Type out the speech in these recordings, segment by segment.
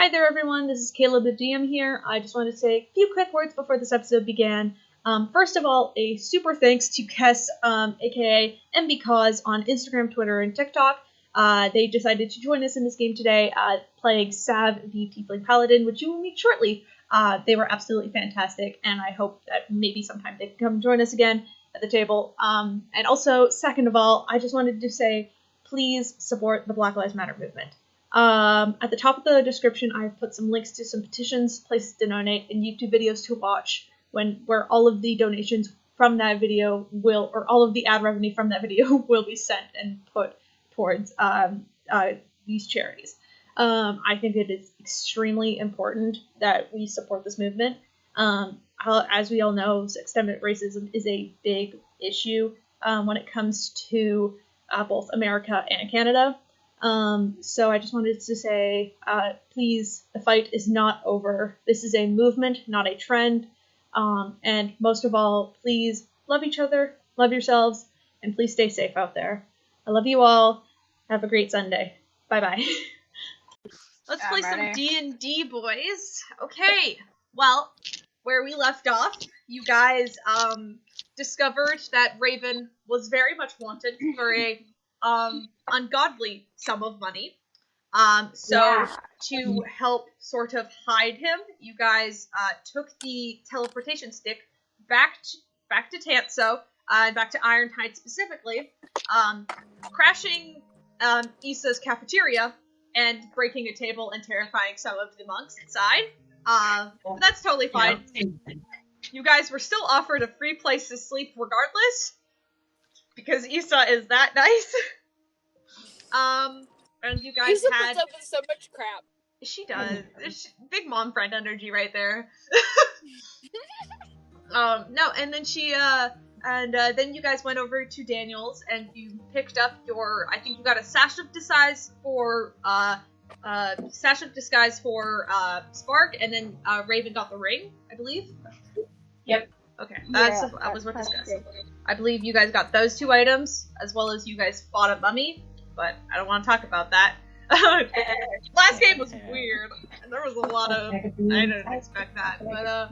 Hi there, everyone. This is Kaleb the DM here. I just wanted to say a few quick words before this episode began. First of all, a super thanks to Kess, aka MBCause, on Instagram, Twitter, and TikTok. They decided to join us in this game today, playing Sav, the Tiefling Paladin, which you will meet shortly. They were absolutely fantastic, and I hope that maybe sometime they can come join us again at the table. And also, second of all, I just wanted to say, please support the Black Lives Matter movement. At the top of the description, I've put some links to some petitions, places to donate, and YouTube videos to watch where all of the donations from that video or all of the ad revenue from that video will be sent and put towards these charities. I think it is extremely important that we support this movement. As we all know, systemic racism is a big issue when it comes to both America and Canada. So I just wanted to say, please, the fight is not over. This is a movement, not a trend. And most of all, please love each other, love yourselves, and please stay safe out there. I love you all. Have a great Sunday. Bye-bye. Let's play some D&D, boys. Okay, well, where we left off, you guys discovered that Raven was very much wanted for a ungodly sum of money. To help sort of hide him, you guys took the teleportation stick back to Tanso, and back to Ironhide specifically, crashing Issa's cafeteria and breaking a table and terrifying some of the monks inside. But that's totally fine. Yeah. You guys were still offered a free place to sleep regardless, because Issa is that nice. And you guys Issa had... puts up with so much crap. She does. Big mom friend energy right there. No, and then then you guys went over to Daniel's and you picked up I think you got a sash of disguise for Spark, and then Raven got the ring, I believe. Yep. Okay, that was what discussed. I believe you guys got those two items, as well as you guys fought a mummy, but I don't want to talk about that. Last game was weird. There was a lot of... I didn't expect that, but,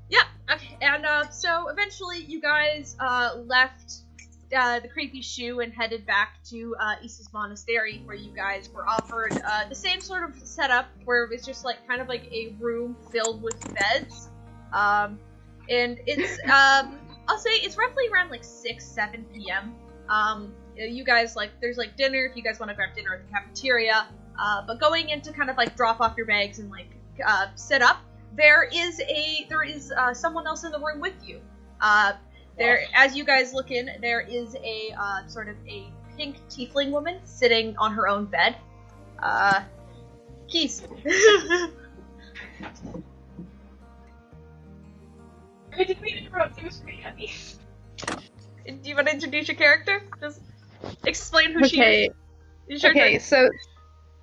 yeah, okay, and, so, eventually, you guys, left, the creepy shoe and headed back to, Issa's monastery, where you guys were offered, the same sort of setup, where it was just, like, kind of like a room filled with beds, and it's, I'll say it's roughly around, like, 7 p.m., you guys, like, there's, like, dinner if you guys want to grab dinner at the cafeteria, but going in to kind of, like, drop off your bags and, like, sit up, there is someone else in the room with you. As you guys look in, there is a, sort of a pink tiefling woman sitting on her own bed. Keys. Did we interrupt? It was pretty happy. Do you want to introduce your character? Just explain who she is. Okay, so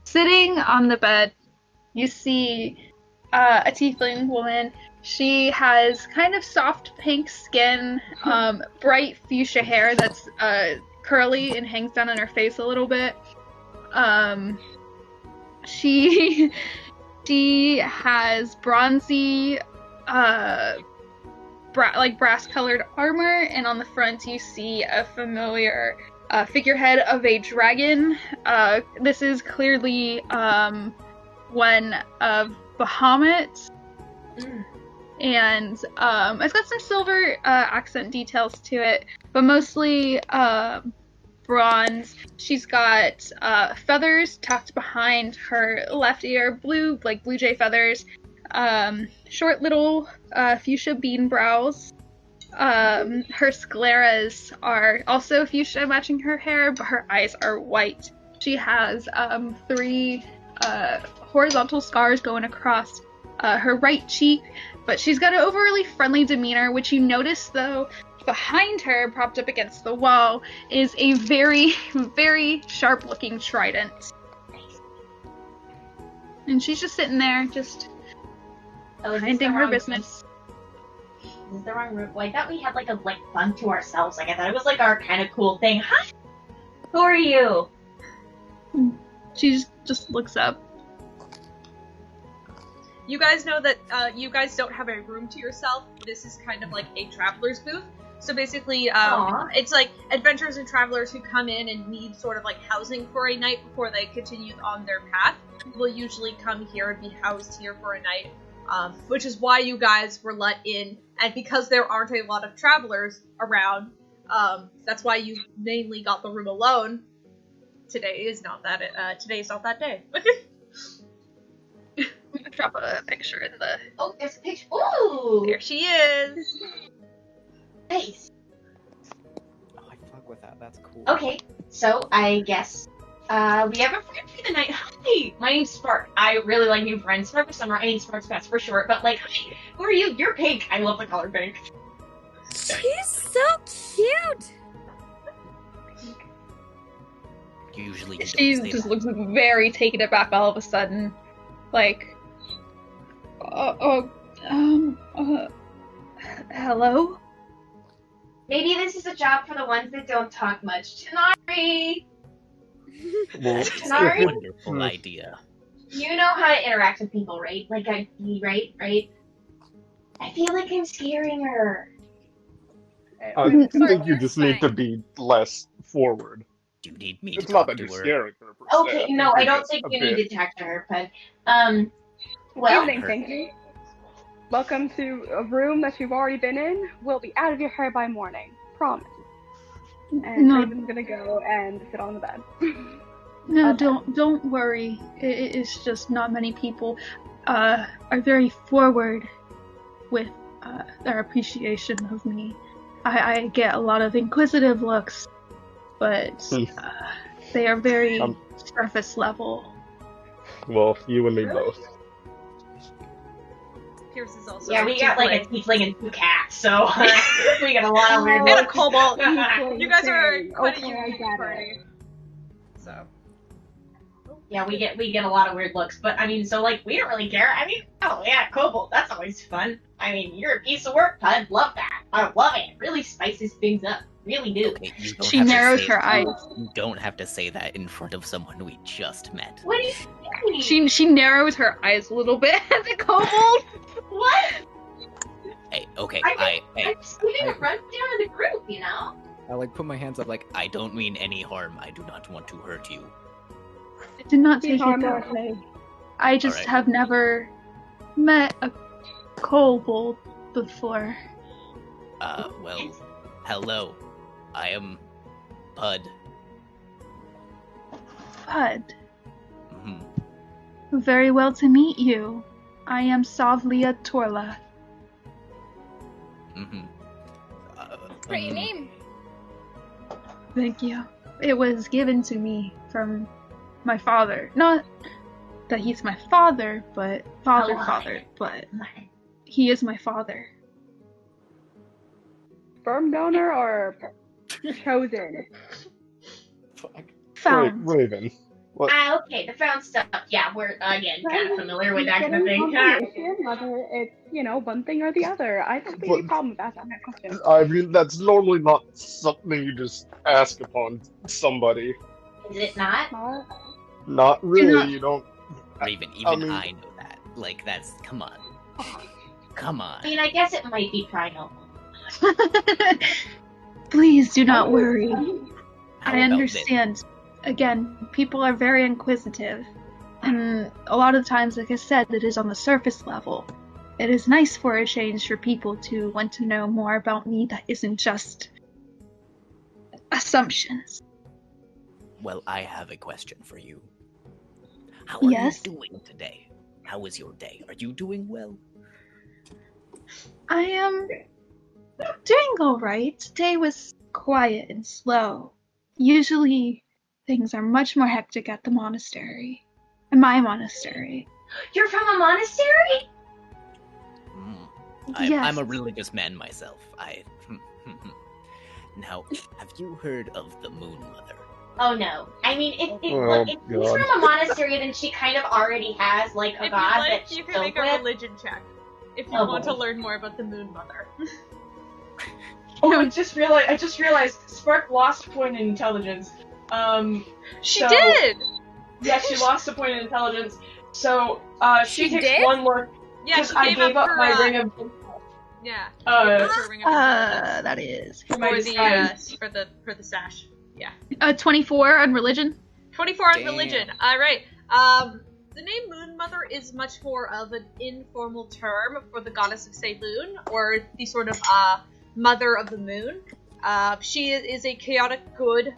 sitting on the bed, you see a tiefling woman. She has kind of soft pink skin, bright fuchsia hair that's curly and hangs down on her face a little bit. She has bronzy, brass-colored armor, and on the front you see a familiar figurehead of a dragon. This is clearly one of Bahamut, and it's got some silver accent details to it, but mostly bronze. She's got feathers tucked behind her left ear, blue jay feathers, short little fuchsia bean brows. Her scleras are also fuchsia, matching her hair, but her eyes are white. She has 3 horizontal scars going across her right cheek, but she's got an overly friendly demeanor, which you notice, though, behind her, propped up against the wall, is a very, very sharp-looking trident. And she's just sitting there, just minding her business. This is the wrong room. Well, I thought we had, like, a bunk to ourselves. Like, I thought it was, like, our kind of cool thing. Hi! Who are you? She just looks up. you guys know that you guys don't have a room to yourself. This is kind of like a traveler's booth. So basically, it's like adventurers and travelers who come in and need sort of like housing for a night before they continue on their path will usually come here and be housed here for a night, which is why you guys were let in. And because there aren't a lot of travelers around, that's why you mainly got the room alone. Today is not that day. I'm gonna drop a picture in the... Oh, there's a picture. Ooh! There she is! Nice. Oh, I fuck with that. That's cool. Okay, so I guess we have a friend for the night. Hi, my name's Spark. I really like new friends. Spark of Summer. I mean Spark's best for short. But like, hi, who are you? You're pink. I love the color pink. She's so cute. Usually you She don't say just that. looks very taken aback all of a sudden. Like, hello? Maybe this is a job for the ones that don't talk much. Tanar'ri! Well, That's Tanar'ri? a wonderful idea. You know how to interact with people, right? Like, right? I feel like I'm scaring her. I think you just need to be less forward. Do you need me to It's not talk that to you're her? scaring her, per se. Okay, no, I you're don't just think a you bit- need to talk to her, but, well, Evening. Evening, Pinky. Welcome to a room that you've already been in. We'll be out of your hair by morning. Promise. And No. Raven's gonna go and sit on the bed. No, Okay. don't worry. It's just not many people are very forward with their appreciation of me. I get a lot of inquisitive looks, but they are very surface level. Well, you and me both. Peirs is also yeah, we got like a tiefling and 2 cats, so we got a lot of weird and a looks. kobold. Equally You guys are same. quite a Okay, I unique get it. party. So. Yeah, we get a lot of weird looks, but I mean, so like, we don't really care. I mean, oh yeah, kobold, that's always fun. I mean, you're a piece of work, Puud. Love that. I love it. It really spices things up. Really do. Okay, you don't She have to narrows say her that. eyes. You don't have to say that in front of someone we just met. What do you mean? She narrows her eyes a little bit at the kobold. What? Hey, okay, I'm hey, just giving a rundown of the group, you know? I like put my hands up like, I don't mean any harm. I do not want to hurt you. I did not take He's it harmless. that way. I just Alright. have never met a kobold before. Well, hello. I am Puud. Puud. hmm Very well to meet you. I am Sav'lia Torla. hmm Pretty name. Thank you. It was given to me from my father. Not that he's my father, but father, but he is my father. Sperm donor or chosen? Found. Raven. What? Okay, the found stuff. Yeah, we're, again, kind of familiar with that kind of thing. Confirmation whether it's, one thing or the other. I don't see any What? problem with asking that question. I mean, that's normally not something you just ask upon somebody. Is it not? Not really, not- you don't... Raven, even mean- I know that. Like, that's... Come on. Come on. I mean, I guess it might be primal. Please do not worry. How I about understand. Again, people are very inquisitive. And a lot of times, like I said, it is on the surface level. It is nice for a change for people to want to know more about me that isn't just assumptions. Well, I have a question for you. How are Yes? you doing today? How is your day? Are you doing well? I am doing alright. Today was quiet and slow. Usually, things are much more hectic at the monastery. In my monastery. You're from a monastery? Yes. I'm a religious man myself. Now, have you heard of the Moon Mother? Oh no. I mean, Oh, look, if she's God. from a monastery, then she kind of already has, like, a If you god like, that you she's can filled make a with. religion check. If you Oh, want boy. to learn more about the Moon Mother. Oh, I just realized Spark lost a point in intelligence. She So- did! Yeah, she lost a point in intelligence. So, she takes did? one look, Yeah, because she I gave gave up her, my ring of yeah. uh, Her ring of intelligence That is for my for disguise. the for the sash. Yeah. 24 on religion. 24 on Damn. religion. All right. The name Moon Mother is much more of an informal term for the goddess of Saloon, or the sort of mother of the moon. She is a chaotic good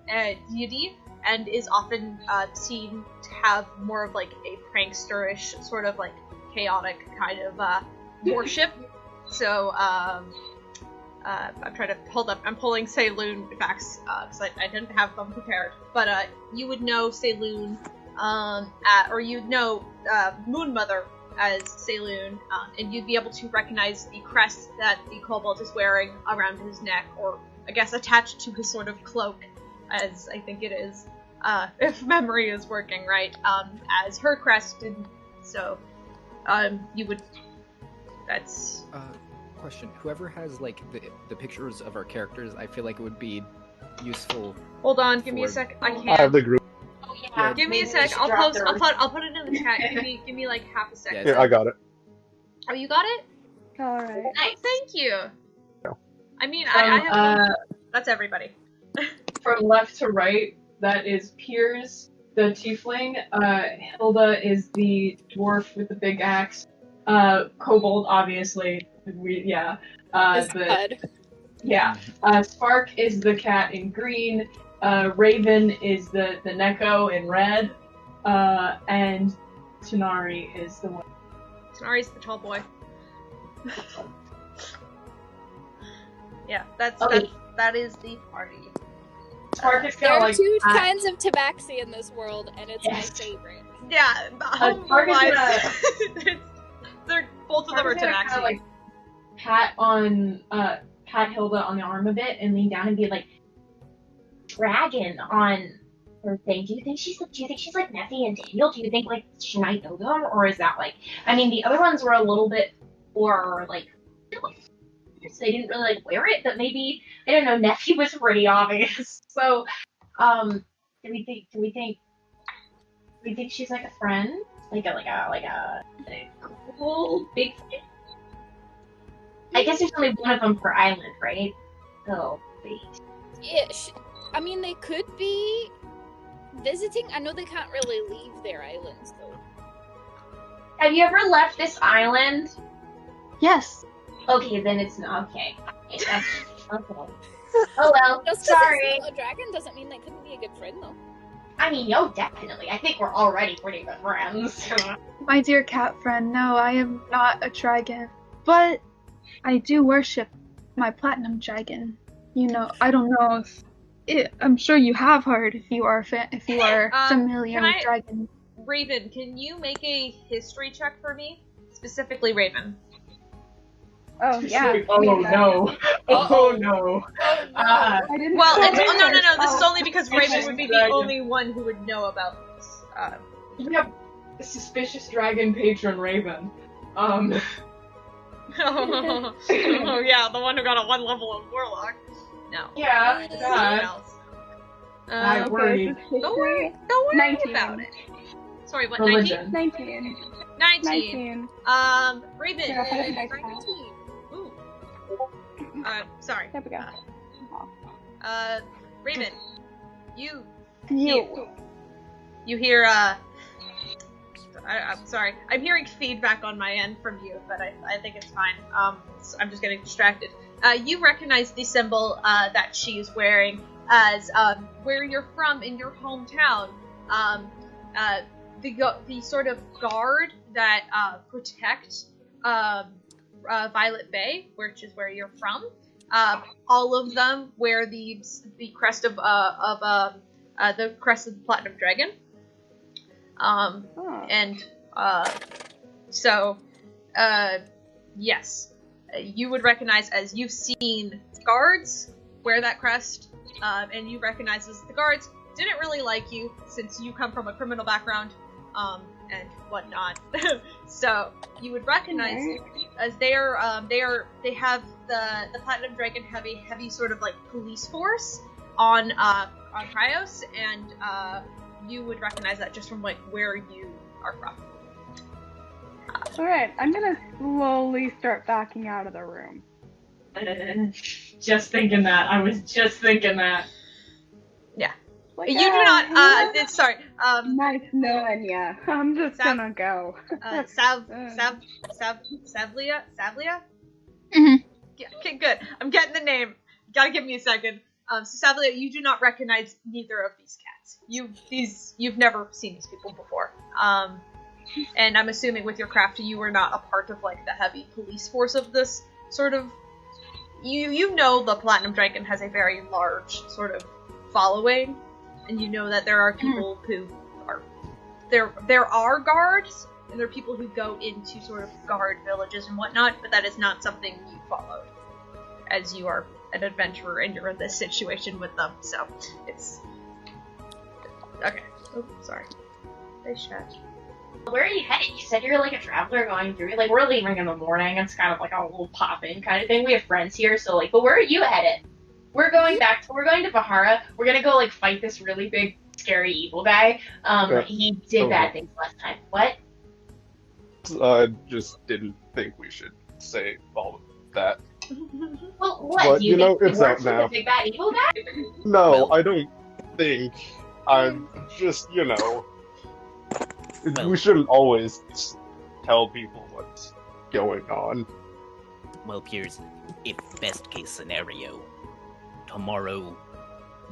deity, and is often seen to have more of like a pranksterish sort of like chaotic kind of worship. So I'm trying to hold up. I'm pulling Saloon facts because I didn't have them prepared. But you would know Saloon, or you'd know Moon Mother as Saloon, and you'd be able to recognize the crest that the kobold is wearing around his neck, or I guess attached to his sort of cloak, as I think it is, if memory is working right, as her crest. And so, you would. That's. Question: whoever has like the pictures of our characters, I feel like it would be useful. Hold on, give me a sec. I I have can't. the group. Oh yeah. Give me a maybe sec. we should I'll drop post. their- I'll put it in the chat. Give me like half a second. Yeah, Here, I got it. Oh, you got it? Alright. Nice. Thank you. No. I mean, I have. That's everybody. From left to right, that is Peirs, the tiefling. Hilda is the dwarf with the big axe. Kobold, obviously. Is Bud. Yeah. Spark is the cat in green. Raven is the Neko in red. And Tanar'ri is the one. Tanar'ri's the tall boy. Yeah, Okay. that is the party. Spark is There kind of are like. two kinds of tabaxi in this world, and it's Yes. my favorite. Yeah, Spark is home-wise, they're both of them are Spark is gonna tabaxi. kinda, like, pat Hilda on the arm a bit and lean down and be like, Dragon on her thing. Do you think she's like Neffy and Daniel? Do you think like she might know them, or is that like? I mean, the other ones were a little bit more like. So they didn't really like wear it, but maybe I don't know. Neffy was pretty obvious. So, do we think she's like a friend, like a cool big thing? I guess there's only one of them per island, right? Oh, wait. Ish. I mean, they could be visiting. I know they can't really leave their islands, though. Have you ever left this island? Yes. Okay, then it's not okay. Okay, that's okay. Oh well, Just 'cause sorry. it's a dragon doesn't mean they couldn't be a good friend, though. I mean, no, definitely. I think we're already pretty good friends. My dear cat friend, no, I am not a dragon. But I do worship my platinum dragon. You know, I don't know if I'm sure you have heard if you are familiar can with I- dragon. Raven, can you make a history check for me? Specifically Raven. Oh, yeah. oh no. Oh no. I didn't Well, know it's, that. no. This is Oh. only because Raven would be the Dragon. only one who would know about this. We have a suspicious dragon patron Raven. Oh yeah, the one who got a 1 level of warlock. No. Yeah, Someone that. else. I Okay, worried. this is Don't worry. history. Don't worry 19. about it. Sorry, what? Religion. 19. 19. 19. Raven. Yeah, I didn't dice roll. Ooh. Sorry. There we go. Raven. You You. hear, I'm sorry. I'm hearing feedback on my end from you, but I think it's fine. So I'm just getting distracted. You recognize the symbol, that she's wearing as, where you're from in your hometown. The sort of guard that, protect, Violet Bay, which is where you're from. All of them wear the crest of the crest of the Platinum Dragon. And yes, you would recognize as you've seen guards wear that crest, and you recognize as the guards didn't really like you since you come from a criminal background, and whatnot. So you would recognize as they have the Platinum Dragon have a heavy sort of like police force on Cryos, and you would recognize that just from like where you are from. Alright, I'm gonna slowly start backing out of the room. Just thinking that. I was just thinking that. Yeah. Like, You do not, sorry, nice knowing ya. I'm just gonna go. Sav'lia? Mm-hmm. Yeah, okay, good. I'm getting the name. Gotta give me a second. So Sav'lia, you do not recognize neither of these cats. You've never seen these people before. And I'm assuming with your craft, you were not a part of, like, the heavy police force of this sort of... You know the Platinum Dragon has a very large sort of following, and you know that there are people who are... There are guards, and there are people who go into sort of guard villages and whatnot, but that is not something you followed, as you are an adventurer and you're in this situation with them, so it's... Okay. Oh, sorry. Nice chat. Where are you headed? You said you're like a traveler going through. Like, we're leaving in the morning. It's kind of like a little pop-in kind of thing. We have friends here, so like, but where are you headed? We're going to Bahara. We're gonna go like fight this really big, scary evil guy. He did bad things last time. What? I just didn't think we should say all of that. Well, what? But, Do you know, think it's he out works with now. the big bad evil guy? No, Well- I don't think. I'm just, Well- we shouldn't always tell people what's going on. Well, Peirs, if best case scenario, tomorrow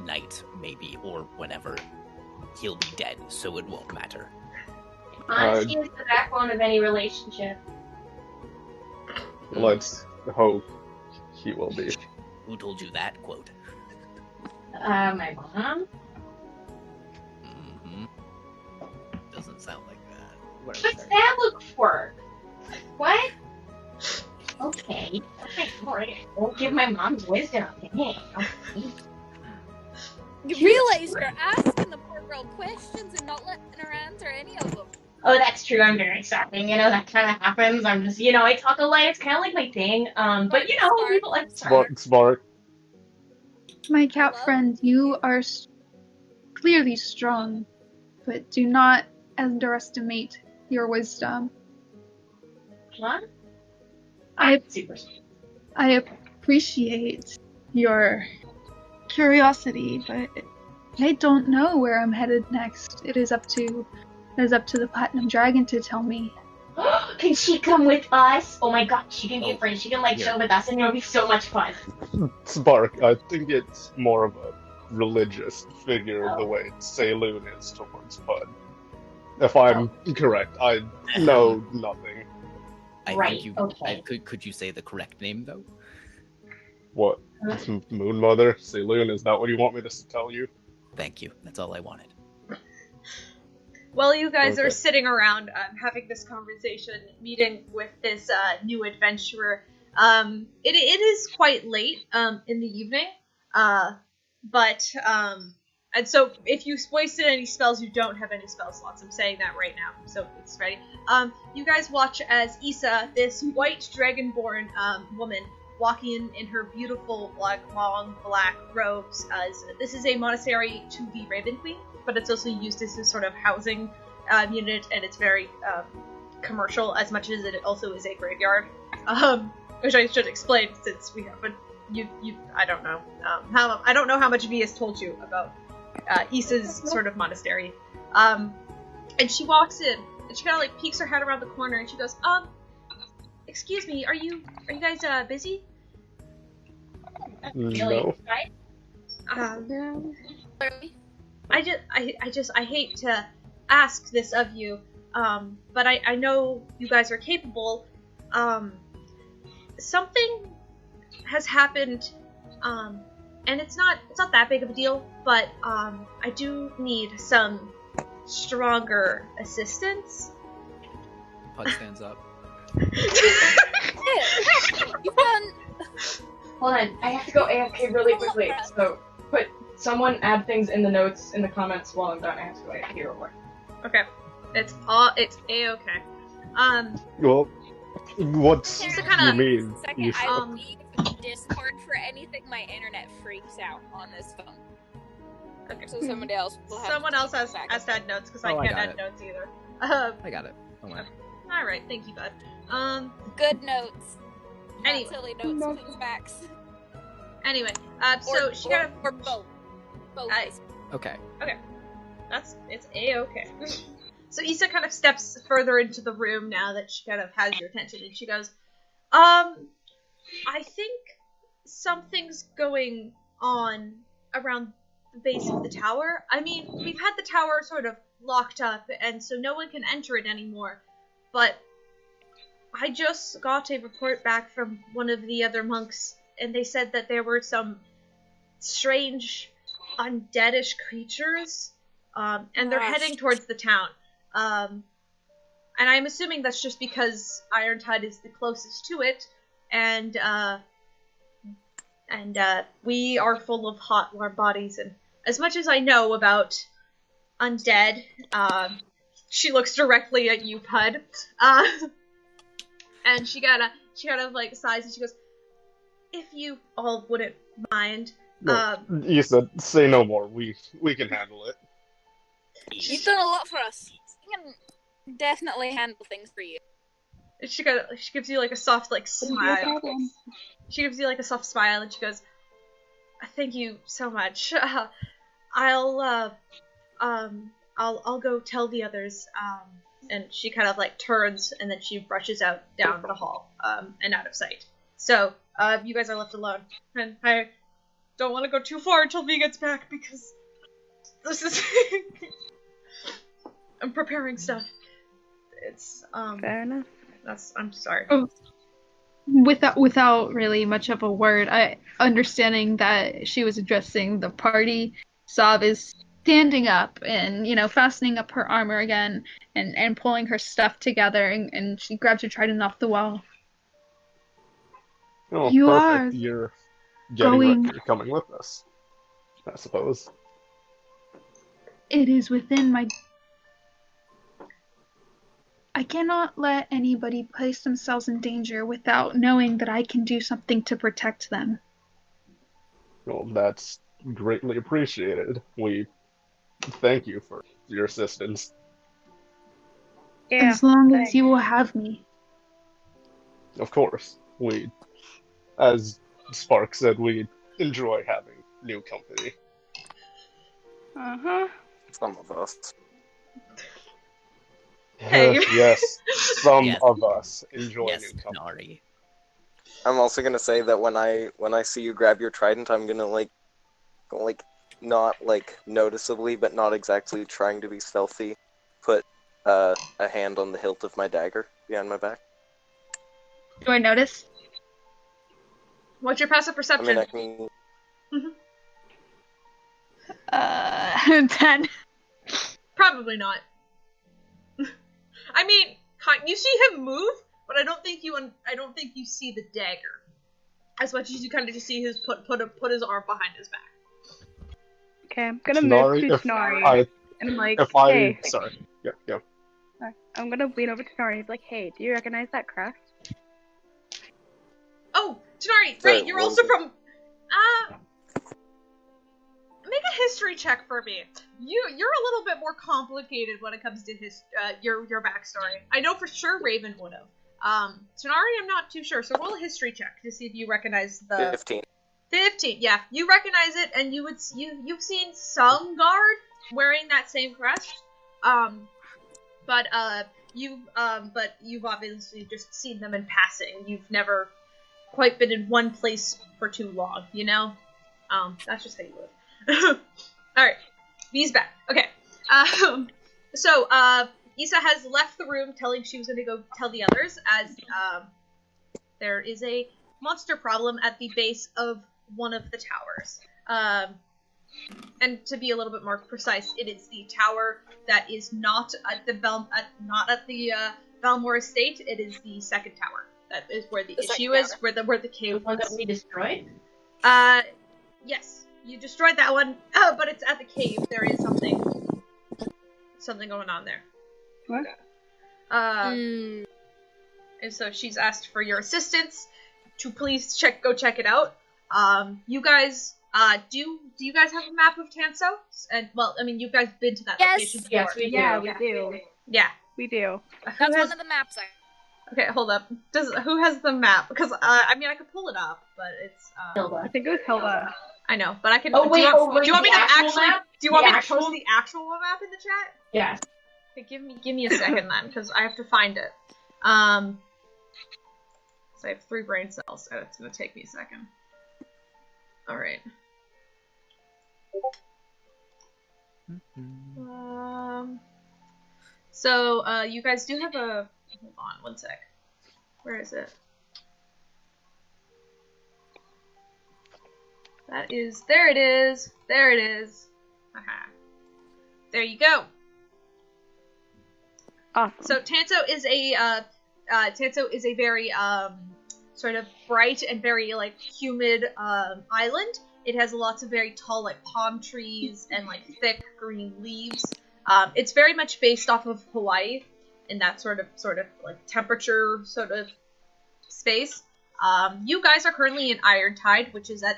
night, maybe, or whenever, he'll be dead, so it won't matter. Honesty is the backbone of any relationship. Let's hope he will be. Who told you that quote? My mom? Mm-hmm. Doesn't sound like that. What's that look for? What? Okay. Alright. I won't give my mom's wisdom. Okay. You realize you're asking the poor girl questions and not letting her answer any of them. Oh, that's true. I'm very sorry. That kind of happens. I'm just, I talk a lot. It's kind of like my thing. But people like Smart. My cat friend, you are clearly strong, but do not underestimate your wisdom. What? Super. I appreciate your curiosity, but I don't know where I'm headed next. It is up to the Platinum Dragon to tell me. Can she come with us? Oh my god, she can be a friend. She can here. chill with us, and it'll be so much fun. Spark, I think it's more of a religious figure the way Saloon is towards Puud. If I'm correct, I know nothing. I Right, think you. okay. Could you say the correct name though? What? Moon Mother? Saloon, is that what you want me to tell you? Thank you. That's all I wanted. While you guys are Okay. sitting around having this conversation, meeting with this new adventurer, it is quite late in the evening, and so if you wasted any spells, you don't have any spell slots. I'm saying that right now, so it's ready. You guys watch as Issa, this white dragonborn woman, walking in her beautiful, long black robes. As this is a monastery to the Raven Queen, but it's also used as a sort of housing unit, and it's very commercial as much as it also is a graveyard, which I should explain since we haven't. I don't know I don't know how much V has told you about Issa's sort of monastery. And she walks in and she kind of like peeks her head around the corner and she goes, excuse me, are you guys busy? No. Right? I hate to ask this of you, but I know you guys are capable. Something has happened, and it's not that big of a deal, but I do need some stronger assistance. Puud stands up. You've done. Hold on, I have to go AFK really quickly. So, someone add things in the notes in the comments while I'm done. I have to go AFK real quick. Okay, it's a-okay. Well, what's Just you kinda- mean? Second, You I will leave Discord for anything. My internet freaks out on this phone. Okay. So somebody else will have Someone to else take has back to add notes because I Oh, I can't got add it. notes either. I got it. Don't worry. All right, thank you, bud. Good notes. Not Anyway. silly notes, please, Max. Anyway, so she kind of or both. Both. Okay. It's a-okay. So Issa kind of steps further into the room now that she kind of has your attention, and she goes, I think something's going on around the base of the tower. I mean, we've had the tower sort of locked up, and so no one can enter it anymore, but I just got a report back from one of the other monks, and they said that there were some strange undeadish creatures, and they're heading towards the town. And I'm assuming that's just because Irontide is the closest to it, and we are full of hot, warm bodies, and as much as I know about undead, she looks directly at you, Pud, and she kind of like sighs, and she goes, if you all wouldn't mind, You said, say no more. We can handle it. You've done a lot for us. We can definitely handle things for you. She gives you like a soft smile. She gives you like a soft smile, and she goes, "Thank you so much. I'll go tell the others." And she kind of like turns, and then she rushes out down the hall, and out of sight. So you guys are left alone, and I don't want to go too far until V gets back because this is I'm preparing stuff. It's fair enough. I'm sorry. Oh, without really much of a word, understanding that she was addressing the party, Sav is standing up and, fastening up her armor again and pulling her stuff together, and she grabs her trident off the wall. Oh, You perfect. are You're going- coming with us, I suppose. It is within my... I cannot let anybody place themselves in danger without knowing that I can do something to protect them. Well, that's greatly appreciated. We thank you for your assistance. Yeah. As long as you will have me. Of course, as Spark said, we enjoy having new company. Uh-huh. Some of us. Hey. Yes, some Yes. of us enjoy Yes, new company. Tanar'ri. I'm also gonna say that when I see you grab your trident, I'm gonna not noticeably, but not exactly trying to be stealthy, put a hand on the hilt of my dagger behind my back. Do I notice? What's your passive I perception? mean, I can 10. Probably not. I mean, you see him move, but I don't think you see the dagger as much as you kind of just see his put his arm behind his back. Okay, I'm gonna move to Tanar'ri. And I'm like, hey. Sorry. Yeah. I'm gonna lean over to Tanar'ri and be like, hey, do you recognize that crest? Oh, Tanar'ri, Sorry, right, you're what also was it? from... Make a history check for me. You're a little bit more complicated when it comes to your backstory. I know for sure Raven would have. Tanar'ri, I'm not too sure, so roll a history check to see if you recognize the... 15. 15, yeah. You recognize it, and you've seen some guard wearing that same crest. But you've obviously just seen them in passing. You've never quite been in one place for too long, you know? That's just how you live. Alright. V's back. Okay. So, Issa has left the room telling she was gonna go tell the others as, there is a monster problem at the base of one of the towers. And to be a little bit more precise, it is the tower that is not at the Valmore estate. It is the second tower. That is where the issue is, where the cave The one was. that we destroyed? Yes. You destroyed that one, but it's at the cave. There is something going on there. What? And so she's asked for your assistance to please go check it out. You guys, do you guys have a map of Tanso? And, well, I mean, you guys been to that Yes. location before. Yes, we do. Yeah, we do. Yeah. We do. That's has... one of the maps Okay, hold up. Who has the map? Because I mean, I could pull it up, but it's Hilda. I think it was Hilda. I know, but I can. Oh, wait, do you want me to actual actually? map? Do you want The me to actual- post the actual map in the chat? Yes. Okay, give me a second then, because I have to find it. So I have 3 brain cells, and it's gonna take me a second. All right. So you guys do have a. Hold on, one sec. Where is it? That is. There it is. There it is. Haha. There you go. Awesome. So Tanto is a very sort of bright and very like humid island. It has lots of very tall like palm trees and like thick green leaves. It's very much based off of Hawaii in that sort of like temperature sort of space. You guys are currently in Irontide, which is the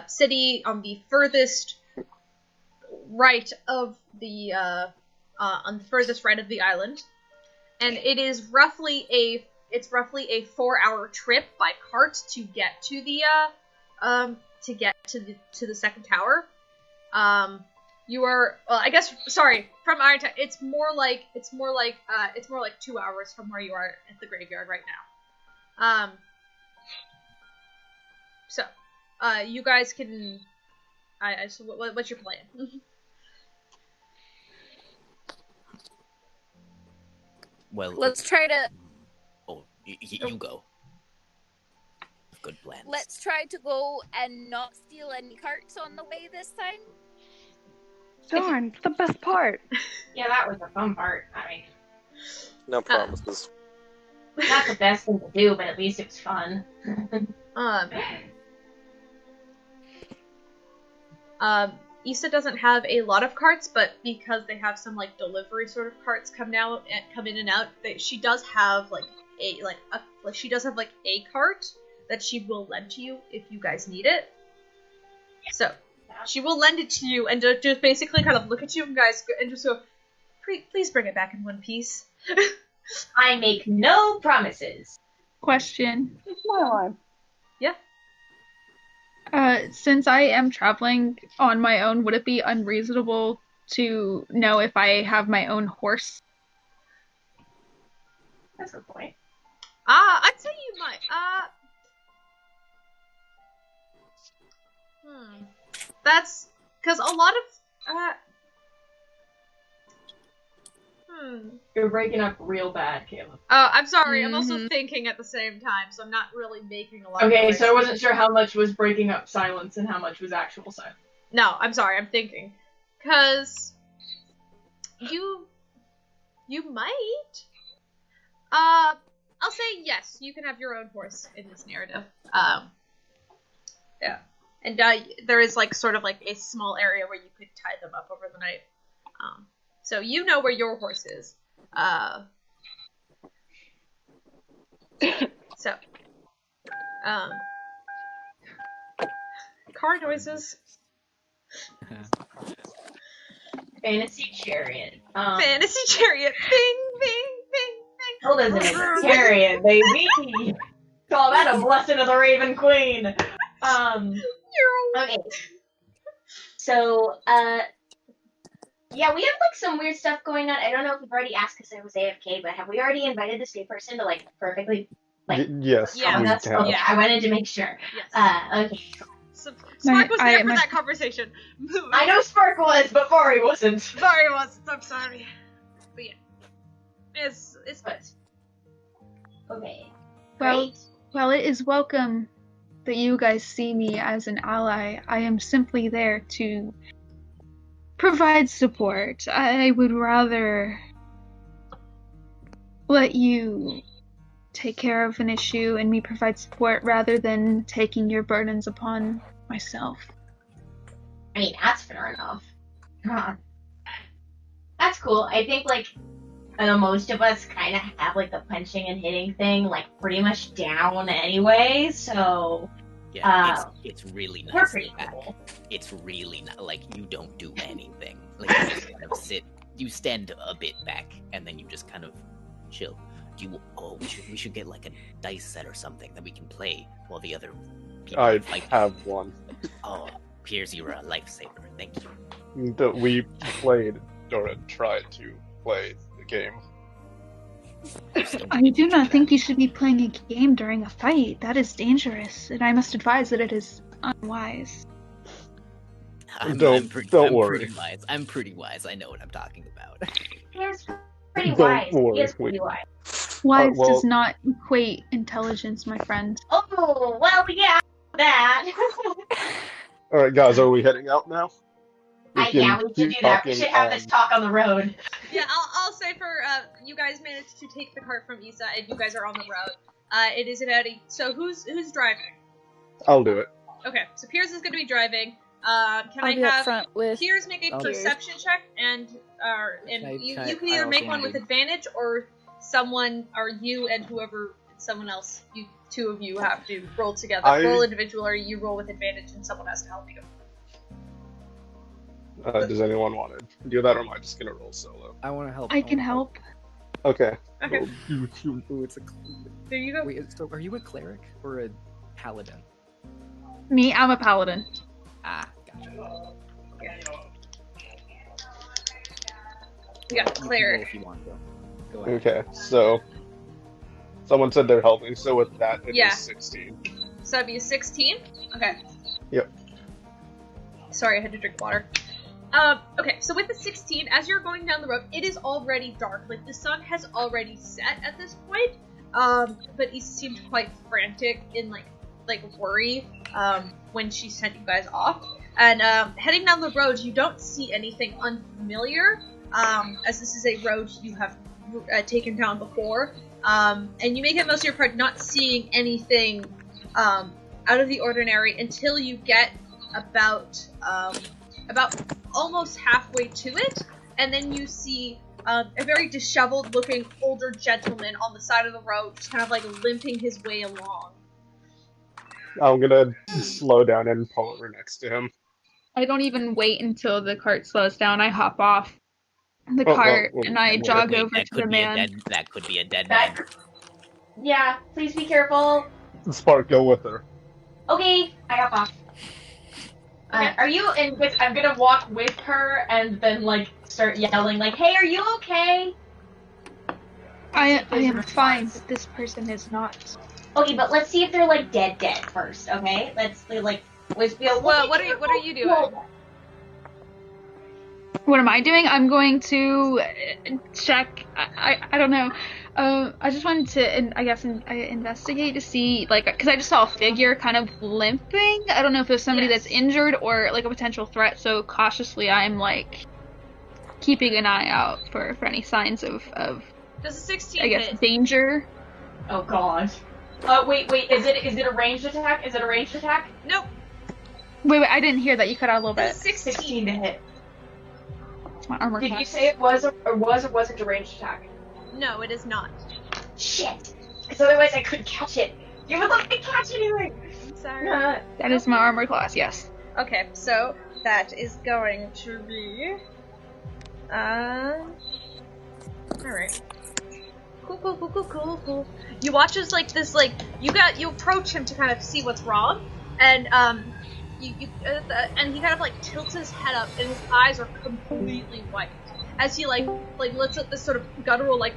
city on the furthest right of the on the furthest right of the island, and it is roughly a 4-hour trip by cart to get to the second tower. You are I guess sorry, from Irontide it's more like 2 hours from where you are at the graveyard right now. So you guys can so what's your plan? Well, Let's try to. Oh, you go. Good plans. Let's try to go and not steal any carts on the way this time. Darn, it's the best part. Yeah, that was the fun part. I mean, No promises. not the best thing to do, but at least it was fun. Issa doesn't have a lot of carts, but because they have some like delivery sort of carts come in and out, she does have a cart that she will lend to you if you guys need it. So she will lend it to you and just basically kind of look at you guys and just go, please bring it back in one piece. I make no promises. Question. It's my line. Yeah. Since I am traveling on my own, would it be unreasonable to know if I have my own horse? That's a good point. I'd say you might. That's because a lot of You're breaking up real bad, Caleb. Oh, I'm sorry. I'm also thinking at the same time, so I'm not really making a lot of Okay, noise. so I wasn't sure how much was breaking up silence and how much was actual silence. No, I'm sorry. I'm thinking. Because you might. I'll say yes. You can have your own horse in this narrative. Yeah. And there is like sort of like a small area where you could tie them up over the night. So you know where your horse is. Car noises. Fantasy chariot. Fantasy chariot. Bing, bing, bing, bing. Hilda's in a chariot, baby. Call that a blessing of the Raven Queen. Okay. So, yeah, we have like some weird stuff going on. I don't know if you've already asked because I was AFK, but have we already invited this new person to like perfectly like? Yes. Yeah, we that's have. okay. I wanted to make sure. Yes. Okay. Spark was there for that conversation. I know Spark was, but Mari wasn't. Sorry, wasn't. I'm sorry. But yeah, it's good. Okay. Well, it is welcome that you guys see me as an ally. I am simply there to provide support. I would rather let you take care of an issue and me provide support rather than taking your burdens upon myself. I mean, that's fair enough. That's cool. I think, like, I know most of us kind of have, like, the punching and hitting thing, like, pretty much down anyway, so... Yeah, it's really nice. We're pretty cool. It's really not like you don't do anything. Like you just kind of sit you stand a bit back, and then you just kind of chill. We should get like a dice set or something that we can play while the other people I fight. have one. Oh, Peirs, you were a lifesaver. Thank you. That we played or had tried to play the game. I do not think you should be playing a game during a fight. That is dangerous, and I must advise that it is unwise. Don't worry. Pretty wise. I'm pretty wise. I know what I'm talking about. He's pretty Don't wise. worry, He is pretty wise. Wise well- does not equate intelligence, my friend. Oh, well, yeah, that. Alright, guys, are we heading out now? Yeah, we should do that. We should have this talk on the road. Yeah, I'll say for you guys managed to take the cart from Issa, and you guys are on the road. It is an Eddie. So who's driving? I'll do it. Okay, so Peirs is going to be driving. Can I'll I be up have front with Peirs make a perception check, and you can either make one with advantage, or someone, or you and someone else, you two of you have to roll together. Roll individual, or you roll with advantage, and someone has to help you. Does anyone want to do that, or am I just gonna roll solo? I want to help. I can help. Okay. Okay. Ooh, it's a. There you go. Wait, so are you a cleric or a paladin? Me, I'm a paladin. Ah, gotcha. Yeah, You can roll cleric. if you want, though. Go ahead. Okay, so someone said they're helping, so with that it is Yeah. 16. So that'd be a 16? Okay. Yep. Sorry, I had to drink water. Okay, so with the 16, as you're going down the road, it is already dark. Like, the sun has already set at this point. But he seemed quite frantic in, like worry, when she sent you guys off. And, heading down the road, you don't see anything unfamiliar, as this is a road you have taken down before. And you make it most of your part not seeing anything, out of the ordinary until you get about almost halfway to it, and then you see a very disheveled looking older gentleman on the side of the road, just kind of like limping his way along. I'm gonna slow down and pull over next to him. I don't even wait until the cart slows down. I hop off the cart and I jog over that to the could be man. that could be a dead man. Yeah, please be careful. Spark, go with her. Okay, I got off. Are you in? I'm gonna walk with her and then like start yelling like, "Hey, are you okay?" I am fine, but this person is not. Okay, but let's see if they're like dead first. Okay, let's be Well, what are you doing? What am I doing? I'm going to check. I don't know. I just wanted to, investigate to see, like, because I just saw a figure kind of limping. I don't know if there's somebody that's injured or, like, a potential threat, so cautiously I'm, like, keeping an eye out for any signs of Does a 16 I guess, hit? danger. Oh god. Wait. Is it a ranged attack? Is it a ranged attack? Nope. Wait, I didn't hear that. You cut out a little bit. 16 to hit. It's my armor Did class. you say it was or wasn't a ranged attack? No, it is not. Shit. Because otherwise I couldn't catch it. You would let me catch anything. I'm sorry. That is my armor class, yes. Okay, so that is going to be alright. Cool. You watch as like this, like you approach him to kind of see what's wrong, and and he kind of like tilts his head up, and his eyes are completely white as he like lets out this sort of guttural like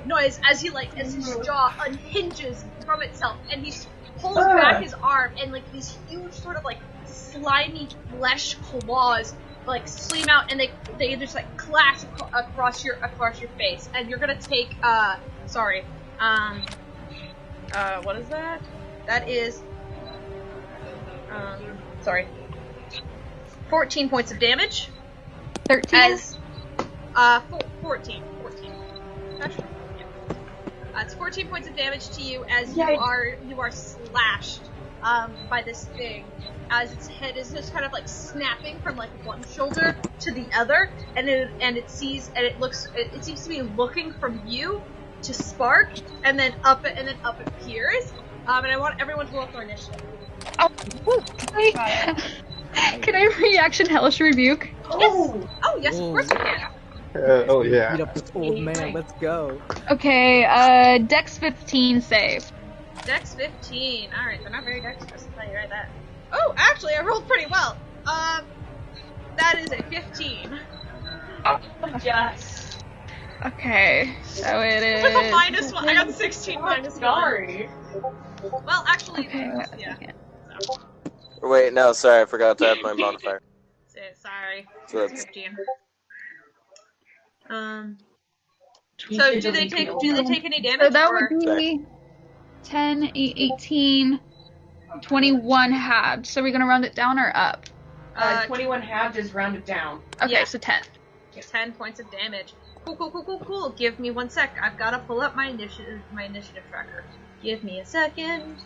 noise as his jaw unhinges from itself, and he pulls back his arm, and like these huge sort of like slimy flesh claws like slam out, and they just like clash across your face, and you're gonna take what is that? That is 14 points of damage. 13. As 14. Actually, yeah. It's 14 points of damage to you as you are slashed by this thing, as its head is just kind of like snapping from like one shoulder to the other, and it seems to be looking from you to Spark, and then up at Peirs. And I want everyone to roll for initiative. Can I reaction Hellish Rebuke? Oh yes, of course you can. Oh yeah. Beat up this old man. Let's go. Okay, Dex 15 save. Dex 15. Alright, they're not very dexterous, I'll tell you right that. Oh, actually, I rolled pretty well. That is a 15. Yes. Okay, so it is. With a -1, I got 16 minus 1. Sorry. Well, actually, Okay, yeah. So, Wait, no, sorry, I forgot to add my modifier. sorry. So that's 15. So do they take any damage? So that or? would be 10, 18, 21 halved. So we're gonna round it down or up? 21 halved is rounded down. Okay, Yeah. so 10. 10 points of damage. Cool. Give me 1 sec. I've got to pull up my initiative tracker. Give me a second.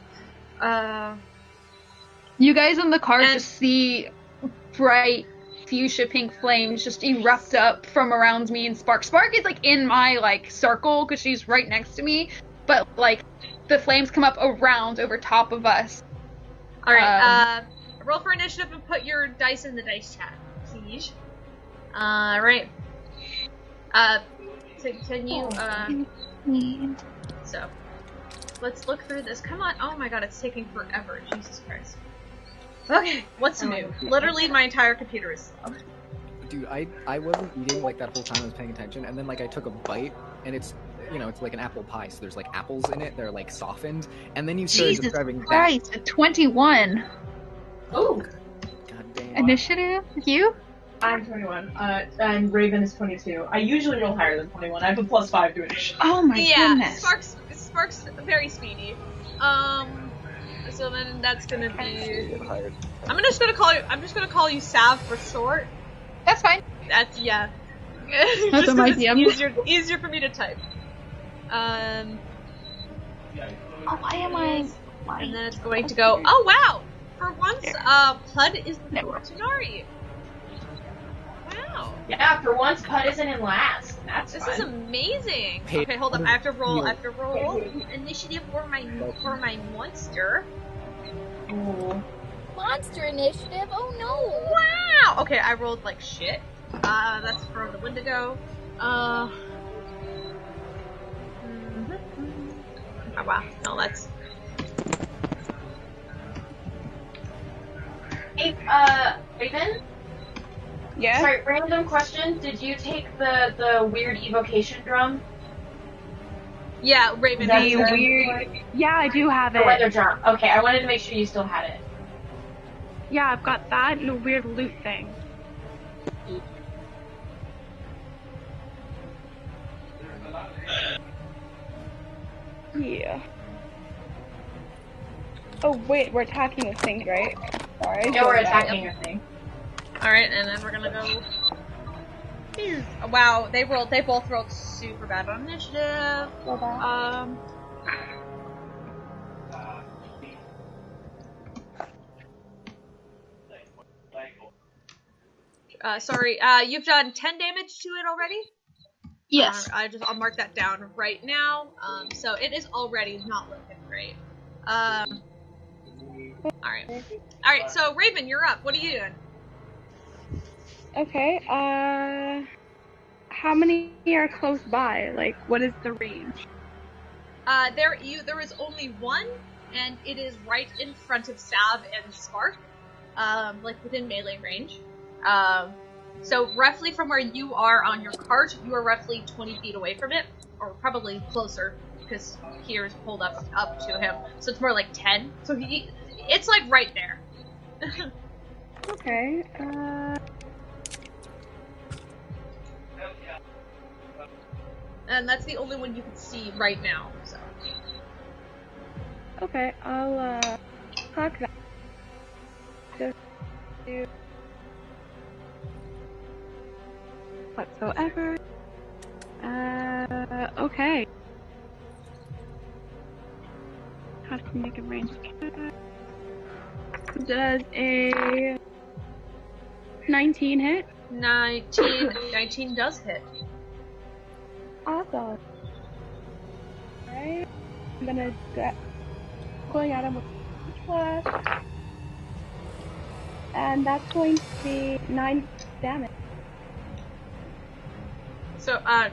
You guys in the car And- just see bright fuchsia pink flames just erupt up from around me and Spark. Spark is like in my like circle because she's right next to me, but like the flames come up around over top of us. Alright, roll for initiative and put your dice in the dice chat, please. Alright. Can you, so, let's look through this. Come on. Oh my god, it's taking forever. Jesus Christ. Okay, what's new? Literally, my entire computer is slow. Dude, I wasn't eating like that whole time I was paying attention, and then like I took a bite, and it's, you know, it's like an apple pie, so there's like apples in it, they're like softened, and then you started Jesus describing Christ, a 21. Ooh. God damn. Initiative? You? I'm 21. And Raven is 22. I usually roll higher than 21. I have a +5 to initiative. Oh my Yeah, goodness. Spark's very speedy. So then that's gonna be. I'm just gonna call you Sav for short. That's fine. That's yeah. That's Just my 'cause DM. it's easier for me to type. Oh, why am I? And then it's going to go. Oh wow! For once, Puud is the Tanar'ri. Wow. Yeah, for once, Puud isn't in last. That's This fun. is amazing. Hey, Okay, hold up. I have to roll. you- Initiative for my monster. Ooh. Monster initiative? Oh no! Wow. Okay, I rolled like shit. That's for the Wendigo. Oh wow. No, that's. Hey, Raven? Yeah? Sorry, random question. Did you take the weird evocation drum? Yeah, Raven. That's The the weird... Yeah, I do have The weather it. drum. Okay, I wanted to make sure you still had it. Yeah, I've got that and a weird loot thing. Yeah. Oh wait, we're attacking this thing, right? Sorry. Yeah, we're so bad. attacking a thing. All right, and then we're gonna go. Wow, they both rolled super bad on initiative. So bad. Sorry, you've done 10 damage to it already? Yes. I'll mark that down right now. So it is already not looking great. Alright, so Raven, you're up. What are you doing? Okay, how many are close by? Like, what is the range? There is only one, and it is right in front of Sav and Spark, like within melee range. So roughly from where you are on your cart, you are roughly 20 feet away from it, or probably closer, because here is pulled up to him. So it's more like 10. So it's like right there. Okay, And that's the only one you can see right now. So okay, I'll, talk that. Just do whatsoever. Okay. Have to make a range attack. Does a 19 hit? 19 does hit. Awesome. Alright. I'm gonna going at him with plus. And that's going to be 9 damage. So, 9?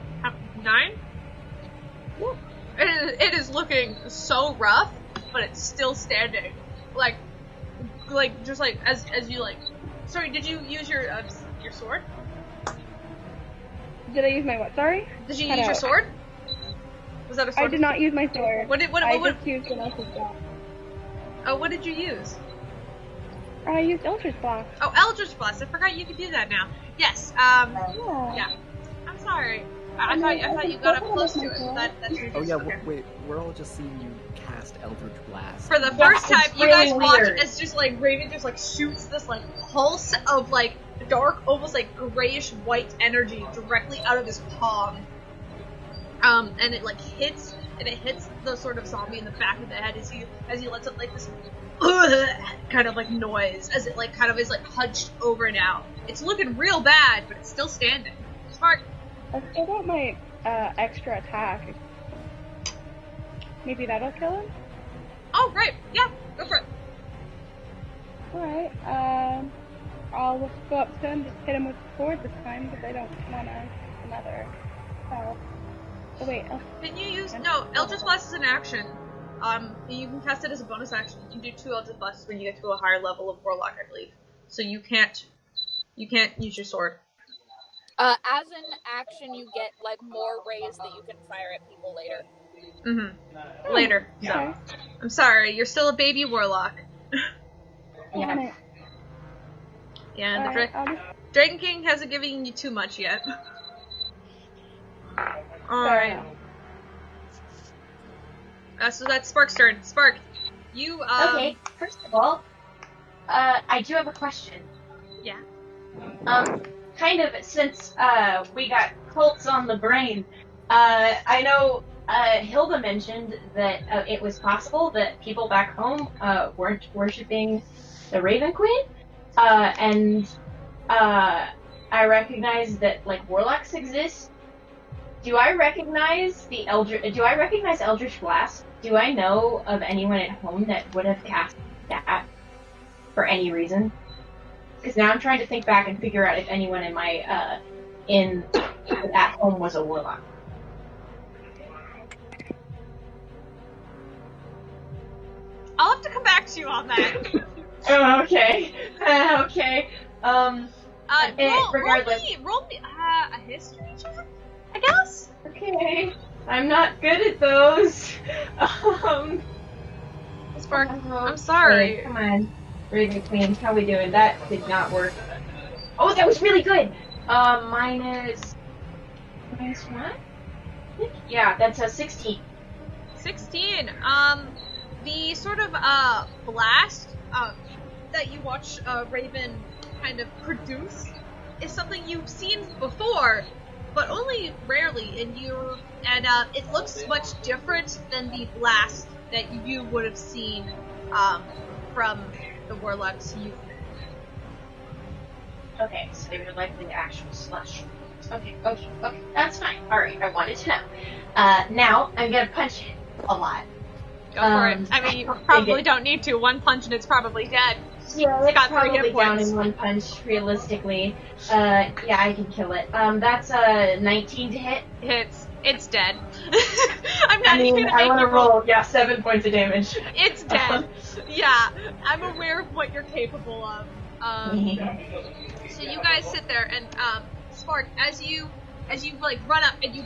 It is looking so rough, but it's still standing. Like, just like, as you like... Sorry, did you use your sword? Did I use my what? Sorry? Did you use your sword? Was that a sword? I did not use my sword. What I just used an Eldritch Blast. Oh, what did you use? I used Eldritch Blast. Oh, Eldritch Blast. I forgot you could do that now. Yes. Yeah. I'm sorry. I thought you got up close to it. That's Oh yeah, wait, we're all just seeing you cast Eldritch Blast. For the first time, you guys watch weird. as just like Raven just like shoots this like pulse of like dark, almost like grayish white energy directly out of his palm. And it like hits the sort of zombie in the back of the head as he lets out like this kind of like noise as it like kind of is like hunched over now. It's looking real bad, but it's still standing. Smart. I still got my extra attack. Maybe that'll kill him? Oh, right. Yeah, go for it. Alright, I'll go up to him, just hit him with the sword this time, because I don't want to another spell. Oh wait, Can you use... No, Eldritch Blast is an action. You can cast it as a bonus action. You can do 2 Eldritch Blasts when you get to a higher level of Warlock, I believe. So you can't use your sword. As an action, you get like more rays that you can fire at people later. Mm-hmm. Later. okay. So. I'm sorry, you're still a baby Warlock. Yeah. Yeah, and the Dragon King hasn't given you too much yet. Alright. So that's Spark's turn. Spark, you, Okay, first of all, I do have a question. Yeah. Kind of, since, we got cults on the brain, I know, Hilda mentioned that, it was possible that people back home, weren't worshipping the Raven Queen, and, I recognize that, like, warlocks exist. Do I recognize Eldritch Blast? Do I know of anyone at home that would have cast that for any reason? Because now I'm trying to think back and figure out if anyone in my at home was a warlock. I'll have to come back to you on that. Oh, okay. Okay. Regardless. Roll me a history check, I guess? Okay. I'm not good at those. Spark, I'm sorry. Okay, come on. Raven Queen, how we doing? That did not work. Oh, that was really good! Minus what? Yeah, that's a 16. 16. The sort of, blast, that you watch, Raven kind of produce is something you've seen before, but only rarely, and it looks much different than the blast that you would have seen, from the warlocks you've met. Okay, so they were likely actual slush. Okay, that's fine. Alright, I wanted to know. Now, I'm gonna punch it a lot. Go for it. I mean, you probably don't need to. One punch and it's probably dead. Yeah, It's it's got 3 probably hit down points. in one punch, realistically. Yeah, I can kill it. That's a 19 to hit. Hits. It's dead. I'm not even gonna I make want to you roll. roll, 7 points of damage. It's dead. Yeah, I'm aware of what you're capable of. So you guys sit there and Spark, as you like run up and you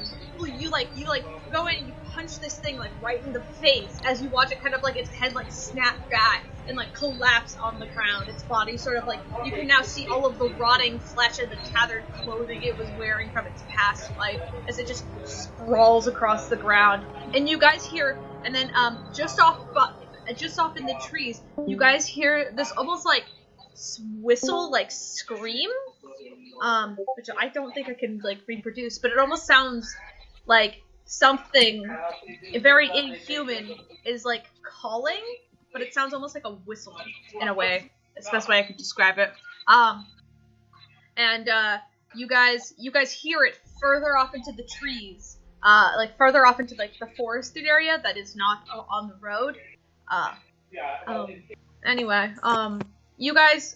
go in and you punch this thing like right in the face as you watch it kind of like its head like snap back and like collapse on the ground. Its body sort of like you can now see all of the rotting flesh and the tattered clothing it was wearing from its past life as it just sprawls across the ground. And you guys hear, and then just off in the trees, you guys hear this almost like whistle, like scream, which I don't think I can like reproduce, but it almost sounds like something very inhuman is like calling, but it sounds almost like a whistle in a way. It's the best way I could describe it. And you guys hear it further off into the trees, like further off into like the forested area that is not on the road. Anyway, you guys,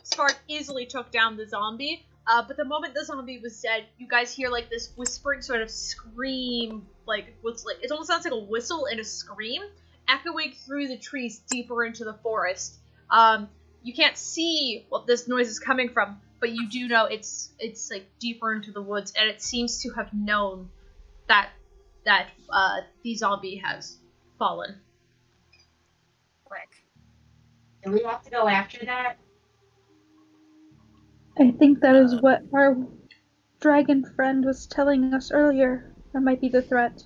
Spark easily took down the zombie, But the moment the zombie was dead, you guys hear like this whispering sort of scream, like it almost sounds like a whistle and a scream, echoing through the trees deeper into the forest. You can't see what this noise is coming from, but you do know it's like deeper into the woods, and it seems to have known that the zombie has fallen. Quick. Do we have to go after that? I think that is what our dragon friend was telling us earlier. That might be the threat.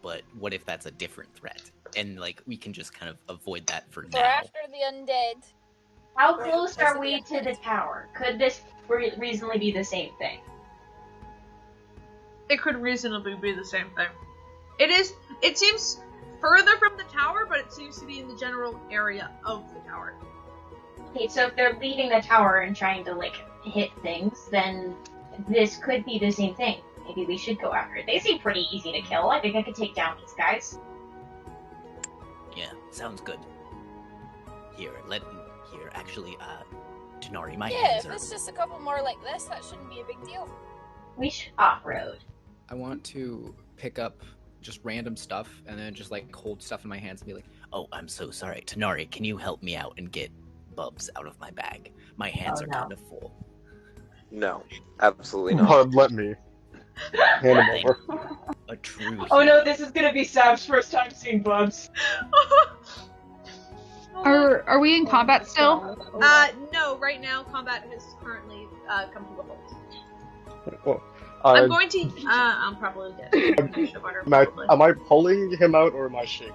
But what if that's a different threat? And, like, we can just kind of avoid that for We're now. after the undead. How close are we to the tower? Could this reasonably be the same thing? It could reasonably be the same thing. It seems further from the tower, but it seems to be in the general area of the tower. Okay, so if they're leaving the tower and trying to, like, hit things, then this could be the same thing. Maybe we should go after it. They seem pretty easy to kill. I think I could take down these guys. Yeah, sounds good. Here, actually, Tanar'ri, my Yeah, hands if are... it's just a couple more like this, that shouldn't be a big deal. We should off-road. I want to pick up just random stuff and then just like hold stuff in my hands and be like, Oh, I'm so sorry. Tanar'ri, can you help me out and get Bubs out of my bag? My hands are kind of full. No, absolutely not. Pud, let me. Hand him over. A true Oh no, this is gonna be Sav's first time seeing Bubs. Are we in combat still? No, right now combat has currently come to a halt. Well, I'm going to. I'm probably dead. am I pulling him out or am I shaking?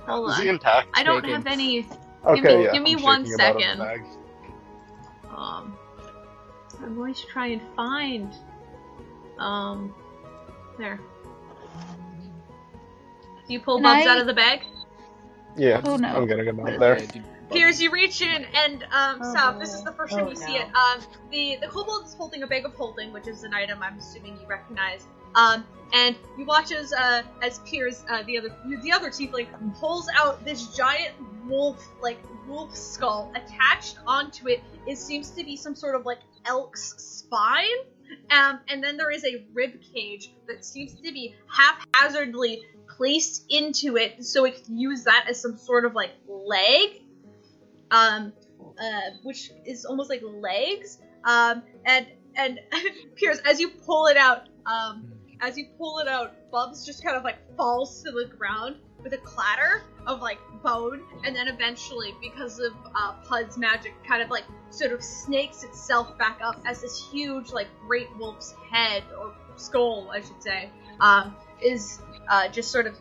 Hold Is on. he intact? I don't Shaking. have any. Okay, give me I'm 1 shaking him out of the second. bag. I'm going to try and find. There. Do you pull Can Bubs I- out of the bag? Yeah, Oh, no. I'm getting him out there. "Yeah, dude, Bubs." Piers, you reach in, and Sav, this is the first time you see it. The kobold is holding a bag of holding, which is an item I'm assuming you recognize. And you watch as Piers, the other tiefling, pulls out this giant wolf skull. Attached onto it seems to be some sort of like elk's spine. And then there is a rib cage that seems to be haphazardly placed into it, so it can use that as some sort of like leg, which is almost like legs. And Piers, as you pull it out, Bubs just kind of like falls to the ground with a clatter of like bone, and then eventually, because of Pud's magic, kind of like sort of snakes itself back up as this huge like great wolf's head, or skull I should say, is just sort of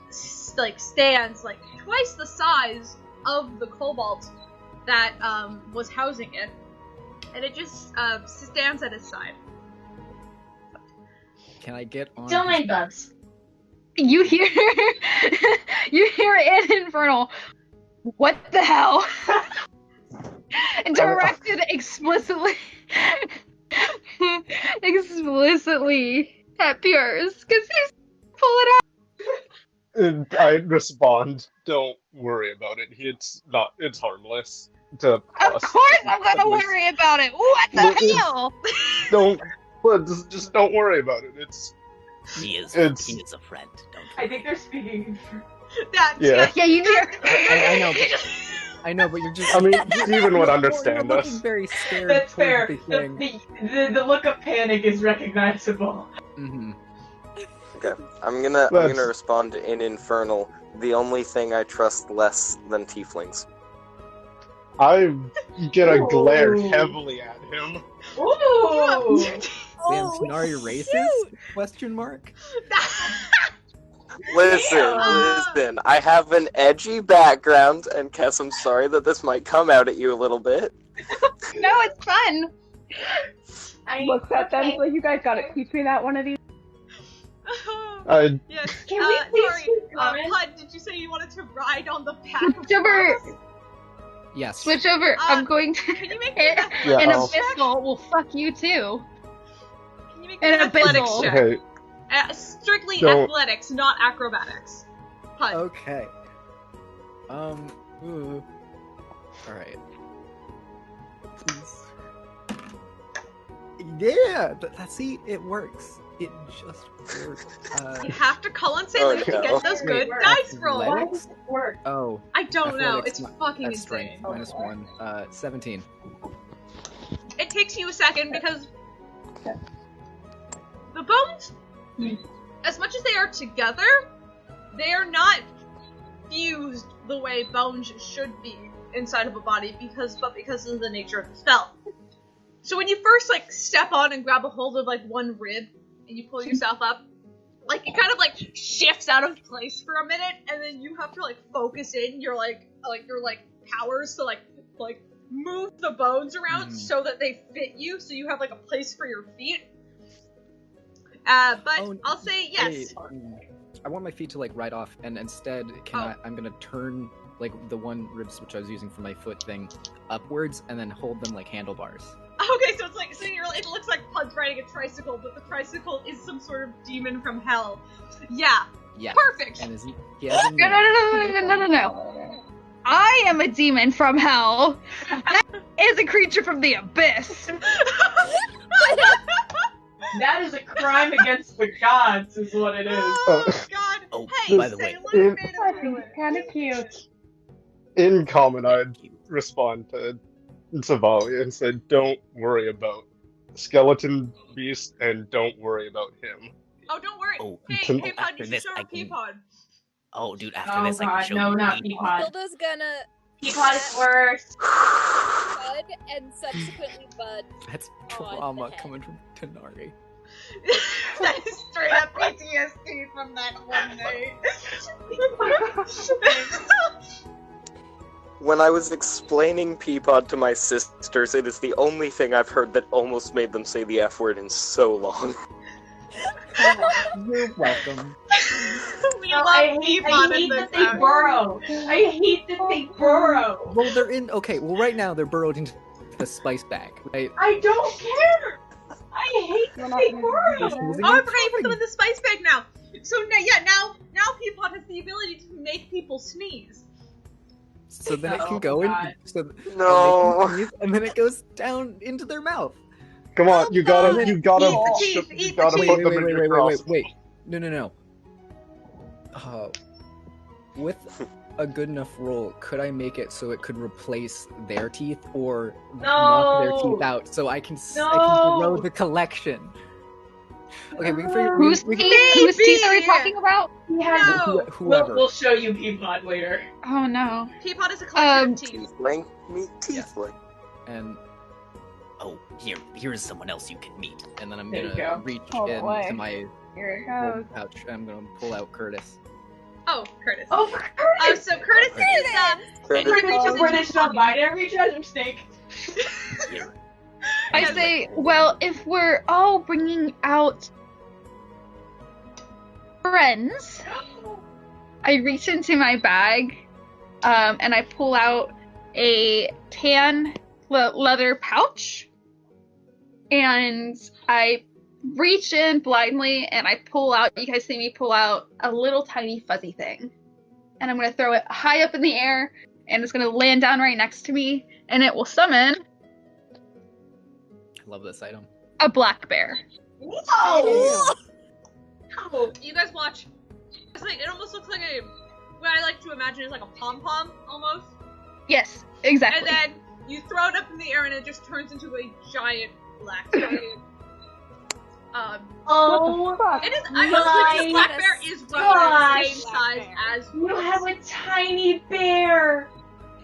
like stands like twice the size of the kobold that was housing it, and it just stands at its side. Can I get on? Still his my back? Bubs. You hear in Infernal, what the hell? Directed explicitly at Piers, because he's pull it out. And I respond, don't worry about it. It's harmless to Of us. course I'm gonna At least. worry about it. What the Well, hell? Just don't worry about it. He is a friend, don't I think they're speaking for... Yeah. Yeah, you hear. I know, but you're just. I mean, Steven would you're understand looking us. very scared. That's towards fair. The thing. The look of panic is recognizable. Mm-hmm. Okay, I'm gonna respond in Infernal. The only thing I trust less than tieflings. I'm gonna glare heavily at him. Ooh! Damn, Tanar'ri racist? Question mark. Listen. I have an edgy background, and Kess, I'm sorry that this might come out at you a little bit. No, it's fun. Look, that so you guys gotta teach me that one of these. Yes. Can we please sorry, Pud, did you say you wanted to ride on the back of Switch over. Bubs? Yes. Switch over. I'm going to. Can you make me An abyssal will fuck you too. Can you make An an athletics abyssal. check? Okay. Strictly Don't- athletics, not acrobatics. Pud. Okay. Ooh. All right. Please. Yeah, see, it works. It just works. You have to call on Sailor to get those good dice rolls. Why does it work? Oh. I don't know. Athletics, It's fucking that's insane. strength, -1. 17. It takes you a second because the bones, as much as they are together, they are not fused the way bones should be inside of a body because of the nature of the spell. So when you first like step on and grab a hold of like one rib and you pull yourself up, like it kind of like shifts out of place for a minute, and then you have to like focus in your your powers to like move the bones around so that they fit you, so you have like a place for your feet. But I'll say yes. I want my feet to like ride off, and instead I'm gonna turn like the one ribs which I was using for my foot thing upwards, and then hold them like handlebars. Okay, so it's like it looks like Pud's riding a tricycle, but the tricycle is some sort of demon from hell. Yeah. Perfect. And No. I am a demon from hell. That is a creature from the abyss. That is a crime against the gods, is what it is. Oh God! Oh, hey, by the way, Kind of cute. In common, I'd respond to Sav'lia and said, "Don't worry about Skeleton Beast, and don't worry about him." Oh, don't worry. Oh, hey, Pud, after you should this, show I her can- Peapod. Oh, dude, after this, I can show no, you not Peapod. Peapod. Hilda's gonna Peapod is worse. Bud and subsequently Bud. That's on trauma the head. coming from Tanar'ri. That is straight up PTSD from that one night. When I was explaining Peapod to my sisters, it is the only thing I've heard that almost made them say the F word in so long. You're welcome. We No, love I hate Peapod in that this they house. burrow. I hate that they burrow. Well, they're in. Okay, well, right now they're burrowed into the spice bag, right? I don't care. I hate that they burrow. Oh, I forgot you put them in the spice bag now. So now Peapod has the ability to make people sneeze. So then it can Oh, go God. in. No. And then it goes down into their mouth. Come on, you gotta Eat the teeth, eat the put teeth. them in your cross. Wait. No. With a good enough roll, could I make it so it could replace their teeth or knock their teeth out so I can grow the collection? Okay, we can figure. Whose teeth are we talking about? No. Whoever. We'll show you Peapod later. Oh no. Peapod is a collection of teeth. Tiefling? Meet Tiefling. And Oh, here's someone else you can meet. then I'm There you gonna go. reach Oh, into boy. my Here it old goes. pouch and I'm gonna pull out Curtis. Oh, Curtis. Oh, for Curtis! So Curtis is Curtis. reaches Where into they shall binary treasure snake. Here. I say, well, if we're all bringing out friends, I reach into my bag, and I pull out a tan leather pouch, and I reach in blindly, and I pull out, you guys see me pull out a little tiny fuzzy thing, and I'm going to throw it high up in the air, and it's going to land down right next to me, and it will summon I love this item. a black bear. Oh! You guys watch. It's like, it almost looks like what I like to imagine is like a pom-pom, almost. Yes, exactly. And then you throw it up in the air and it just turns into a giant black bear. Oh, It is, My this black bear is roughly the same gosh. size as you have a tiny bear.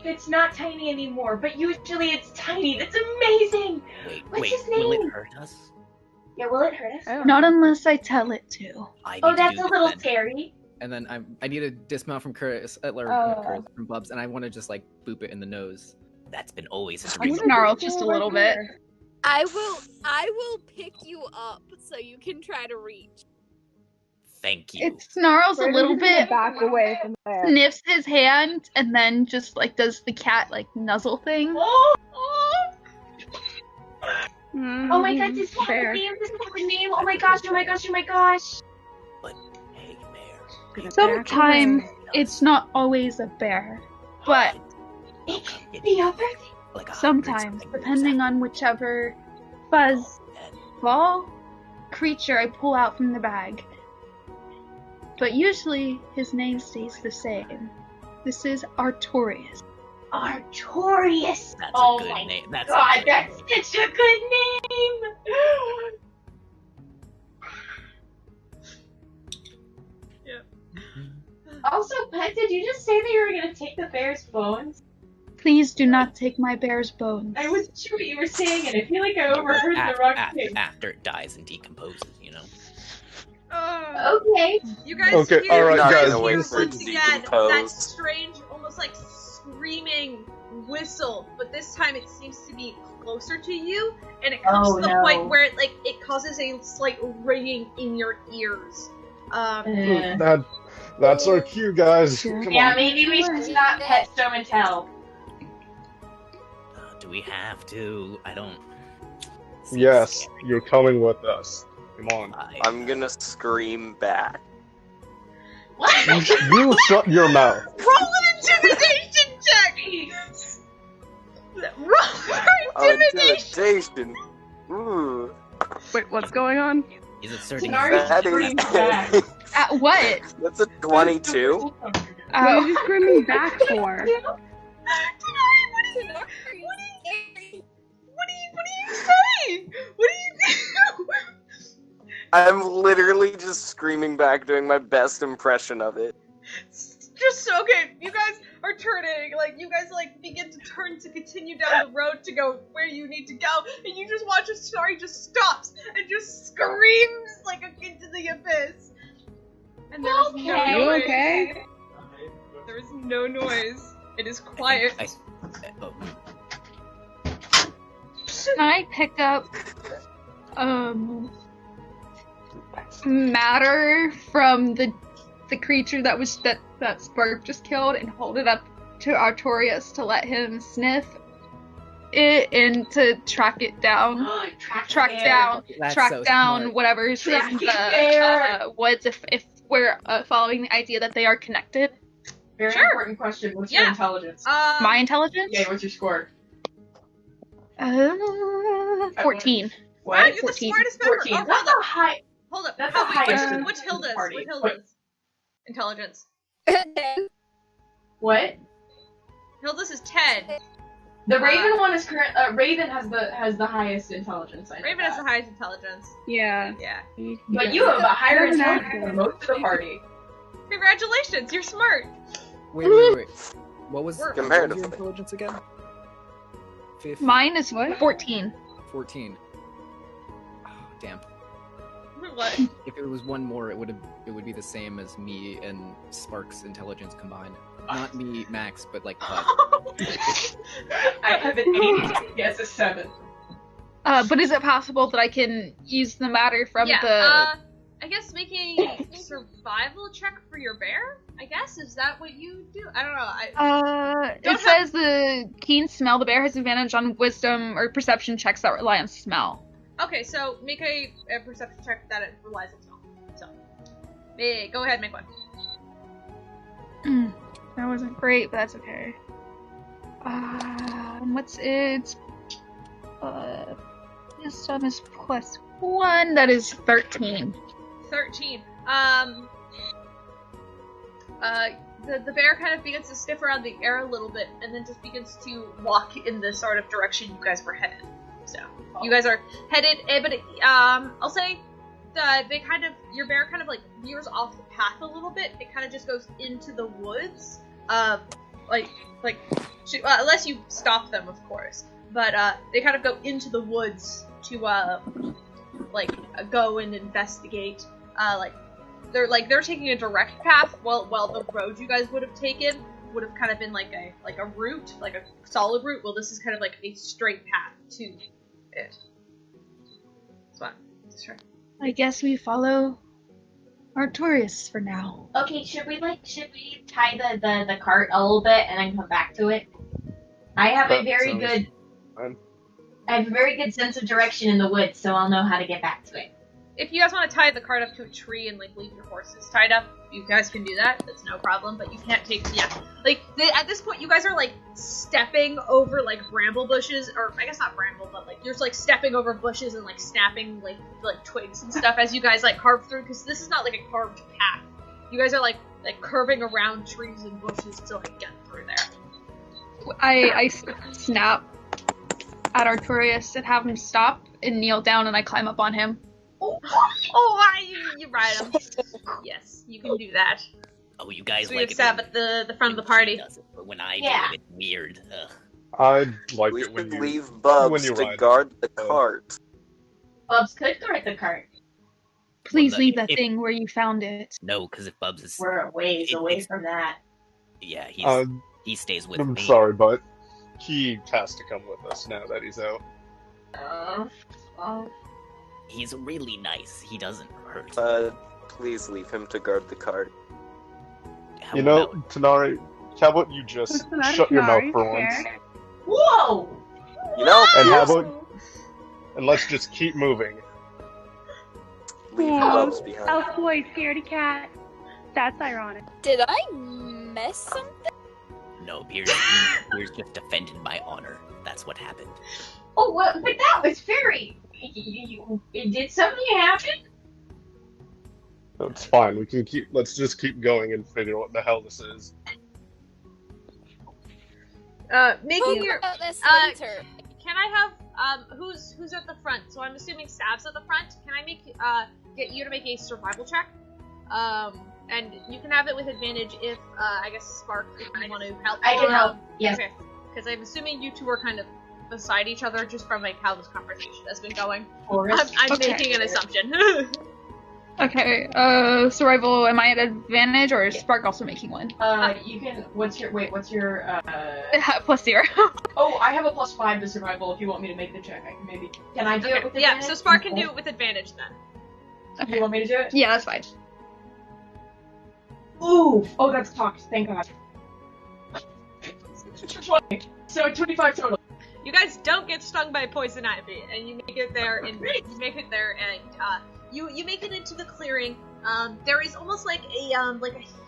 It's not tiny anymore, but usually it's tiny. That's amazing. What's his will name? it hurt us? Yeah, will it hurt us? Not unless I tell it to. I need Oh, to that's do a this little then. scary. And then I need to dismount from Curtis, not Curtis, from Bubs, and I want to just like boop it in the nose. That's been always a I'm dream. snarl just a little bit. I will pick you up so you can try to reach. Thank you. It snarls a We're little just gonna bit, back away from there. sniffs his hand, and then just like does the cat like nuzzle thing. Oh, Mm, oh my god, this is bear. the name. This is the name. Oh my gosh, oh my gosh, oh my gosh. But hey, bear. Sometimes it's not always a bear, but It can be everything. Like sometimes, depending on whichever fuzz fall creature I pull out from the bag. But usually his name stays the same. This is Artorias. Artorias! That's Oh a good my name. That's god, a good that's name. such a good name! Also, Pet, did you just say that you were gonna take the bear's bones? Please do not take my bear's bones. I wasn't sure what you were saying, and I feel like I overheard the wrong thing. After it dies and decomposes, you know? Okay. You guys Okay, hear, alright, Not guys. gonna wait once for it to again that decompose. strange, almost like screaming whistle, but this time it seems to be closer to you, and it comes to the point where it causes a slight ringing in your ears. That's our cue, guys. Come Yeah, on. maybe we should stop Pet Show and Tell. Do we have to? I don't. Yes, you're coming with us. Come on. I'm gonna scream back. What? You shut your mouth. Roll an intimidation check! Roll for intimidation! Intimidation. Ooh. Wait, what's going on? Is it certain? That is. At what? That's a 22. What are you screaming back for? What are you saying? What do you do? I'm literally just screaming back, doing my best impression of it. Just okay, you guys are turning, you guys begin to turn to continue down the road to go where you need to go, and you just watch as Tanar'ri just stops and just screams into the abyss. And there is no Okay. You noise. okay? There is no noise. It is quiet. I pick up matter from the creature that Spark just killed and hold it up to Artorias to let him sniff it and to track it down. track down whatever's in the woods if we're following the idea that they are connected. Very important question. What's your intelligence? My intelligence? Yeah, what's your score? 14. Wow, you're 14. The smartest member. 14. Oh, That's a high. Hold up. That's the highest. What's Hilda's? Party. What's Hilda's intelligence? What? Hilda's is 10. The Raven one is current. Raven has the highest intelligence. I know Raven that. has the highest intelligence. Yeah. Yeah. But you have a higher intelligence than most of the party. Congratulations, you're smart. Wait. What was your intelligence again? 15? Mine is 14. 14. Oh, damn. What? If it was one more, it would be the same as me and Spark's intelligence combined. Not me, Max, but Bud. I have an 8. Yes, a 7. But is it possible that I can use the matter from I guess make a survival check for your bear? I guess? Is that what you do? I don't know. It says the keen smell. The bear has advantage on wisdom or perception checks that rely on smell. Okay, so make a perception check that it relies on smell. So, go ahead, make one. That wasn't great, but that's okay. What's it? Wisdom is +1. That is 13. 13. The bear kind of begins to sniff around the air a little bit, and then just begins to walk in the sort of direction you guys were headed. So you guys are headed, but I'll say your bear kind of veers off the path a little bit. It kind of just goes into the woods, unless you stop them, of course. But they kind of go into the woods to go and investigate. They're taking a direct path, while the road you guys would have taken would have kind of been like a route, like a solid route. Well, this is kind of like a straight path to it. That's fine. That's right. I guess we follow Artorias for now. Okay, should we tie the cart a little bit and then come back to it? I have a very good sense of direction in the woods, so I'll know how to get back to it. If you guys want to tie the cart up to a tree and leave your horses tied up, You guys can do that. That's no problem. But you can't take. Yeah. Like at this point, you guys are like stepping over like bramble bushes, or I guess not bramble, but like you're just like stepping over bushes and like snapping like twigs and stuff as you guys like carve through. Because this is not like a carved path. You guys are like curving around trees and bushes to like get through there. I snap at Artorias and have him stop and kneel down, and I climb up on him. You ride him. Yes, you can do that. Oh, you guys So like you stab at the front of the party. But when I Yeah. do it, it's weird. Ugh. I like We it when should you leave when Bubs you to ride. guard the cart. Bubs could guard the cart. Please Well, leave that if- thing where you found it. No, because if Bubs is... We're a ways away it's- from that. Yeah, he stays with I'm me. sorry, but he has to come with us now that he's out. Well, He's really nice. He doesn't hurt. Please leave him to guard the cart. How You know, about- Tanar'ri, how about you just What's the matter, shut your mouth Tanar'ri? for once? Scared? whoa! You know, And how just about... And let's just keep moving. leave Aw. Bubs behind. Elf boy, scaredy cat. That's ironic. Did I miss something? No, Peirs just defended my honor. That's what happened. Oh, but that was very. Did something happen? It's fine. We can keep. Let's just keep going and figure out what the hell this is. Making Talk your. about this later. Can I have who's at the front? So I'm assuming Sav's at the front. Can I get you to make a survival check? And you can have it with advantage if I guess Spark, if you want to help. I can help. Yes. Okay. Because I'm assuming you two are kind of beside each other just from like how this conversation has been going. I'm Okay. making an assumption. Okay, survival, am I at advantage, or is Spark also making one? You can. What's your? Plus 0. Oh, I have a +5 to survival. If you want me to make the check, I can maybe. Can I do it with Yeah, advantage? so Spark can do it with advantage then. You want me to do it? Yeah, that's fine. Ooh! Oh, that's talked. Thank God. 20. So 25 total. You guys don't get stung by poison ivy, and you make it there, and you make it into the clearing. There is almost like a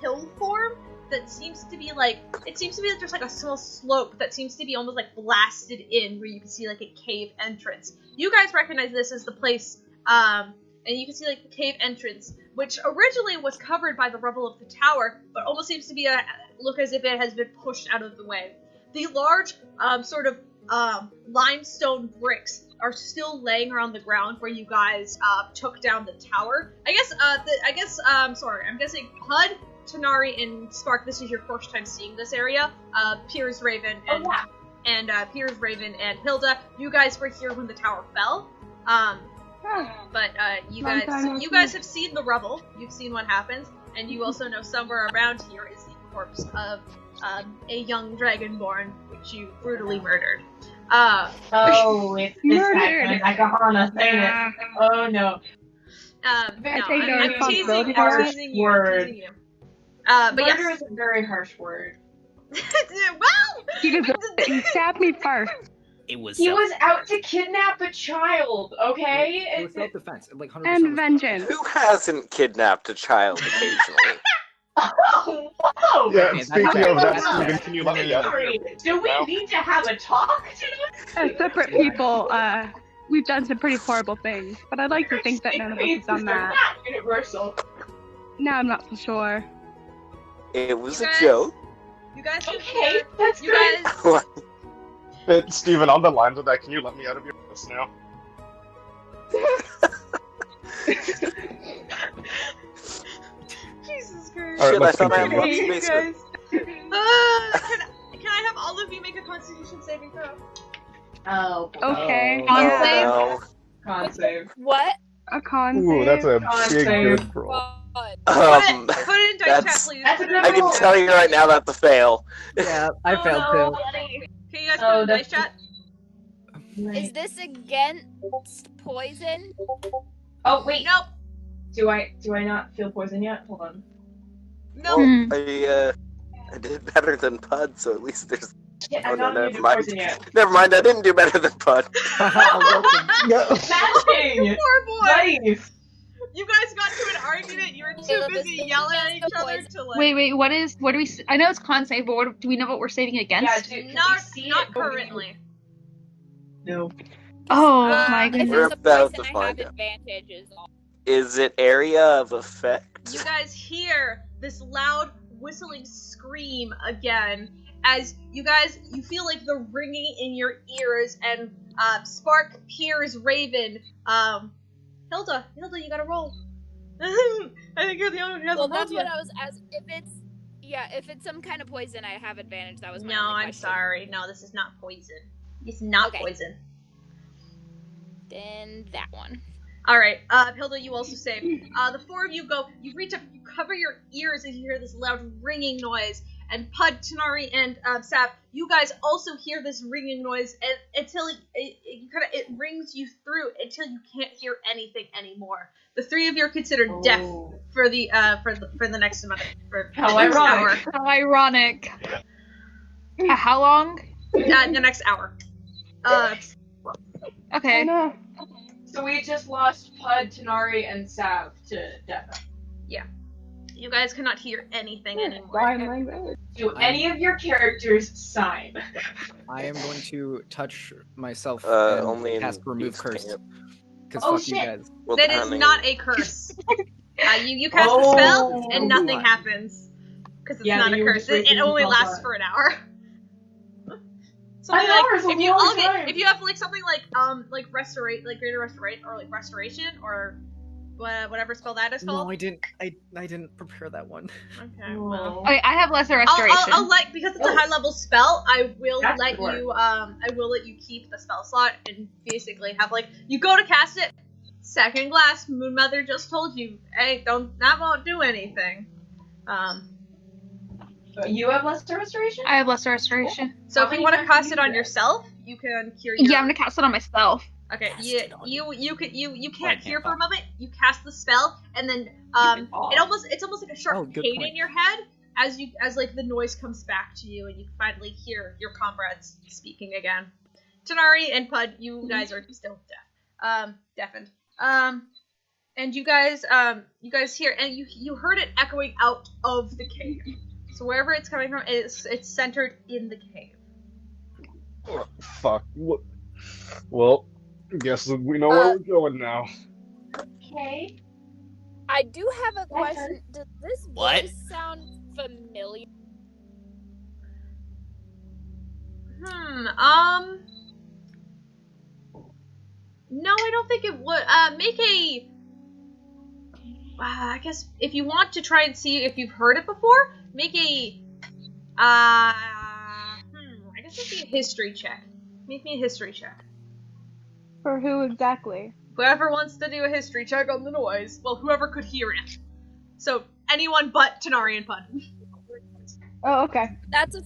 hill form that seems to be like there's like a small slope that seems to be almost like blasted in, where you can see like a cave entrance. You guys recognize this as the place, and you can see like the cave entrance, which originally was covered by the rubble of the tower, but almost seems to be look as if it has been pushed out of the way. The large limestone bricks are still laying around the ground where you guys took down the tower. I'm guessing Puud, Tanar'ri, and Spark, this is your first time seeing this area. Peirs, Raven, and Hilda, you guys were here when the tower fell. But you guys have seen the rubble. You've seen what happens, and you also know somewhere around here is the corpse of a young dragonborn, which you brutally murdered. Oh, it's this Murdered. guy. Nakahana saying it. Oh no. I'm responsibility teasing you. Word. Teasing you. But Murder yes. is a very harsh word. Well, He deserved it. He stabbed me first. It was. He was out to kidnap a child. Okay. It was self-defense. Like 100%. And vengeance. Who hasn't kidnapped a child occasionally? Oh, whoa! Yeah, Okay, speaking that's of that, fair. Steven, can you let me out? Sorry, do we need to have a talk As separate people, we've done some pretty horrible things, but I'd like to think that none of us have done that. Not universal. Now I'm not so sure. It was You a guys- joke. you guys can Okay, hear. that's You good. guys. Steven, on the lines of that, can you let me out of your house now? Jesus Christ. Alright, Shit, I let's thought I continue. unlocked the You basement. guys. Can I have all of you make a Constitution saving throw? Oh. Okay. Con yeah. save? No. Con save. What? A con Ooh, that's save. a big save. good roll. God. Put it in dice chat, that's- please. That's a good I can roll. tell you right now that's a fail. Yeah, I Oh, failed no. too. Can you guys Oh, put it in dice that's- chat? Is this against poison? Oh wait, Nope. Do I not feel poison yet? Hold on. Nope. Hmm. I did better than Puud, so at least there's. Yeah, Oh, I'm no, not never immune to mind. poison yet. Never mind, I didn't do better than Puud. Matching! Poor boy. Nice! You guys got to an argument. You were too busy yelling at each other to like. Wait. What do we? I know it's con save, but do we know what we're saving against? Yeah, Not currently. No. Oh my If goodness. We're it's a about poison, to I find have out. advantages. Is it area of effect? You guys hear this loud whistling scream again as you feel like the ringing in your ears, and Spark, Peirs, Raven, Hilda, you gotta roll. I think you're the only one who hasn't Well, rolled that's yet. what I was asking. If it's some kind of poison, I have advantage. That was my No, only I'm question. sorry. No, this is not poison. It's not Okay. poison. Then that one. Alright, Hilda, you also save. The four of you you reach up, you cover your ears as you hear this loud ringing noise. And Puud, Tanar'ri, and Sav, you guys also hear this ringing noise until it rings you through until you can't hear anything anymore. The three of you are considered deaf for the next amount How the next hour. ironic. How ironic. How long? The next hour. Okay. Oh no. So we just lost Puud, Tanar'ri, and Sav to death. Yeah. You guys cannot hear anything anymore. Sign language. Do any of your characters sign? I am going to touch myself Only and in cast remove these curse. can't. Because Oh, fuck you shit. guys. Well, That is depending not on- a curse. You cast the spell and nothing happens. Because it's Yeah, not a you were curse. just wasting It only yourself lasts up. for an hour. An hour is a if you long all time. if you have like something like restorate, like greater restorate, or like restoration, or whatever spell that is called. No, I didn't prepare that one. Okay, well. Okay, I have lesser restoration. I'll let, because it's a high level spell, I will That's let good. you keep the spell slot and basically have like you go to cast it, second glass, Moon Mother just told you, hey, that won't do anything. You have lesser restoration? I have lesser restoration. So How if you many want to times cast do it you on do that? yourself, you can cure your. Yeah, I'm gonna cast it on myself. Okay, Cast you it on you can't can't hear for a talk. moment. You cast the spell, and then it's almost like a sharp Oh, good pain point. in your head as like the noise comes back to you, and you finally hear your comrades speaking again. Tanar'ri and Puud, you guys are still deafened. And you guys hear, and you heard it echoing out of the cave. So wherever it's coming from, it's centered in the cave. Oh, fuck. Well, guess we know where we're going now. Okay. I do have a question. Does this What? voice sound familiar? No, I don't think it would. Make a. I guess if you want to try and see if you've heard it before, make a. I guess make me a history check. Make me a history check. For who exactly? Whoever wants to do a history check on the noise, well, whoever could hear it. So anyone but Tanar'ri and Puud. Oh, okay. That's a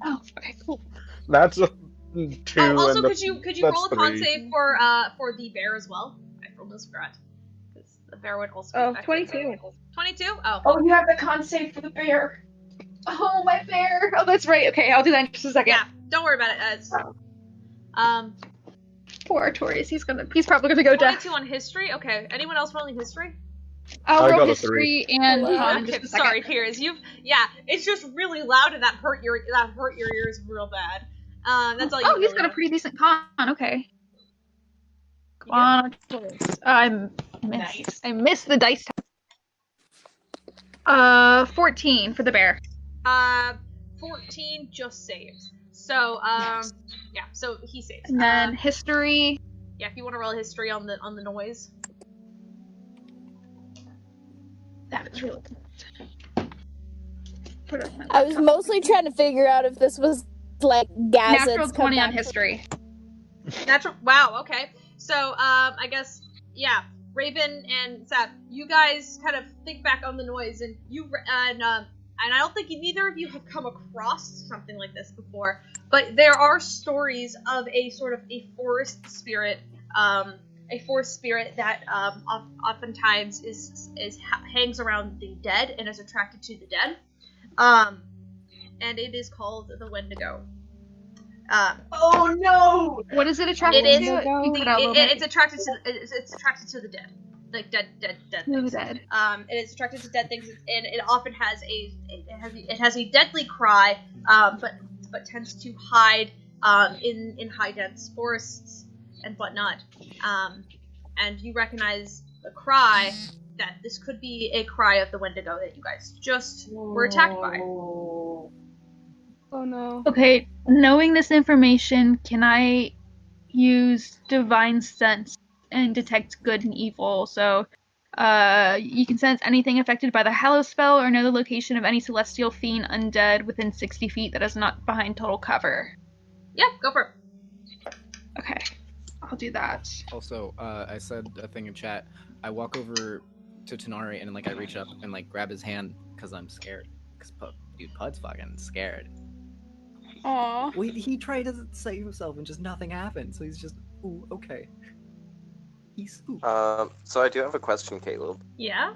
Oh, okay, cool. That's a 2. Also, and could you that's roll a con 3. save for the bear as well? I almost forgot. Because the bear would also. Oh, be affected. 22. 22? Oh. Oh, you have the con save for the bear. Oh, my bear. Oh, that's right. Okay, I'll do that in just a second. Yeah. Don't worry about it. Poor Artorias. He's probably gonna go deaf. 22 on history. Okay. Anyone else rolling history? I'll I roll got a history and in Okay, just a second. sorry, Peirs. It's just really loud and that hurt your ears real bad. That's all you. Oh, he's really got a know. pretty decent con. Okay. Come on, Artorias. Nice. I missed the dice. 14 for the bear. 14 just saves. So yeah, so he saves. And then history. Yeah, if you want to roll history on the noise. That was really good. I was mostly trying to figure out if this was like Gazet's Natural 20 on comeback. history. Natural. Wow. Okay. So I guess yeah, Raven and Sav, you guys kind of think back on the noise, and and I don't think neither of you have come across something like this before, but there are stories of a sort of a forest spirit that oftentimes hangs around the dead and is attracted to the dead, and it is called the Wendigo. Oh no! What is it attracted It is. to? You cut out a little bit. It's attracted to the dead. like dead Really things. dead. It is attracted to dead things, and it often has a deadly cry, but tends to hide in high dense forests and whatnot. And you recognize the cry, that this could be a cry of the Wendigo that you guys just were attacked by. Oh no. Okay, knowing this information, can I use Divine Sense and detect good and evil? So, you can sense anything affected by the Hallow spell or know the location of any celestial fiend undead within 60 feet that is not behind total cover. Yeah, go for it. Okay, I'll do that. Also, I said a thing in chat. I walk over to Tanar'ri and like I reach up and like grab his hand because I'm scared. Because Puud's fucking scared. Aww. Well, he tried to save himself and just nothing happened. So he's just, ooh, okay. He's spooked. So I do have a question, Kaleb. Yeah?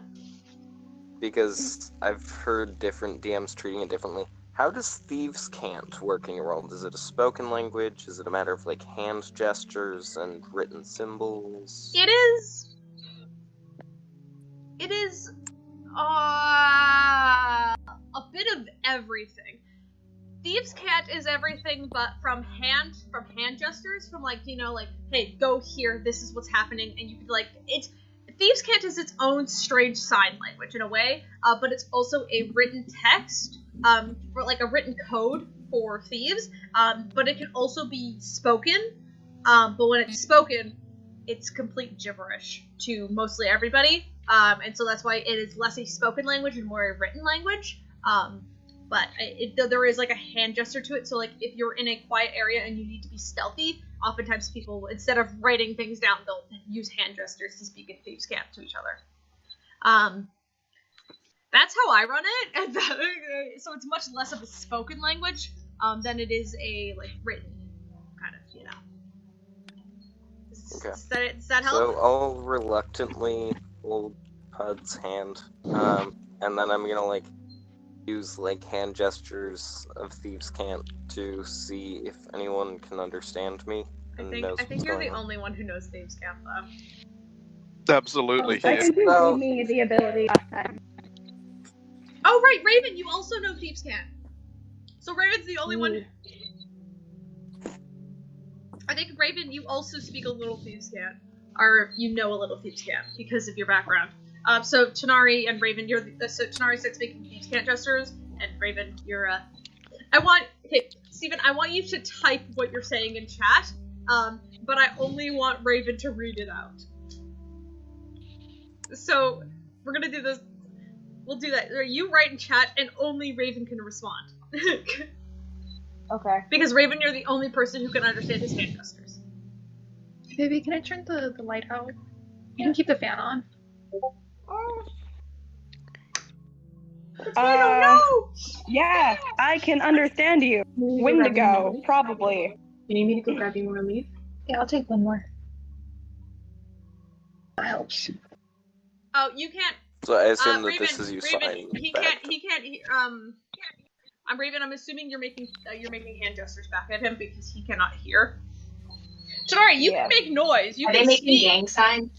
Because I've heard different DMs treating it differently. How does Thieves' Cant work in your world? Is it a spoken language? Is it a matter of like hand gestures and written symbols? It is a bit of everything. Thieves' Cant is everything, but from hand gestures, from like, you know, like, hey, go here, this is what's happening, and you could like, Thieves' Cant is its own strange sign language in a way, but it's also a written text, for like a written code for thieves, but it can also be spoken, but when it's spoken, it's complete gibberish to mostly everybody, and so that's why it is less a spoken language and more a written language, but there is like a hand gesture to it, so like if you're in a quiet area and you need to be stealthy, oftentimes people, instead of writing things down, they'll use hand gestures to speak in Thieves' Cant to each other. That's how I run it, and so it's much less of a spoken language than it is a like written kind of, you know. Okay. Does that help? So I'll reluctantly hold Pud's hand, and then I'm gonna like use like hand gestures of Thieves' Cant to see if anyone can understand me. I think you're the only one who knows Thieves' Cant, though. Absolutely. I think you gave me the ability last time. Oh, right, Raven, you also know Thieves' Cant. So Raven's the only one. I think, Raven, you also speak a little Thieves' Cant. Or you know a little Thieves' Cant because of your background. So Tanar'ri and Raven, so Tanar'ri starts making Thieves' Cant gestures, and Raven, you're, Steven, I want you to type what you're saying in chat, but I only want Raven to read it out. So, we're gonna do this. We'll do that. You write in chat, and only Raven can respond. Okay. Because Raven, you're the only person who can understand his hand gestures. Baby, can I turn the light out? You can keep the fan on. No! Yeah, I can understand you. Wendigo, probably. You need me to go grab you more leaf? Yeah, I'll take one more. That helps. Oh, you can't. So I assume that Raven, this is you Raven, signing he back. can't, I'm Raven, I'm assuming you're making hand gestures back at him because he cannot hear. Tanar'ri, you can make noise, you Are can they making speak. gang signs?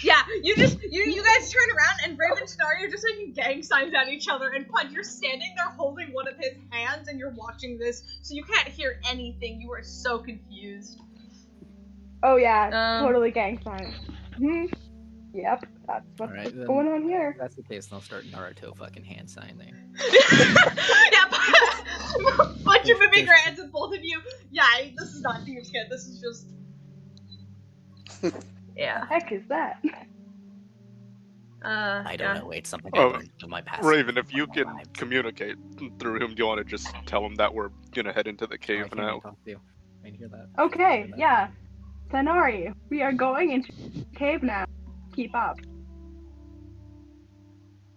Yeah, you guys turn around and Raven and Tanar'ri are just making gang signs at each other, and Puud, you're standing there holding one of his hands and you're watching this, so you can't hear anything. You are so confused. Oh yeah, totally gang sign. Yep, that's what's Alright, going on here. If that's the case, then I'll start Naruto fucking hand sign there. Yeah, Puud, you're moving your hands with both of you. Yeah, this is not Thieves' Cant, this is just... Yeah. What the heck is that? I don't know. It's something I learned from my past. Raven, if you can communicate through him, do you want to just tell him that we're gonna head into the cave now? I didn't hear that. Okay, yeah. Tanar'ri, we are going into the cave now. Keep up.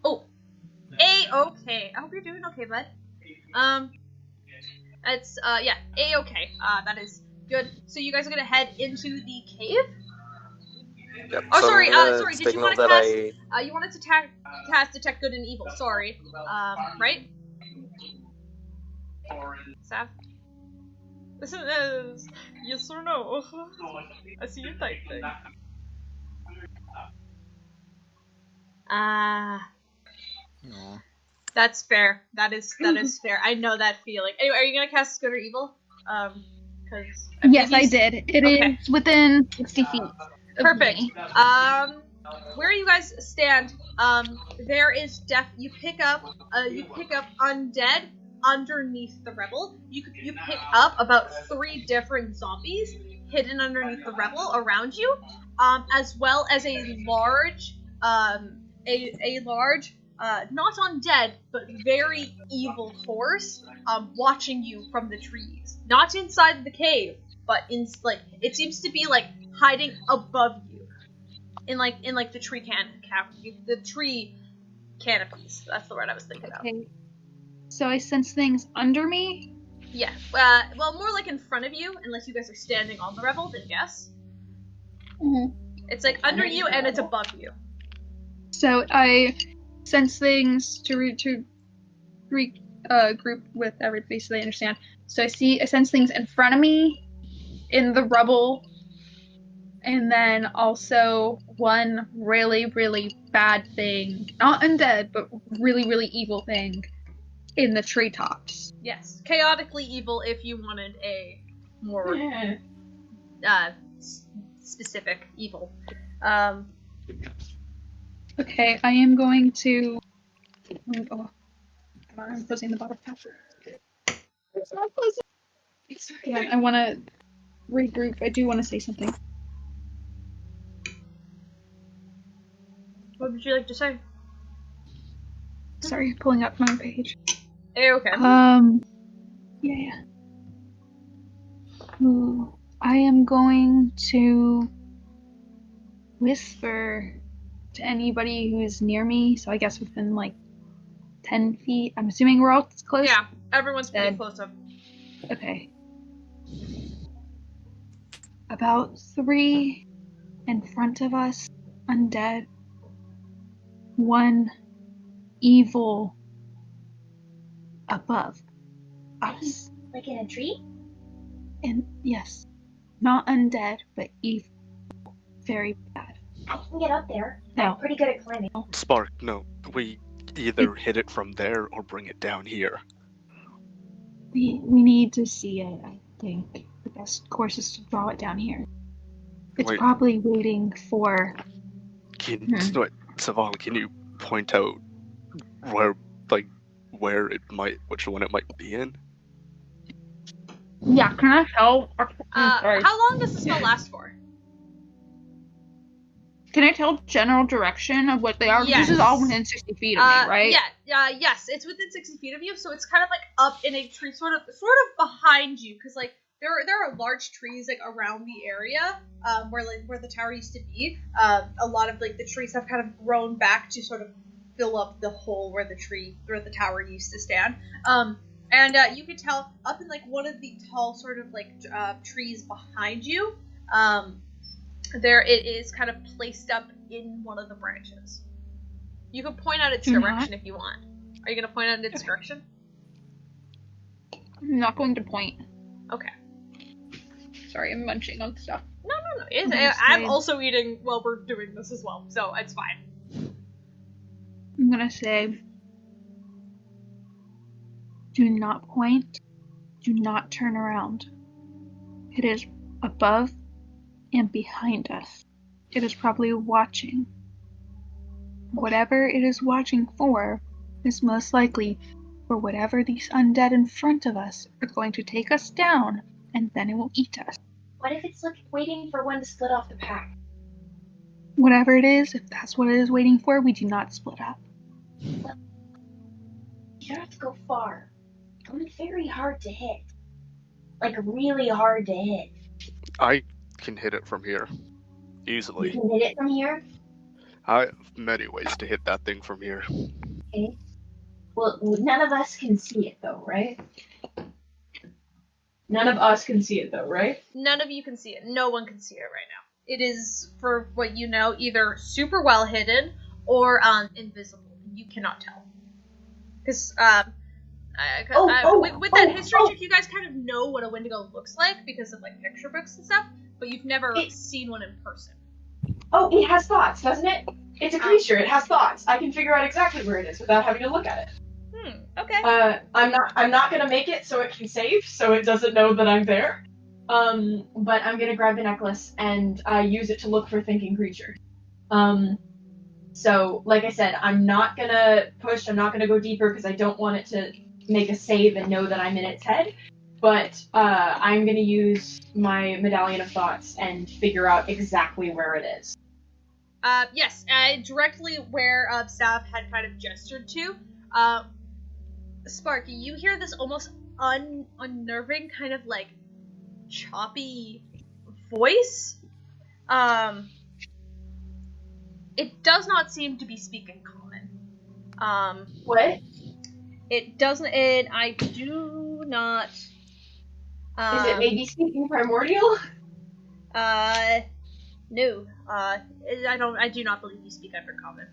Oh. A-okay. I hope you're doing okay, bud. It's, yeah, A-okay. That is good. So you guys are gonna head into the cave? Yep. Oh, so sorry, sorry, did you want to cast, you wanted to cast Detect Good and Evil, sorry. Right? Sav? Listen, yes or no? I see you typing. Ah. Aw. That's fair. That is fair. I know that feeling. Anyway, are you gonna cast Good or Evil? Because Yes, I did. It is within 60 feet. Of perfect. me. Where you guys stand, there is you pick up undead underneath the rebel. You pick up about 3 different zombies hidden underneath the rebel around you, as well as a large, not undead, but very evil horse, watching you from the trees. Not inside the cave, but it seems to be, hiding above you. In the tree the tree canopies. That's the word I was thinking of. Okay. So I sense things under me? Yeah. Well, more like in front of you, unless you guys are standing on the rebel, then yes. Mm-hmm. It's under you and it's above you. So I sense things to group with everybody so they understand. So I sense things in front of me, in the rubble, and then also one really, really bad thing, not undead, but really, really evil thing in the treetops. Yes. Chaotically evil if you wanted a more specific evil. Okay, I am going to... Oh, come on, I'm closing the bottle cap. It's not closing. Yeah, I want to regroup. I do want to say something. What would you like to say? Sorry, pulling up my page. Okay. Yeah. Ooh, I am going to whisper to anybody who's near me, so I guess within 10 feet. I'm assuming we're all close? Yeah, everyone's pretty close up. Okay. About 3 in front of us, undead. 1 evil above us. Like in a tree? And yes, not undead, but evil. Very bad. I can get up there. No. I'm pretty good at climbing. Spark, no. We either hit it from there or bring it down here. We need to see it, I think. The best course is to draw it down here. It's probably waiting for... Sav'lia, can you point out which one it might be in? Yeah, can I tell? How long does the spell last for? Can I tell general direction of what they are? Yes. This is all within 60 feet of me, right? Yeah, yes, it's within 60 feet of you, so it's kind of up in a tree, sort of behind you, because there are large trees around the area where the tower used to be. A lot of the trees have kind of grown back to sort of fill up the hole where the tower used to stand. And you can tell up in one of the tall sort of trees behind you, there it is kind of placed up in one of the branches. You can point out its direction if you want. Are you going to point out its direction? I'm not going to point. Okay. Sorry, I'm munching on stuff. No. I'm also eating while we're doing this as well, so it's fine. I'm gonna say, do not point, do not turn around. It is above and behind us. It is probably watching. Whatever it is watching for is most likely for whatever these undead in front of us are going to take us down, and then it will eat us. What if it's waiting for one to split off the pack? Whatever it is, if that's what it is waiting for, we do not split up. Well, you don't have to go far. I'm very hard to hit. Really hard to hit. I can hit it from here. Easily. You can hit it from here? I have many ways to hit that thing from here. Okay. Well, none of us can see it, though, right? None of us can see it, though, right? None of you can see it. No one can see it right now. It is, for what you know, either super well hidden or invisible. You cannot tell. Because, with that history check, you guys kind of know what a Wendigo looks like because of, picture books and stuff, but you've never seen one in person. Oh, it has thoughts, doesn't it? It's a creature. It has thoughts. I can figure out exactly where it is without having to look at it. Okay. I'm not gonna make it so it can save, so it doesn't know that I'm there. But I'm gonna grab the necklace and use it to look for thinking creature. So, like I said, I'm not gonna push. I'm not gonna go deeper because I don't want it to make a save and know that I'm in its head. But I'm gonna use my Medallion of Thoughts and figure out exactly where it is. Yes, directly where Sav had kind of gestured to. Spark, you hear this almost unnerving kind of like choppy voice. It does not seem to be speaking common. What? It doesn't. I do not. Is it maybe speaking primordial? No. I do not believe you speak Undercommon.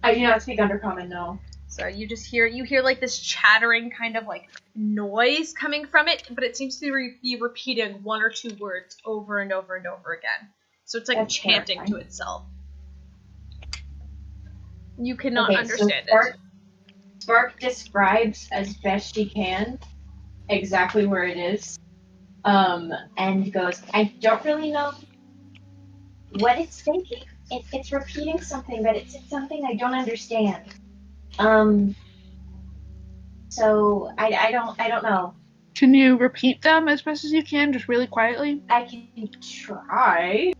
I do not speak Undercommon, no. So you hear like this chattering kind of like noise coming from it, but it seems to be repeating one or two words over and over and over again. So it's like chanting to itself. You cannot understand it. Spark describes as best she can exactly where it is, and goes, I don't really know what it's thinking. It's repeating something, but it's something I don't understand. So I don't know. Can you repeat them as best as you can, just really quietly? I can try.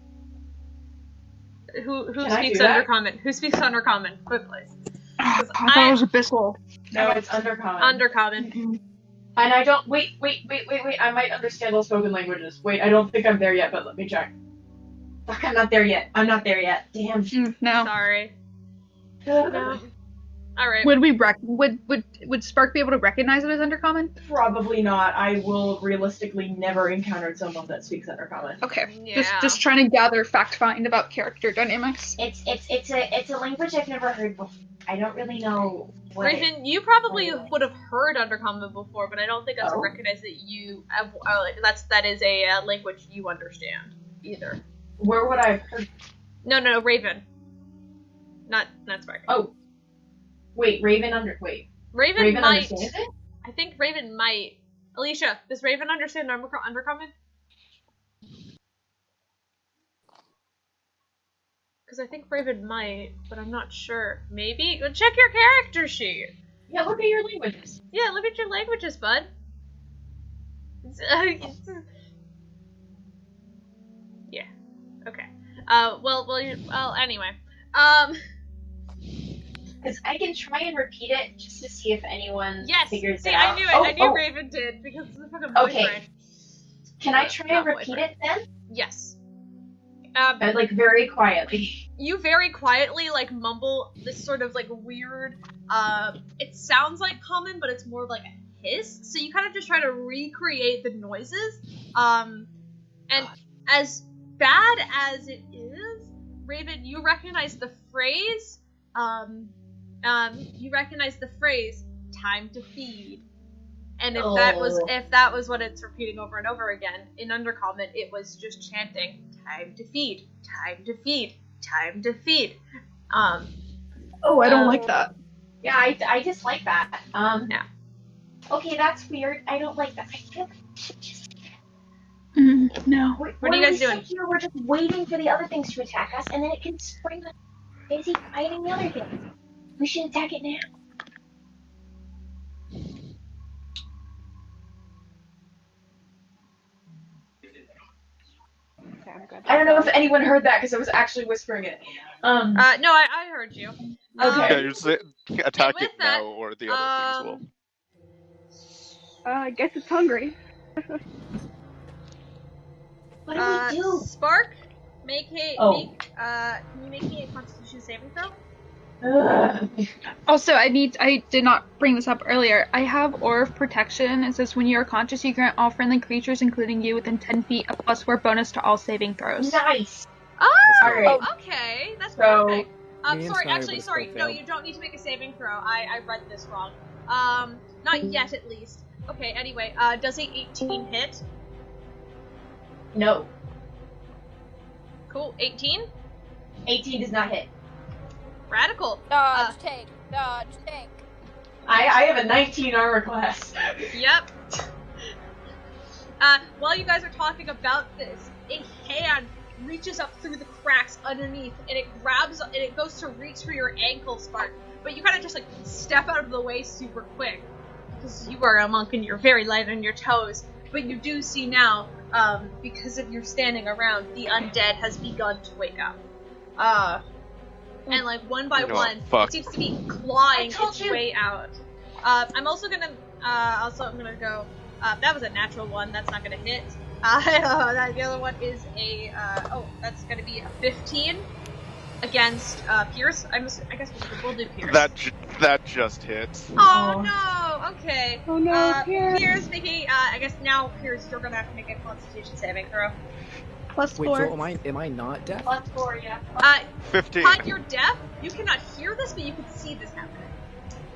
Who speaks Undercommon? Who speaks Undercommon? Quick, please. I thought it was Abyssal. No, it's Undercommon. Undercommon. Mm-hmm. And I don't. Wait. I might understand all spoken languages. Wait, I don't think I'm there yet, but let me check. Fuck, I'm not there yet. Damn. No. Sorry. No. All right. Would Spark be able to recognize it as Undercommon? Probably not. I will realistically never encountered someone that speaks Undercommon. Okay. Yeah. Just trying to gather find about character dynamics. It's a language I've never heard before. I don't really know what Raven, you probably would have heard Undercommon before, but I don't think that's recognized that you that is a language you understand either. Where would I have heard? No, Raven. Not Spark. Oh. Wait, Raven Raven might. Understands it? I think Raven might. Alycia, does Raven understand Undercommon? Because I think Raven might, but I'm not sure. Maybe? Check your character sheet! Yeah, look at your languages. Yeah, look at your languages, bud. Yeah. Okay. Well, anyway. Because I can try and repeat it just to see if anyone figures it out. out. I knew it. I knew Raven did because it's the fucking boyfriend. Okay. Can I try and repeat it then? Yes. Like very quietly. You very quietly like mumble this sort of like weird. It sounds like common, but it's more like a hiss. So you kind of just try to recreate the noises. And as bad as it is, Raven, you recognize the phrase. You recognize the phrase "time to feed," and if that was what it's repeating over and over again in Undercommon, it was just chanting "time to feed, time to feed, time to feed." Oh, I don't like that. Yeah, I dislike that. Yeah. Okay, that's weird. I don't like that. I feel like we should just. No. What are you guys doing? Here, we're just waiting for the other things to attack us, and then it can spring us. Is he fighting the other thing? We should attack it now. I don't know if anyone heard that because I was actually whispering it. No, I heard you. Okay. Yeah, you're saying attack it now, or the other things will. I guess it's hungry. What do we do? Spark, can you make me a Constitution saving throw? Also, I did not bring this up earlier. I have Aura of Protection. It says when you are conscious, you grant all friendly creatures, including you, within 10 feet, a +4 bonus to all saving throws. Nice. Oh, Alright. okay, that's So, perfect. Sorry, no, you don't need to make a saving throw. I read this wrong. Not yet, at least. Okay, anyway, does a 18 hit? No. Cool, 18? 18 does not hit. Radical. Dodge, tank, dodge, tank. I have a 19 armor class. Yep. While you guys are talking about this, a hand reaches up through the cracks underneath, and it grabs, and it goes to reach for your ankle, Spark. But you kind of just like step out of the way super quick, because you are a monk and you're very light on your toes. But you do see now, because of your standing around, the undead has begun to wake up. And like one by one, it seems to be clawing its way out. I'm also gonna, I'm gonna go. That was a natural one. That's not gonna hit. The other one is a, that's gonna be a 15 against Peirs. I guess we'll do Peirs. That just hits. Oh no! Okay. Oh no, Peirs making. I guess now Peirs, you're gonna have to make a Constitution saving throw. +4. Wait, so am I not deaf? +4, yeah. 15. Puud, you're deaf. You cannot hear this, but you can see this happening.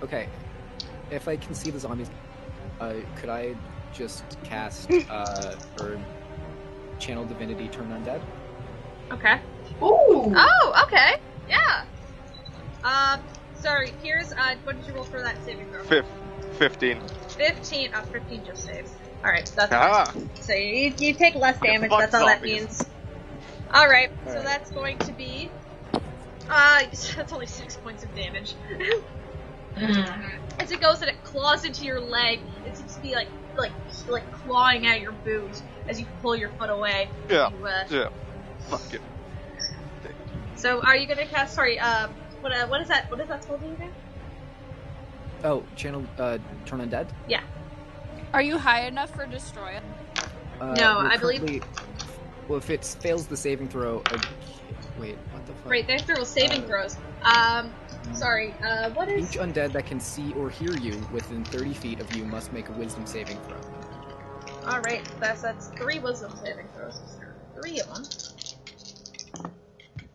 Okay. If I can see the zombies, could I just cast or channel divinity turn undead? Okay. Ooh. Oh, okay. Yeah. Sorry, Peirs, what did you roll for that saving throw? 15. 15. 15 just saves. Alright, so that's so you take less damage, that's all that means. Alright, so that's going to be that's only 6 points of damage. As it goes and it claws into your leg, it seems to be like clawing at your boot as you pull your foot away. Yeah. You, Fuck it. So are you gonna cast? Sorry. What is that? What does that spell do again? Oh, channel turn undead. Yeah. Are you high enough for destroy it? No, I believe. Well, if it fails the saving throw, wait, what the fuck? Right, they have to roll saving throws. Sorry. What is? Each undead that can see or hear you within 30 feet of you must make a wisdom saving throw. All right, that's 3 wisdom saving throws. 3 of them.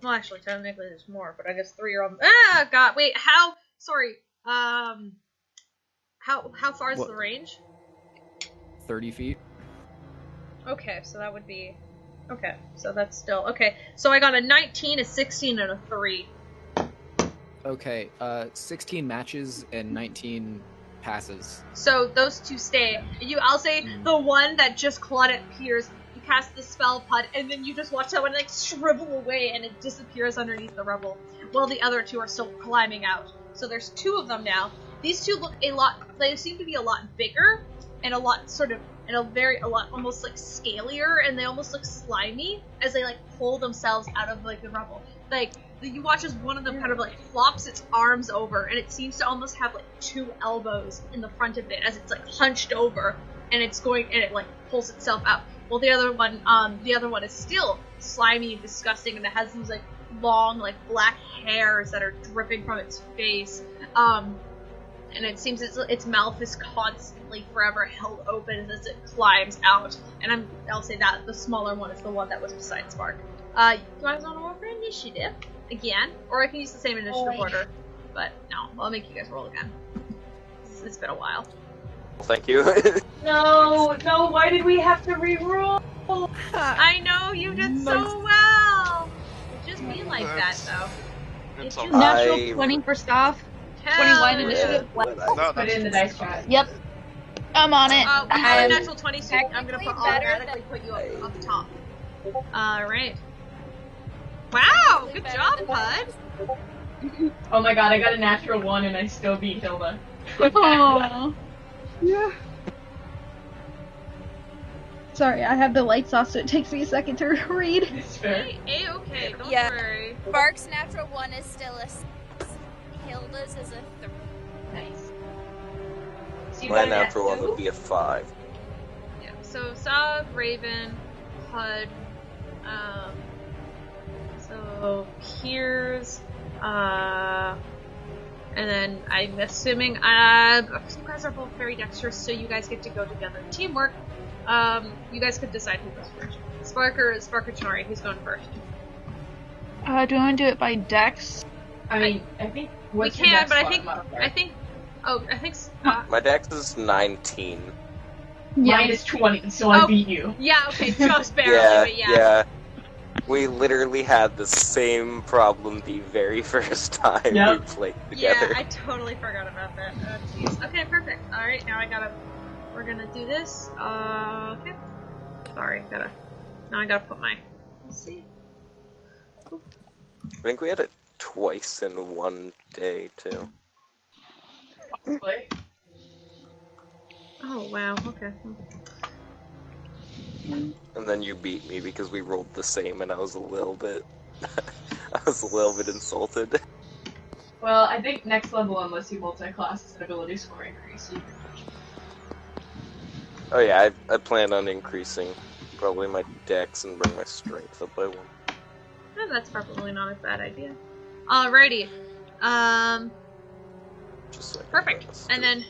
Well, actually, technically there's more, but I guess 3 are on. Ah, God, wait. How? Sorry. How far is the range? 30 feet. Okay, so that would be. Okay, so that's still okay. So I got a 19, a 16, and a 3. Okay, 16 matches and 19 passes. So those 2 stay. I'll say the one that just clawed at Peirs. You cast the spell, Puud, and then you just watch that one like shrivel away, and it disappears underneath the rubble, while the other 2 are still climbing out. So there's 2 of them now. These 2 look a lot. They seem to be a lot bigger and a lot almost like scalier, and they almost look slimy as they like pull themselves out of like the rubble. Like you watch as one of them kind of like flops its arms over, and it seems to almost have like 2 elbows in the front of it as it's like hunched over, and it's going and it like pulls itself out. Well, the other one is still slimy and disgusting, and it has these like long like black hairs that are dripping from its face. And it seems its mouth is constantly forever held open as it climbs out. And I'll say that the smaller one is the one that was beside Spark. You guys want to roll for initiative again, or I can use the same initiative order. But no, I'll make you guys roll again. It's been a while. Well, thank you. No, why did we have to re-roll? I know, you did so well! It just be like that, though. It's natural 20 for staff. 21 initiative. No, put it in the dice chat. Yep. I'm on it. We have a natural 20, so I'm going to automatically put you up the top. Alright. Wow! Good job, Puud! Oh my god, I got a natural 1 and I still beat Hilda. Aww. Yeah. Sorry, I have the lights off, so it takes me a second to read. It's fair. Okay, don't worry. Spark's natural 1 is still a 6. Hilda's is a 3. Nice. So My natural 1 would be a 5. Yeah, so Sav, Raven, Puud, so Peirs, and then I'm assuming, you guys are both very dexterous, so you guys get to go together. Teamwork. You guys could decide who goes first. Spark or Tanar'ri, who's going first? Do you want to do it by dex? I mean, I think we can, but I think. My dex is 19. Mine is 20, so I beat you. Yeah, okay, just barely, but yeah. We literally had the same problem the very first time we played together. Yeah, I totally forgot about that. Oh, jeez. Okay, perfect. Alright, now we're gonna do this. Okay. Sorry, now I gotta put my, let's see. I think we had it twice in one day, too. Possibly. Oh, wow, okay. And then you beat me because we rolled the same, and I was a little bit... I was a little bit insulted. Well, I think next level, unless you multi-class, is an ability score increase. Oh yeah, I plan on increasing probably my dex and bring my strength up by 1. Oh, that's probably not a bad idea. Alrighty. Just like Perfect. And then,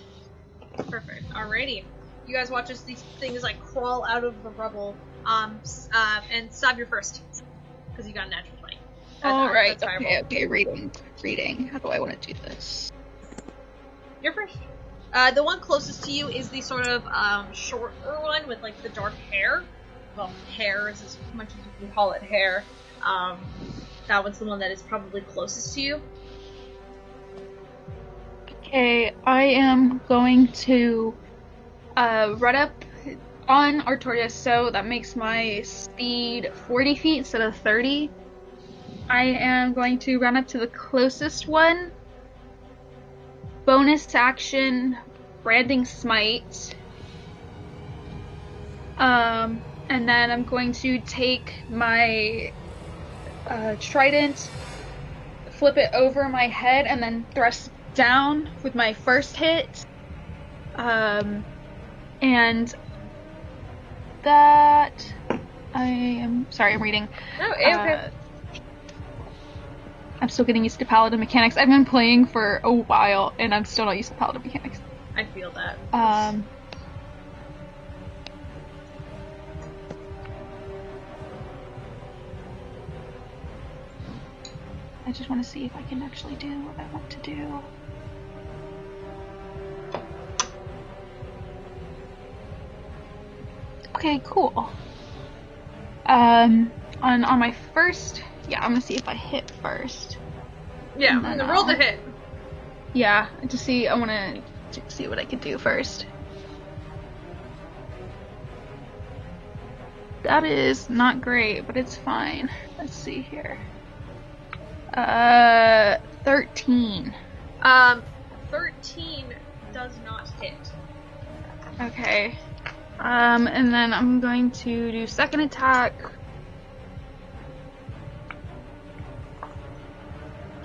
perfect. Alrighty. You guys watch as these things like crawl out of the rubble. And Sav, you're first, because you got a natural 20. Alright, okay, reading. How do I want to do this? You're first. The one closest to you is the sort of shorter one with like the dark hair. Well, hair is as much as you can call it hair. That one's the one that is probably closest to you. Okay, I am going to run up on Artorias, so that makes my speed 40 feet instead of 30. I am going to run up to the closest one. Bonus action, Branding Smite. And then I'm going to take my trident, flip it over my head, and then thrust down with my first hit. And that... I'm reading. Oh, okay. I'm still getting used to paladin mechanics. I've been playing for a while, and I'm still not used to paladin mechanics. I feel that. I just want to see if I can actually do what I want to do. Okay, cool. On my first... Yeah, I'm gonna see if I hit first. Yeah, roll the hit. Yeah, to see, I wanna see what I can do first. That is not great, but it's fine. Let's see here. 13. 13 does not hit. Okay. And then I'm going to do second attack.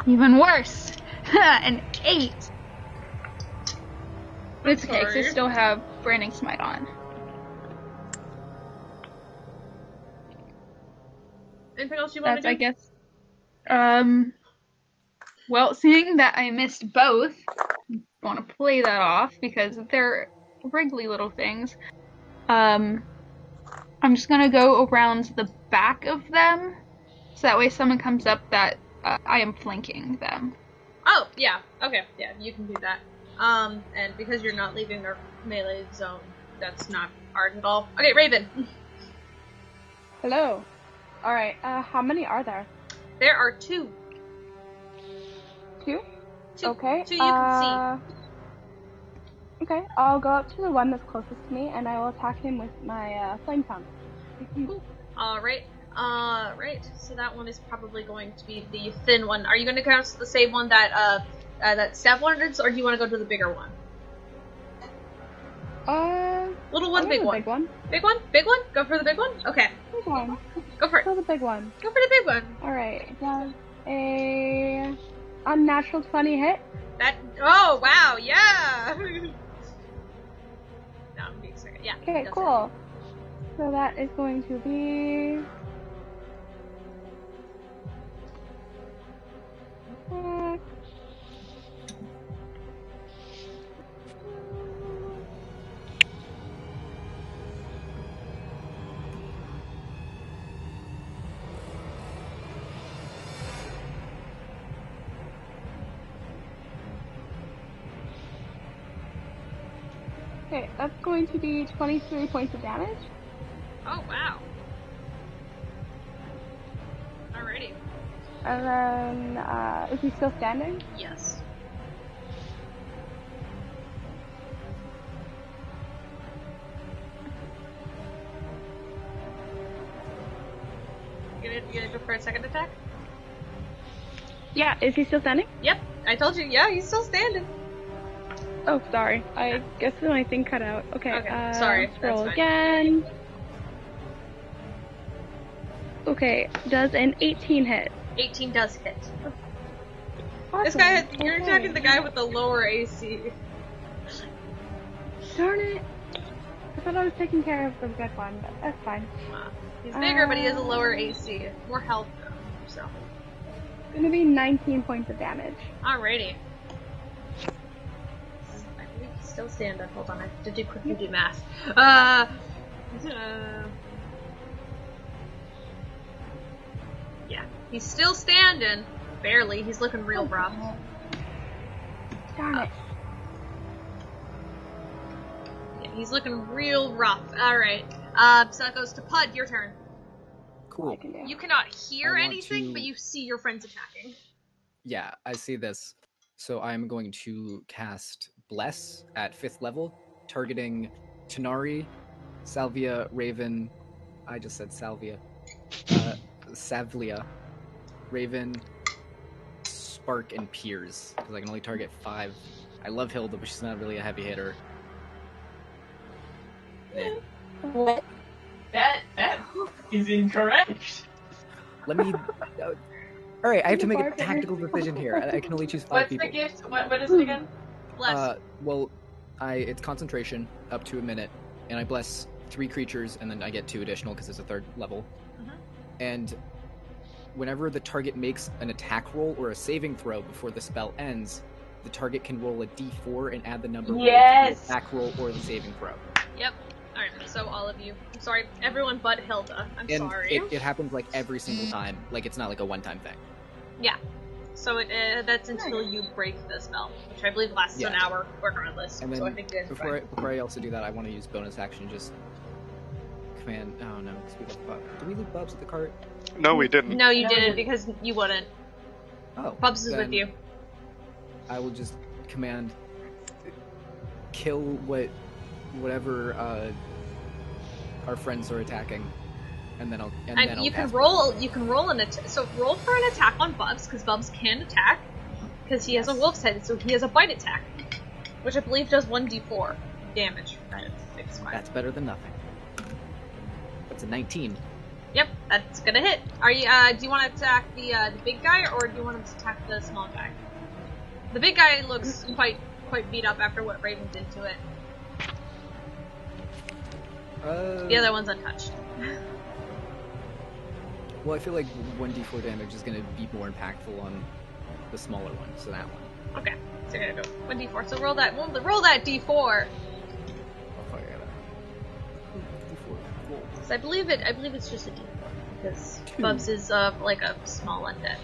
Even worse! An 8! But it's okay, because I still have Branding Smite on. Anything else you want to do? I guess. Well, seeing that I missed both, I want to play that off, because they're wriggly little things. I'm just gonna go around the back of them, so that way someone comes up that I am flanking them. Oh, yeah. Okay, yeah, you can do that. And because you're not leaving their melee zone, that's not hard at all. Okay, Raven. Hello. Alright, how many are there? There are 2. 2? Okay. 2 you can see. Okay, I'll go up to the one that's closest to me, and I will attack him with my flame tongue. Cool. Alright. Right. So that one is probably going to be the thin one. Are you going to cast the same one that Sav wanted, or do you want to go to the bigger one? Little one, big one. Big one. Big one? Big one? Go for the big one? Okay. Big one. Go for it. Go for the big one. Go for the big one. Alright, that's a unnatural 20 hit. Oh, wow, yeah! No, I'm being serious. Yeah. Okay, cool. So that is going to be... Okay, that's going to be 23 points of damage. Oh, wow. And then, is he still standing? Yes. You gonna go for a second attack? Yeah, is he still standing? Yep, I told you, yeah, he's still standing. Oh, sorry. I guess my thing cut out. Okay, sorry. Let's roll That's again. Okay, does an 18 hit? 18 does hit. Awesome. This guy, you're Okay. attacking the guy with the lower AC. Darn it. I thought I was taking care of the good one, but that's fine. He's bigger, but he has a lower AC. More health, though, so. It's gonna be 19 points of damage. Alrighty. I believe he's still standing. Hold on, I have to quickly do math. Yeah, he's still standing. Barely. He's looking real rough. Darn it. Yeah, he's looking real rough. Alright. So that goes to Puud, your turn. Cool. You cannot hear I want anything, to- but you see your friends attacking. Yeah, I see this. So I'm going to cast Bless at 5th level, targeting Tanar'ri, Salvia, Raven. I just said Salvia. Sav'lia, Raven, Spark, and Peirs, because I can only target 5. I love Hilda, but she's not really a heavy hitter. Eh. What? That is incorrect. Let me. Alright, I have to make a tactical decision here. I can only choose 5 What's people. the gift? What is it again? Bless. Well, it's concentration up to a minute, and I bless 3 creatures, and then I get 2 additional because it's a 3rd level. And whenever the target makes an attack roll or a saving throw before the spell ends, the target can roll a d4 and add the number rolled to the attack roll or the saving throw. Yep. Alright, so all of you. I'm sorry, everyone but Hilda. I'm And sorry. it happens like every single time. Like, it's not like a one-time thing. Yeah. So that's until you break the spell, which I believe lasts an hour regardless. And then so I think that's before I also do that, I want to use bonus action, just command. Oh no, because we left Bubs. Did we leave Bubs at the cart? No, we didn't. No, you didn't because you wouldn't. Oh. Bubs is with then you. I will just command kill whatever our friends are attacking, and then I'll. You can roll. You can roll an attack. So roll for an attack on Bubs because Bubs can attack because he has a wolf's head, so he has a bite attack, which I believe does 1d4 damage. That's better than nothing. That's a 19. Yep, that's gonna hit. Are you? Do you want to attack the big guy, or do you want him to attack the small guy? The big guy looks quite beat up after what Raven did to it. The other one's untouched. Well, I feel like 1d4 damage is going to be more impactful on the smaller one, so that one. Okay, so you're gonna go 1d4. So roll that d4. Oh, fuck, I gotta... D4. So I believe it's just a d4 because Bubs is like a small undead.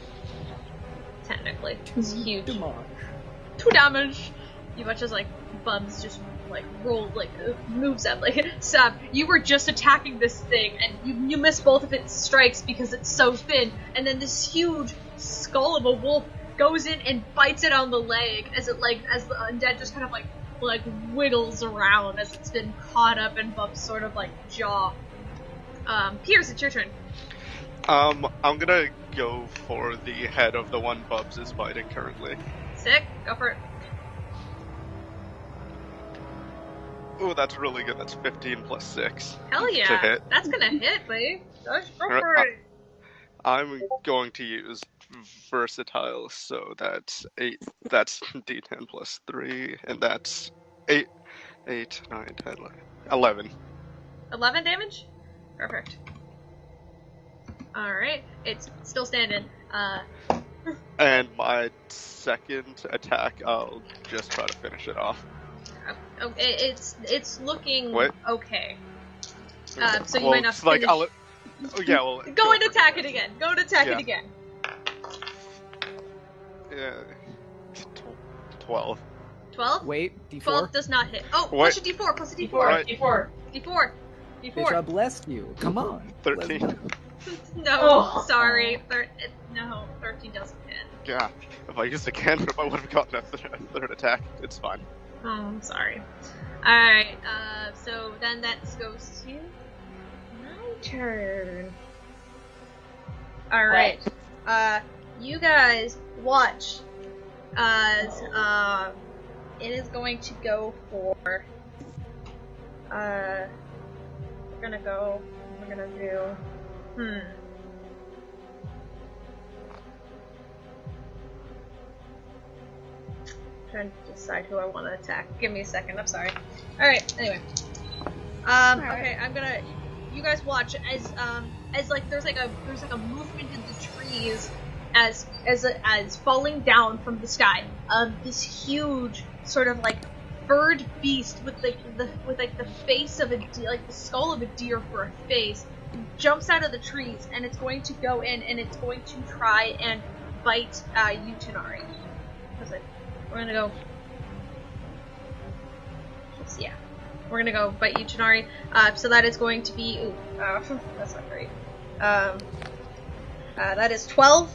Technically, it's huge. 2 damage. You watch as like Bubs just like roll like moves up like stop. You were just attacking this thing and you miss both of its strikes because it's so thin, and then this huge skull of a wolf goes in and bites it on the leg as the undead just kind of like wiggles around as it's been caught up in Bub's sort of like jaw. Peirs, it's your turn. I'm gonna go for the head of the one Bubs is biting currently. Sick, go for it. Oh, that's really good. That's 15 plus 6. Hell yeah, to hit. that's gonna hit, buddy. Go for it. I'm going to use versatile, so that's 8. That's d10 plus 3, and that's 8, 9, 10, 11. 11 damage? Perfect. Alright, it's still standing. And my second attack, I'll just try to finish it off. Okay, it's looking okay. So you well, might not it's like, finish. Go and attack it again. Go and attack it again. Yeah. 12. 12? Wait, D4? 12 does not hit. Oh, What? push a D4, plus a D4. Right. D4. Bitch, I blessed you. Come on. 13. No, sorry. No, 13 doesn't hit. Yeah, if I used a cantrip, I would have gotten a third attack. It's fine. Oh, I'm sorry. Alright, so then that goes to my turn. Alright, you guys watch as, it is going to go for, we're gonna do, trying to decide who I want to attack. Give me a second, I'm sorry. Alright, anyway. Okay, you guys watch as like there's like a movement in the trees as falling down from the sky. This huge sort of like bird beast with the face of the skull of a deer for a face jumps out of the trees, and it's going to go in and it's going to try and bite you, Tanar'ri. We're gonna go. Yeah, we're gonna go bite you, Tanar'ri. So that is going to be. Ooh, that's not great. That is 12.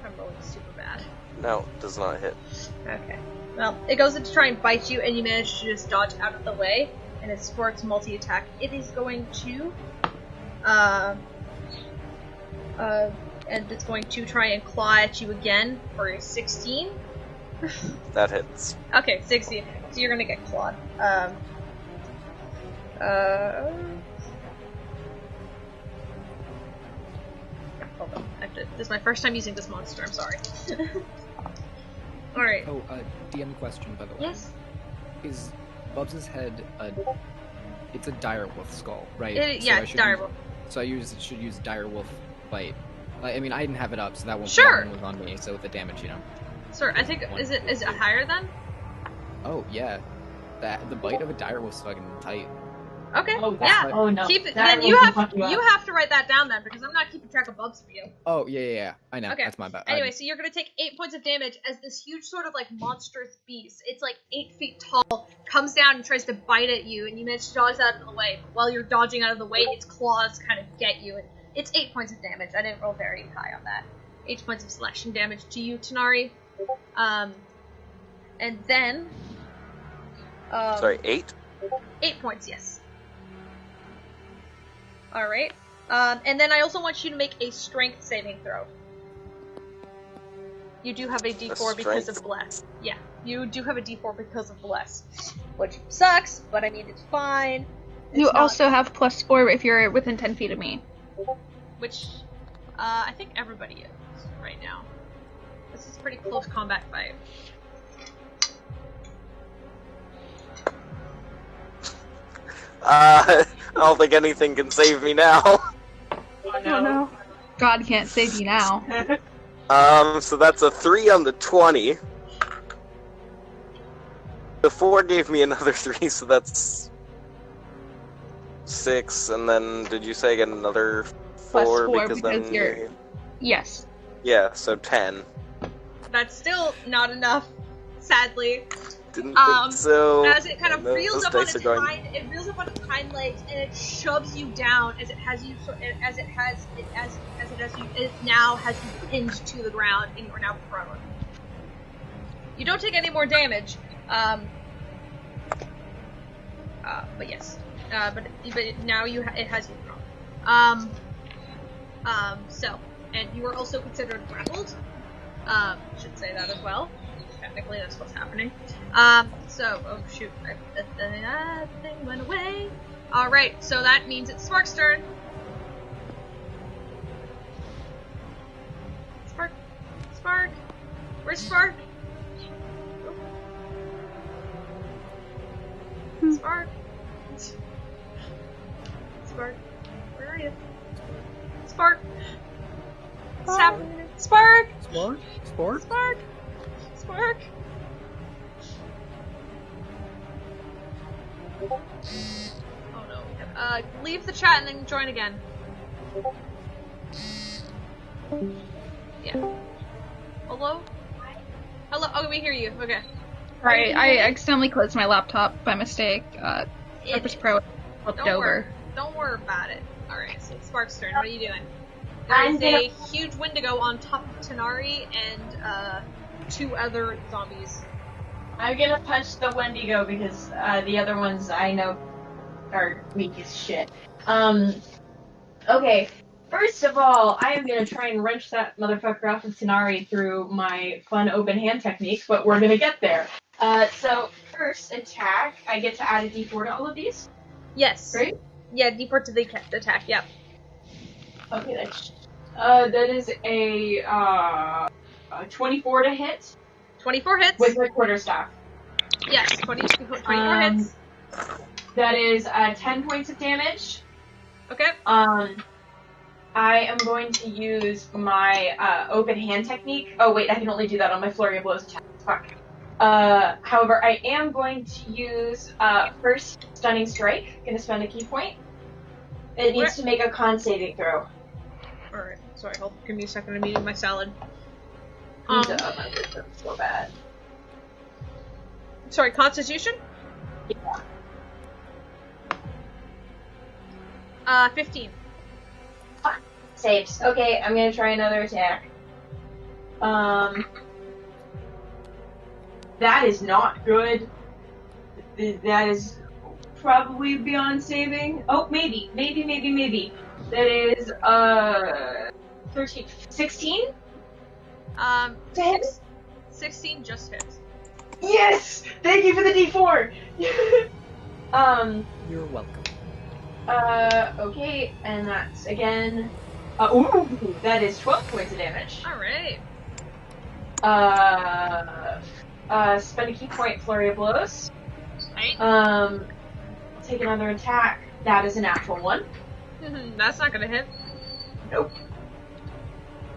I'm rolling super bad. No, does not hit. Okay. Well, it goes in to try and bite you, and you manage to just dodge out of the way, and it squirts multi-attack. It is going to. And it's going to try and claw at you again for a 16. That hits. Okay, 16. So you're gonna get clawed. Hold on. This is my first time using this monster, I'm sorry. Alright. Oh, DM question, by the way. Yes? Is Bubs' head it's a direwolf skull, right? Yeah, it's direwolf. So I should use direwolf bite. I mean, I didn't have it up, so that won't move on me, so with the damage, you know. Sir, I think, is it higher then? Oh, yeah. The bite of a direwolf's fucking tight. Okay, Oh, yeah. oh no. Keep it, That then you will have fuck you up. to write that down then, because I'm not keeping track of Bubs for you. Oh, yeah. I know. Okay. That's my bad. Anyway, so you're gonna take 8 points of damage as this huge sort of like monstrous beast, it's like 8 feet tall, comes down and tries to bite at you, and you manage to dodge out of the way. But while you're dodging out of the way, its claws kind of get you, and it's 8 points of damage. I didn't roll very high on that. 8 points of slashing damage to you, Tanar'ri. And then... Sorry, 8? 8 points, yes. Alright. And then I also want you to make a strength saving throw. You do have a d4 because of bless. Yeah, you do have a d4 because of bless. Which sucks, but I mean, it's fine. You also have +4 if you're within 10 feet of me. Which, I think everybody is right now. This is a pretty close combat fight. I don't think anything can save me now. Oh no. God can't save you now. So that's a 3 on the 20. The 4 gave me another 3, so that's 6, and then did you say I get another 4 because then you're... Yes. Yeah, so 10. That's still not enough, sadly. Didn't think so. As it kind of And reels those up on dice its are going- hind legs, and it shoves you down as it now has you pinned to the ground, and you are now prone. You don't take any more damage, but yes, but now it has you prone. So, and you are also considered grappled. Should say that as well. Technically, that's what's happening. Oh shoot, that thing went away. Alright, so that means it's Spark's turn. Spark? Where's Spark? Spark? Spark? Where are you? Spark? What's happening? Spark? Spark? Spark? Spark? Oh no. Leave the chat and then join again. Yeah. Hello? Hello? Oh, we hear you. Okay. Right, I accidentally closed my laptop by mistake. Purpose Pro flipped over. Don't worry about it. Alright, so it's Spark's turn. What are you doing? There's a huge Wendigo on top of Tanar'ri and 2 other zombies. I'm gonna punch the Wendigo because the other ones I know are weak as shit. Okay. First of all, I am gonna try and wrench that motherfucker off of Tanar'ri through my fun open hand technique, but we're gonna get there. So first attack, I get to add a d4 to all of these? Yes. Right? Yeah, d4 to the attack, yep. Okay, that is a 24 to hit. 24 hits. With my quarterstaff. Yes, 24 hits. That is 10 points of damage. Okay. I am going to use my open hand technique. Oh wait, I can only do that on my flurry of blows attack. Fuck. However, I am going to use first stunning strike. Gonna spend a key point. It needs to make a con saving throw. Alright, sorry, give me a second, I'm eating my salad. So bad. Sorry, Constitution? Yeah. 15. Saves. Okay, I'm gonna try another attack. That is not good. That is probably beyond saving. Oh, maybe. That is, 13, 16? To hit? 16 just hits. Yes! Thank you for the D4! You're welcome. Okay, and that's again, ooh, that is 12 points of damage. Alright. Spend a key point, flurry of blows. Right. Take another attack. That is a natural one. That's not gonna hit. Nope.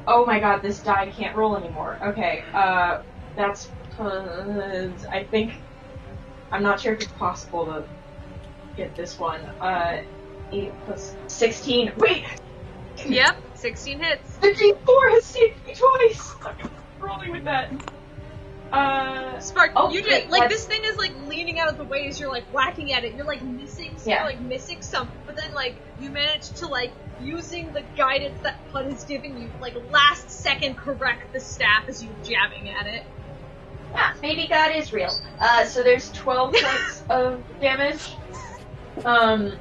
Oh my god, this die can't roll anymore. Okay, that's, I think, I'm not sure if it's possible to get this one. 8 plus 16, wait! Yep, 16 hits. The D4 has saved me twice! I'm rolling with that. Spark, oh, you wait, just, like, this thing is, like, leaning out of the way as you're, like, whacking at it. You're, like, missing some, but then, like, you manage to, like, using the guidance that Puud is giving you, like, last second correct the staff as you're jabbing at it. Yeah, maybe God is real. So there's 12 points of damage. Sorry,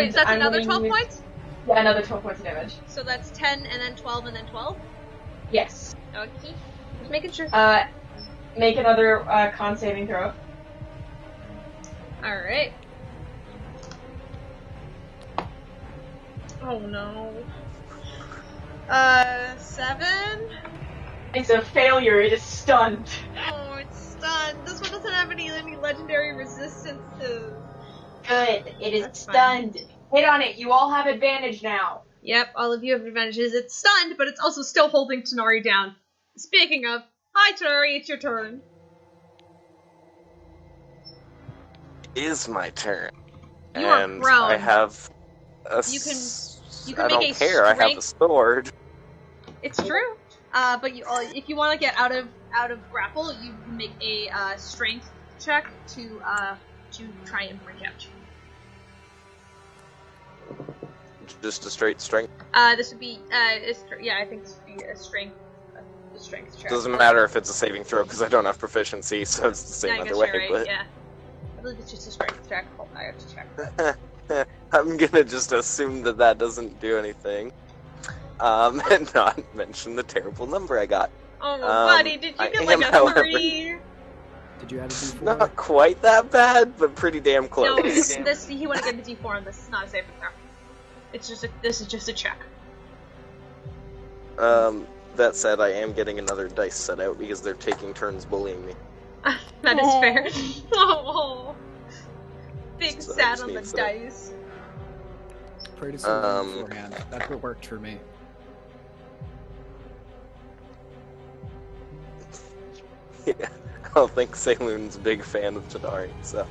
is that another 12 points? Yeah, another 12 points of damage. So that's 10, and then 12, and then 12? Yes. Okay. Just making sure. Make another con saving throw. Alright. Oh no. 7? It's a failure, it is stunned. Oh, it's stunned. This one doesn't have any legendary resistances. Good, it is stunned. Hit on it, you all have advantage now. Yep, all of you have advantages. It's stunned, but it's also still holding Tanar'ri down. Speaking of, hi Tanar'ri, it's your turn. It is my turn. You are and prone. I have a You can I make don't a care, I have a sword. It's true. But you, if you want to get out of grapple, you can make a strength check to try and break out. Just a straight strength? This would be, I think this would be a strength check. Doesn't matter if it's a saving throw, because I don't have proficiency, so it's the same either way, right, but... yeah. I believe it's just a strength check. Hold on, I have to check. I'm gonna just assume that doesn't do anything. And not mention the terrible number I got. Oh, buddy, did you get like a 3? Did you add a D4? Not quite that bad, but pretty damn close. No, this he wouldn't get the D4 on this. It's not a saving throw. It's just this is just a check. That said, I am getting another dice set out because they're taking turns bullying me. That is fair. Oh, big So sad on the needs dice. Pray to someone beforehand. That's what worked for me. Yeah, I don't think Saloon's a big fan of Tanar'ri, so...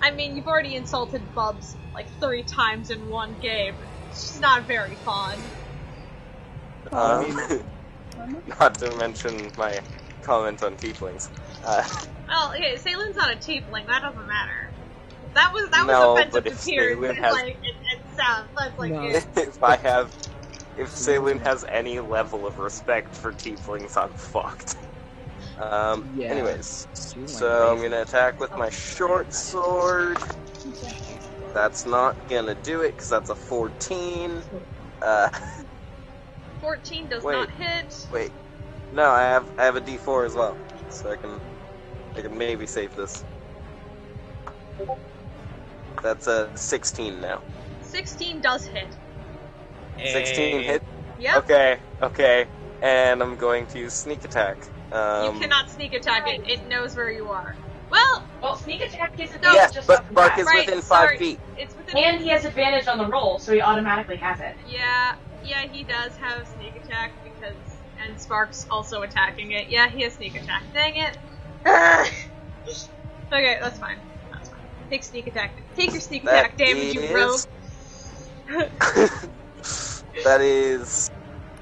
I mean, you've already insulted Bubs like 3 times in one game. She's not very fond. Not to mention my comment on tieflings. Well, okay, Saloon's not a tiefling. That doesn't matter. That was No, offensive but to if Peirs. Saloon It's has- like it sound. That's like No. it. If Saloon has any level of respect for tieflings, I'm fucked. Yeah. Anyways, She's so I'm like gonna attack with my short sword. That's not gonna do it, because that's a 14. 14 does Wait. not hit. Wait. No, I have a D4 as well, so I can maybe save this. That's a 16 now. 16 does hit. 16 hit? Yep. Okay. And I'm going to use sneak attack. You cannot sneak attack it. It knows where you are. Well, sneak attack isn't Yes, just but off the Bark bat. is right, within sorry. 5 feet. It's within. And he has advantage on the roll, so he automatically has it. Yeah, he does have sneak attack and Spark's also attacking it. Yeah, he has sneak attack. Dang it. Okay, that's fine. Take sneak attack. Take your sneak attack damage, you rogue. That is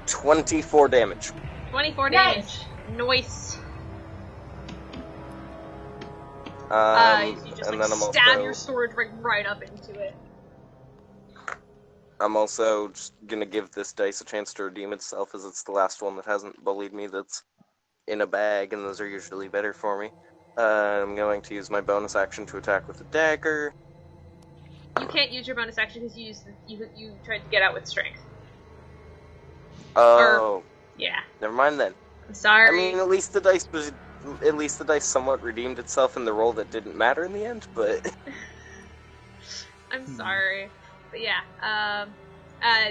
24 damage. 24 damage. Nice. You just and like then I'm stab also, your sword right up into it. I'm also just gonna give this dice a chance to redeem itself, as it's the last one that hasn't bullied me that's in a bag, and those are usually better for me. I'm going to use my bonus action to attack with a dagger. You can't use your bonus action because you tried to get out with strength. Oh. Yeah. Never mind then. I'm sorry. I mean, at least the dice somewhat redeemed itself in the roll that didn't matter in the end, but... I'm sorry. But yeah,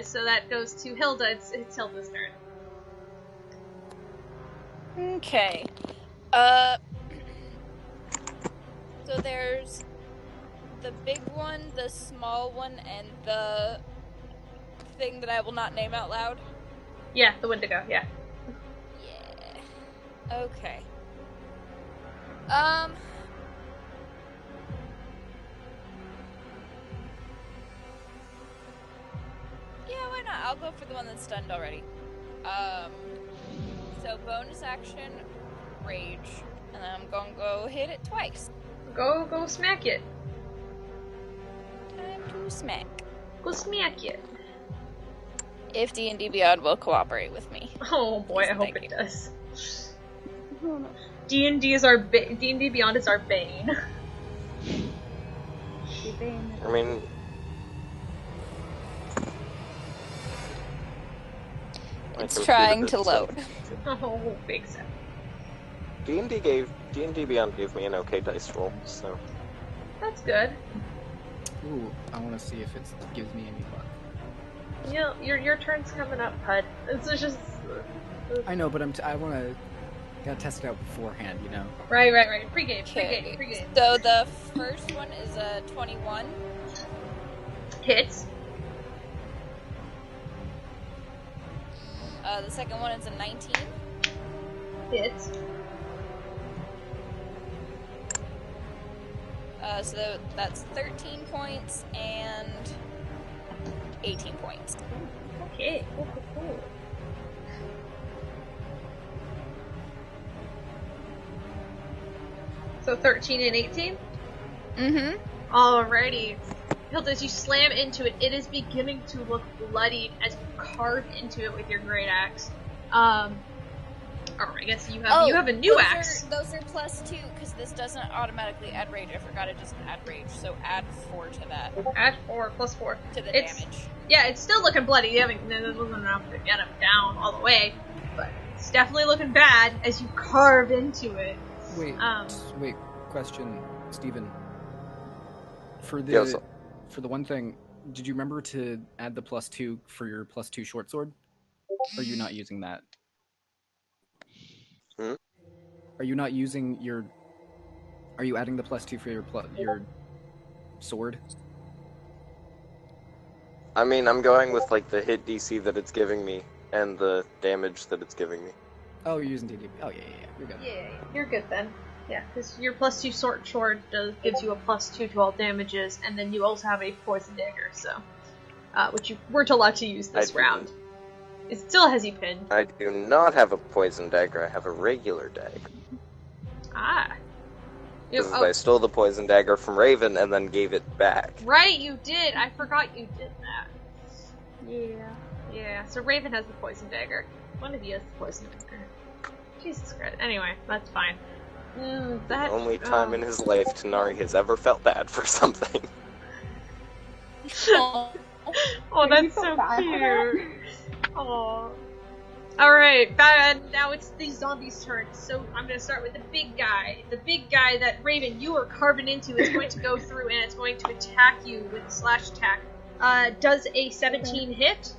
so that goes to Hilda. It's Hilda's turn. Okay. So there's the big one, the small one, and the thing that I will not name out loud. Yeah, the Wendigo, yeah. Yeah. Okay. Yeah, why not? I'll go for the one that's stunned already. So bonus action, rage, and then I'm gonna go hit it twice. Go smack it. Time to smack. Go smack it. If D&D Beyond will cooperate with me. Oh boy, I hope it does. D&D is our D&D Beyond is our bane. I mean... It's trying to load. Oh, big set. D&D Beyond gave me an okay dice roll, so... That's good. Ooh, I want to see if it gives me any luck. You know, your turn's coming up, Pud. It's just... I know, but I want to... Gotta test it out beforehand, you know? Right. Pre-game. So the first one is a 21. Hits. The second one is a 19. Hits. So that's 13 points and 18 points. Okay, cool. So 13 and 18? Mm-hmm. Alrighty. Hilda, as you slam into it, it is beginning to look bloodied as you carve into it with your great axe. Or I guess you have a new axe. Those are +2, because this doesn't automatically add rage. I forgot it doesn't add rage, so add 4 to that. Add 4 + 4. To the damage. Yeah, it's still looking bloody. There wasn't enough to get him down all the way, but it's definitely looking bad as you carve into it. Wait, question, Steven. For the Yes. For the one thing, did you remember to add the +2 for your +2 short sword? Or are you not using that? Are you not using your... Are you adding the +2 for your sword? I mean, I'm going with, like, the hit DC that it's giving me, and the damage that it's giving me. Oh, you're using DD. Oh, yeah, you're good. Yeah, you're good then. Yeah, because your +2 short sword gives you a +2 to all damages, and then you also have a poison dagger, so... which you weren't allowed to use this round. It still has you pinned. I do not have a poison dagger, I have a regular dagger. Ah. Because I stole the poison dagger from Raven and then gave it back. Right, you did. I forgot you did that. Yeah. So Raven has the poison dagger. One of you has the poison dagger. Jesus Christ. Anyway, that's fine. The only time in his life Tanar'ri has ever felt bad for something. Oh, that's so cute. Oh. Alright, now it's the zombies' turn. So I'm gonna start with the big guy. The big guy that Raven, you are carving into, is going to go through and it's going to attack you with a slash attack. Does a 17 hit?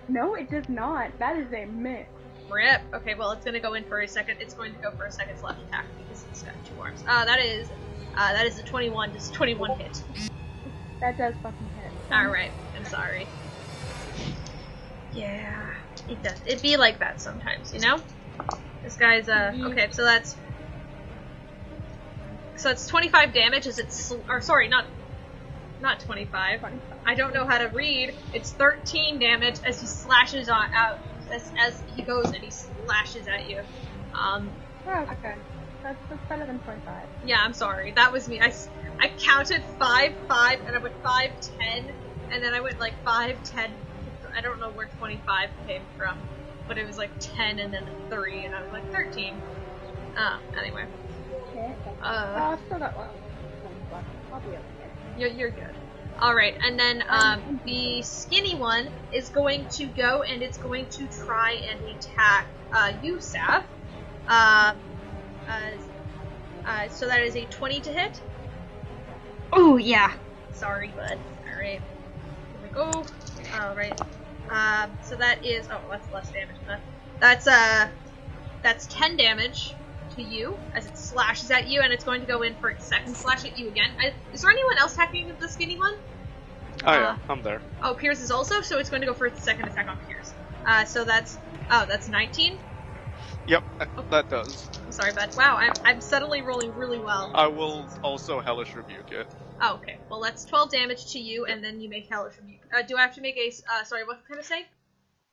No, it does not. That is a miss. Rip. Okay, well, it's gonna go in for a second. It's going to go for a second slash attack because it's got 2 arms. That is a 21. Does 21 hit? That does fucking hit. Alright, I'm sorry. Yeah, it does. It'd be like that sometimes, you know? This guy's, okay, so that's 25 damage as it's, or sorry, not 25. I don't know how to read. It's 13 damage as he slashes out, as he goes and he slashes at you. Oh, okay. That's better than 25. Yeah, I'm sorry. That was me. I counted 5, 5, and I went 5, 10, and then I went like 5, 10. I don't know where 25 came from, but it was like 10 and then 3, and I was like 13. Anyway. Okay. I've still got one. I'll be okay. You're good. Alright, and then the skinny one is going to go and it's going to try and attack you, Sav. So that is a 20 to hit. Oh, yeah. Sorry, bud. Alright. Here we go. Alright. So that is, that's less damage. That's 10 damage to you as it slashes at you, and it's going to go in for its second slash at you again. Is there anyone else attacking the skinny one? Oh yeah, I'm there. Oh, Peirs is also, so it's going to go for its second attack on Peirs. So that's 19? Yep, that does. I'm sorry, bud. Wow, I'm suddenly rolling really well. I will also Hellish Rebuke it. Oh, okay. Well, that's 12 damage to you, and then you make Hellish Rebuke. Do I have to make a, sorry, what kind of save?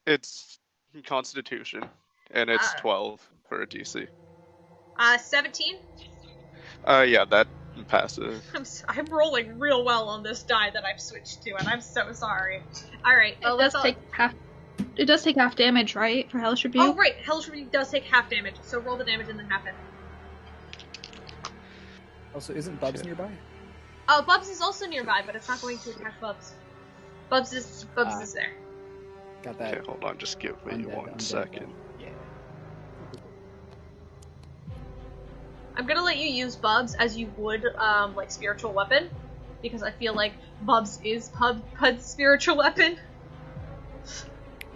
It's Constitution, and it's 12 for a DC. 17? Yeah, that passes. I'm rolling real well on this die that I've switched to, and I'm so sorry. Alright, well, it does take half damage, right, for Hellish Rebuke? Oh, right, Hellish Rebuke does take half damage, so roll the damage and then half it. Also, isn't Bubs nearby? Oh, Bubs is also nearby, but it's not going to attack Bubs. Bubs is there. Got that. Okay, hold on, just give me 1 second. Yeah. I'm gonna let you use Bubs as you would, like, spiritual weapon, because I feel like Bubs is Pud's spiritual weapon.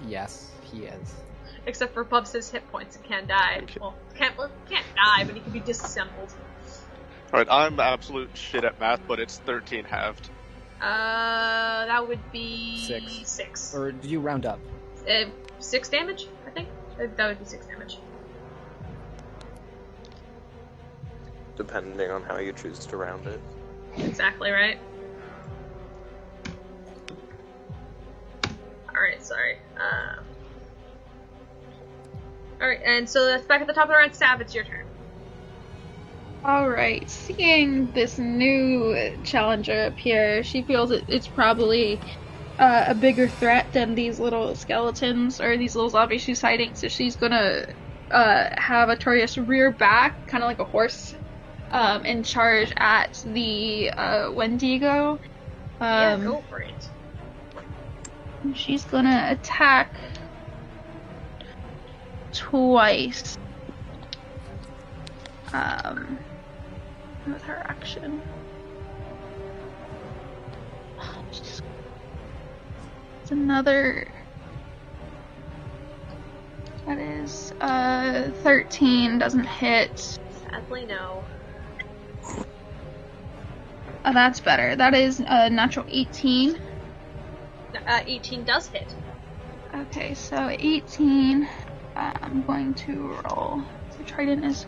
Yes, he is. Except for Bubs has hit points and can't die. Okay. Well, can't die, but he can be disassembled. Alright, I'm absolute shit at math, but it's 13 halved. That would be 6. Or did you round up? 6 damage, I think. That would be 6 damage. Depending on how you choose to round it. Exactly right. Alright, sorry. Alright, and so that's back at the top of the round. Sav, it's your turn. Alright, seeing this new challenger appear, she feels it's probably a bigger threat than these little skeletons or these little zombies she's fighting, so she's gonna have a Torius rear back, kind of like a horse, and charge at the Wendigo. Yeah, go for it. She's gonna attack twice. With her action. It's another. That is 13, doesn't hit. Sadly, no. Oh, that's better. That is a natural 18. 18 does hit. Okay, so 18. I'm going to roll. So Trident is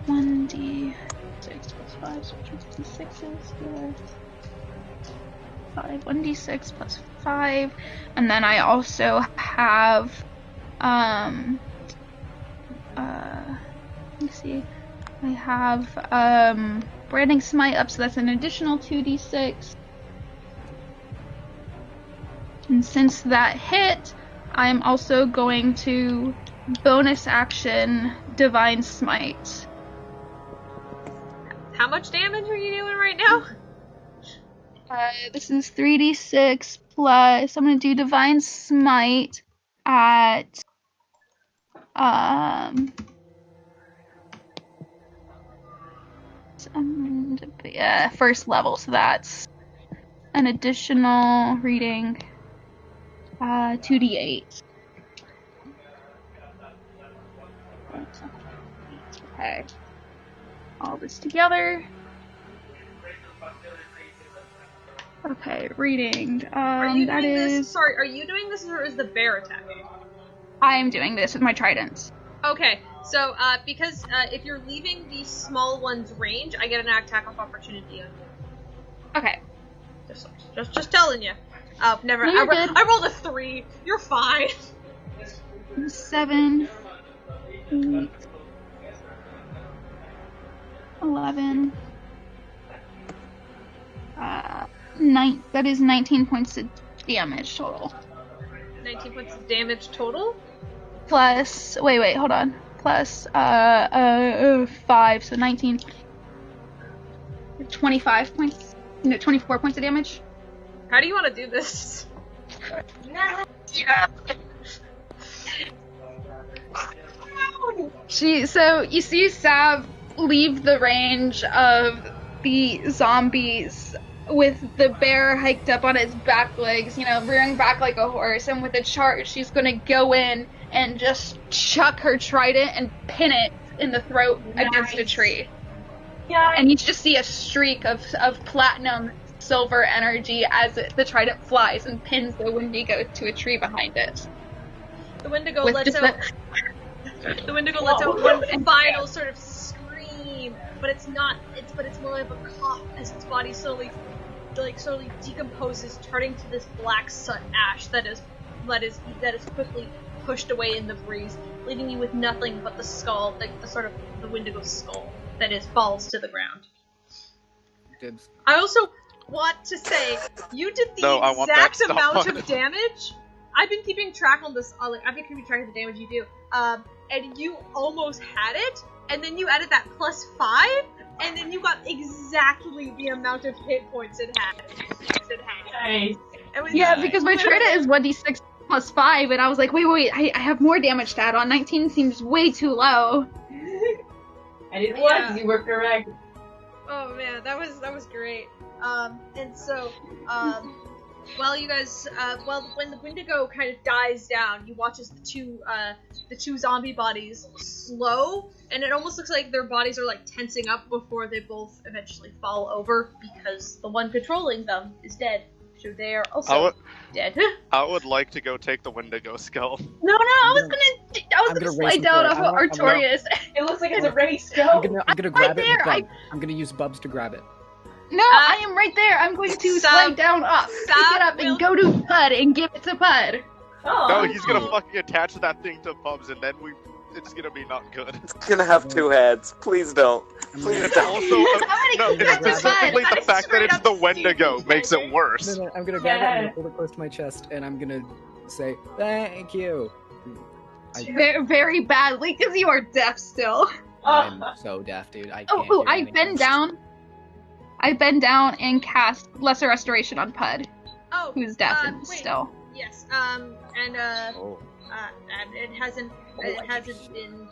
1d6 plus 5, so 2d6 is 5. 1d6 plus 5. And then I also have, let me see. I have Branding Smite up, so that's an additional 2d6. And since that hit, I'm also going to bonus action Divine Smite. How much damage are you doing right now? This is 3d6 plus, I'm going to do Divine Smite at, first level, so that's an additional reading, 2d8. Okay. All this together. Okay, reading. Are you that doing is... this? Sorry, are you doing this or is the bear attacking? I'm doing this with my trident. Okay, so because if you're leaving the small one's range, I get an attack of opportunity on you. Okay. Just telling you. Oh, never. No, I rolled a 3. You're fine. 7, 8, 11. 9. That is 19 points of damage total. 19 points of damage total. Plus, wait, hold on. Plus, 5, so 19. 25 points. No, 24 points of damage. How do you want to do this? So you see Sav leave the range of the zombies with the bear hiked up on its back legs, rearing back like a horse, and with a charge she's gonna go in and just chuck her trident and pin it in the throat against a tree. Yeah. And you just see a streak of platinum silver energy as the trident flies and pins the Wendigo to a tree behind it. The Wendigo lets out one final sort of scream, but it's not. It's more of a cough as its body slowly decomposes, turning to this black soot ash that is quickly pushed away in the breeze, leaving you with nothing but the skull, like the sort of the Wendigo skull that falls to the ground. Dibs. I also want to say you did the exact amount of damage. I've been keeping track on this. I've been keeping track of the damage you do. And you almost had it, and then you added that +5, and then you got exactly the amount of hit points it had. Nice. Because my trident is 1d6 plus 5, and I was like, wait, I have more damage to add on. 19 seems way too low. I didn't realize you were correct. Oh man, that was great. And so, while you guys, when the Wendigo kind of dies down, you watch as the two zombie bodies slow, and it almost looks like their bodies are like tensing up before they both eventually fall over because the one controlling them is dead. So they are also dead. I would like to go take the Wendigo skull. No, I was gonna slide down off of Artorias. It looks like it's a ready skull. I'm gonna grab it. I'm gonna use Bubs to grab it. No, I am right there. I'm going to slide down up, pick it up, and go to Puud and give it to Puud. Oh. No, he's gonna fucking attach that thing to Bubs, and then it's gonna be not good. It's gonna have 2 heads. Please don't. Please don't. Also, it's specifically the fact that it's the Wendigo makes it worse. No, I'm gonna grab it and hold it close to my chest, and I'm gonna say, thank you. Very, very badly, because you are deaf still. I'm so deaf, dude. I can't Oh, I bend down. I bend down and cast Lesser Restoration on Puud, who's deaf still. Yes, and it hasn't been,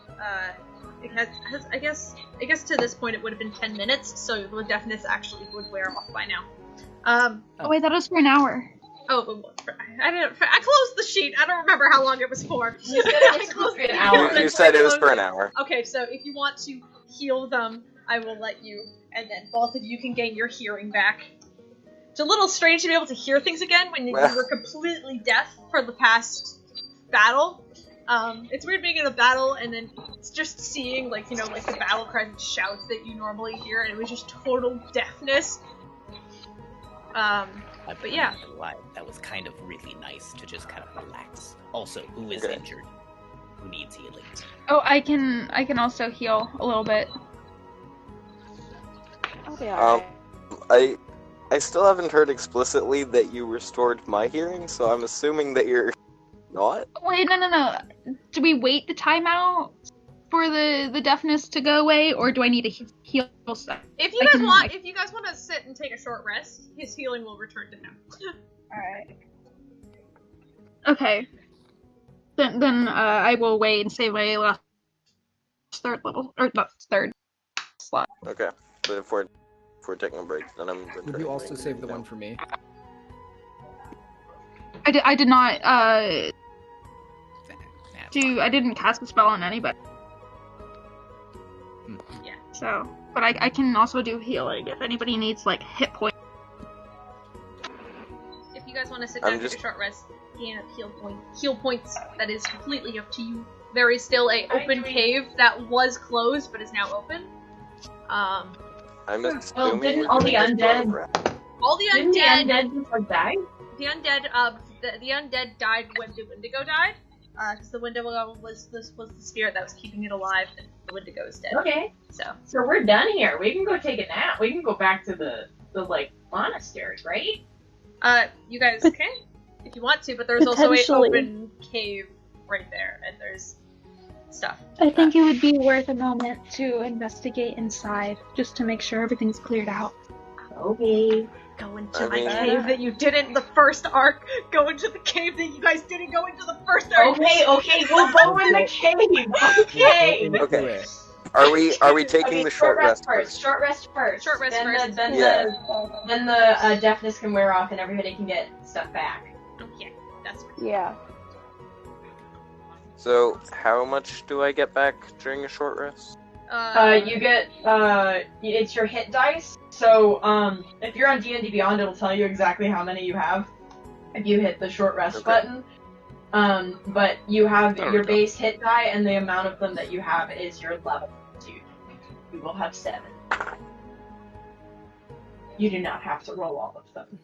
I guess to this point it would have been 10 minutes, so the deafness actually would wear off by now. Wait, that was for an hour. I closed the sheet. I don't remember how long it was for. You said it was for an hour. You said it was for an hour. Okay, so if you want to heal them, I will let you, and then both of you can gain your hearing back. It's a little strange to be able to hear things again when you were completely deaf for the past battle. It's weird being in a battle and then just seeing, like the battle cries and shouts that you normally hear, and it was just total deafness. But yeah. That was kind of really nice to just kind of relax. Also, who is injured? Who needs healing? Oh, I can also heal a little bit. We'll be alright. I still haven't heard explicitly that you restored my hearing, so I'm assuming that you're not. Wait, no. Do we wait the timeout for the deafness to go away, or do I need to heal stuff? If you guys want to sit and take a short rest, his healing will return to him. Alright. Okay. Then I will wait and save my last third level, or not third slot. Okay, but if we're taking a break, then I'm. Would you also save the one for me? I did not I didn't cast a spell on anybody. Yeah. So, but I can also do healing if anybody needs like hit points. If you guys want to sit down and take a short rest, you can have heal points. That is completely up to you. There is still a open cave that was closed but is now open. I'm assuming. Well, didn't all the undead? All the Didn't undead. the undead just die? The undead died when the Wendigo died. Because the Wendigo was the spirit that was keeping it alive, and the Wendigo is dead. Okay. So we're done here. We can go take a nap. We can go back to the like monastery, right? You guys can if you want to, but there's also an open cave right there, and there's stuff. I think it would be worth a moment to investigate inside, just to make sure everything's cleared out. Okay. Go into my cave that you didn't the first arc. Go into the cave that you guys didn't go into the first arc. Okay, we'll go in the cave. Okay. Okay. Are we taking the short rest first? Short rest first. Short rest first. Then the deafness can wear off and everybody can get stuff back. Okay, that's right. Yeah. So, how much do I get back during a short rest? You get it's your hit dice. So if you're on D&D Beyond, it'll tell you exactly how many you have if you hit the short rest button. But you have your base hit die, and the amount of them that you have is your level 2. You will have 7. You do not have to roll all of them.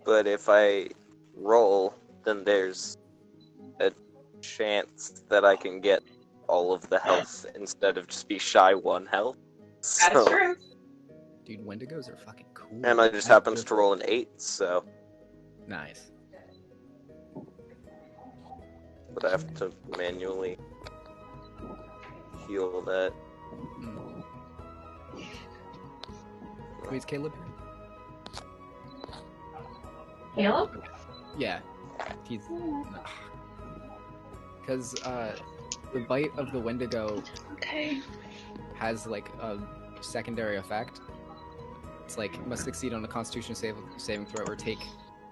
But if I roll, then there's a chance that I can get all of the health instead of just be shy 1 health. That is true. Dude, Wendigos are fucking cool. And I just happens to roll an 8, so. Nice. But I have to manually heal that. Wait, is Kaleb? Caleb? Yeah. He's. Because, the bite of the Wendigo has, like, a secondary effect. It's like, must succeed on a Constitution saving throw or take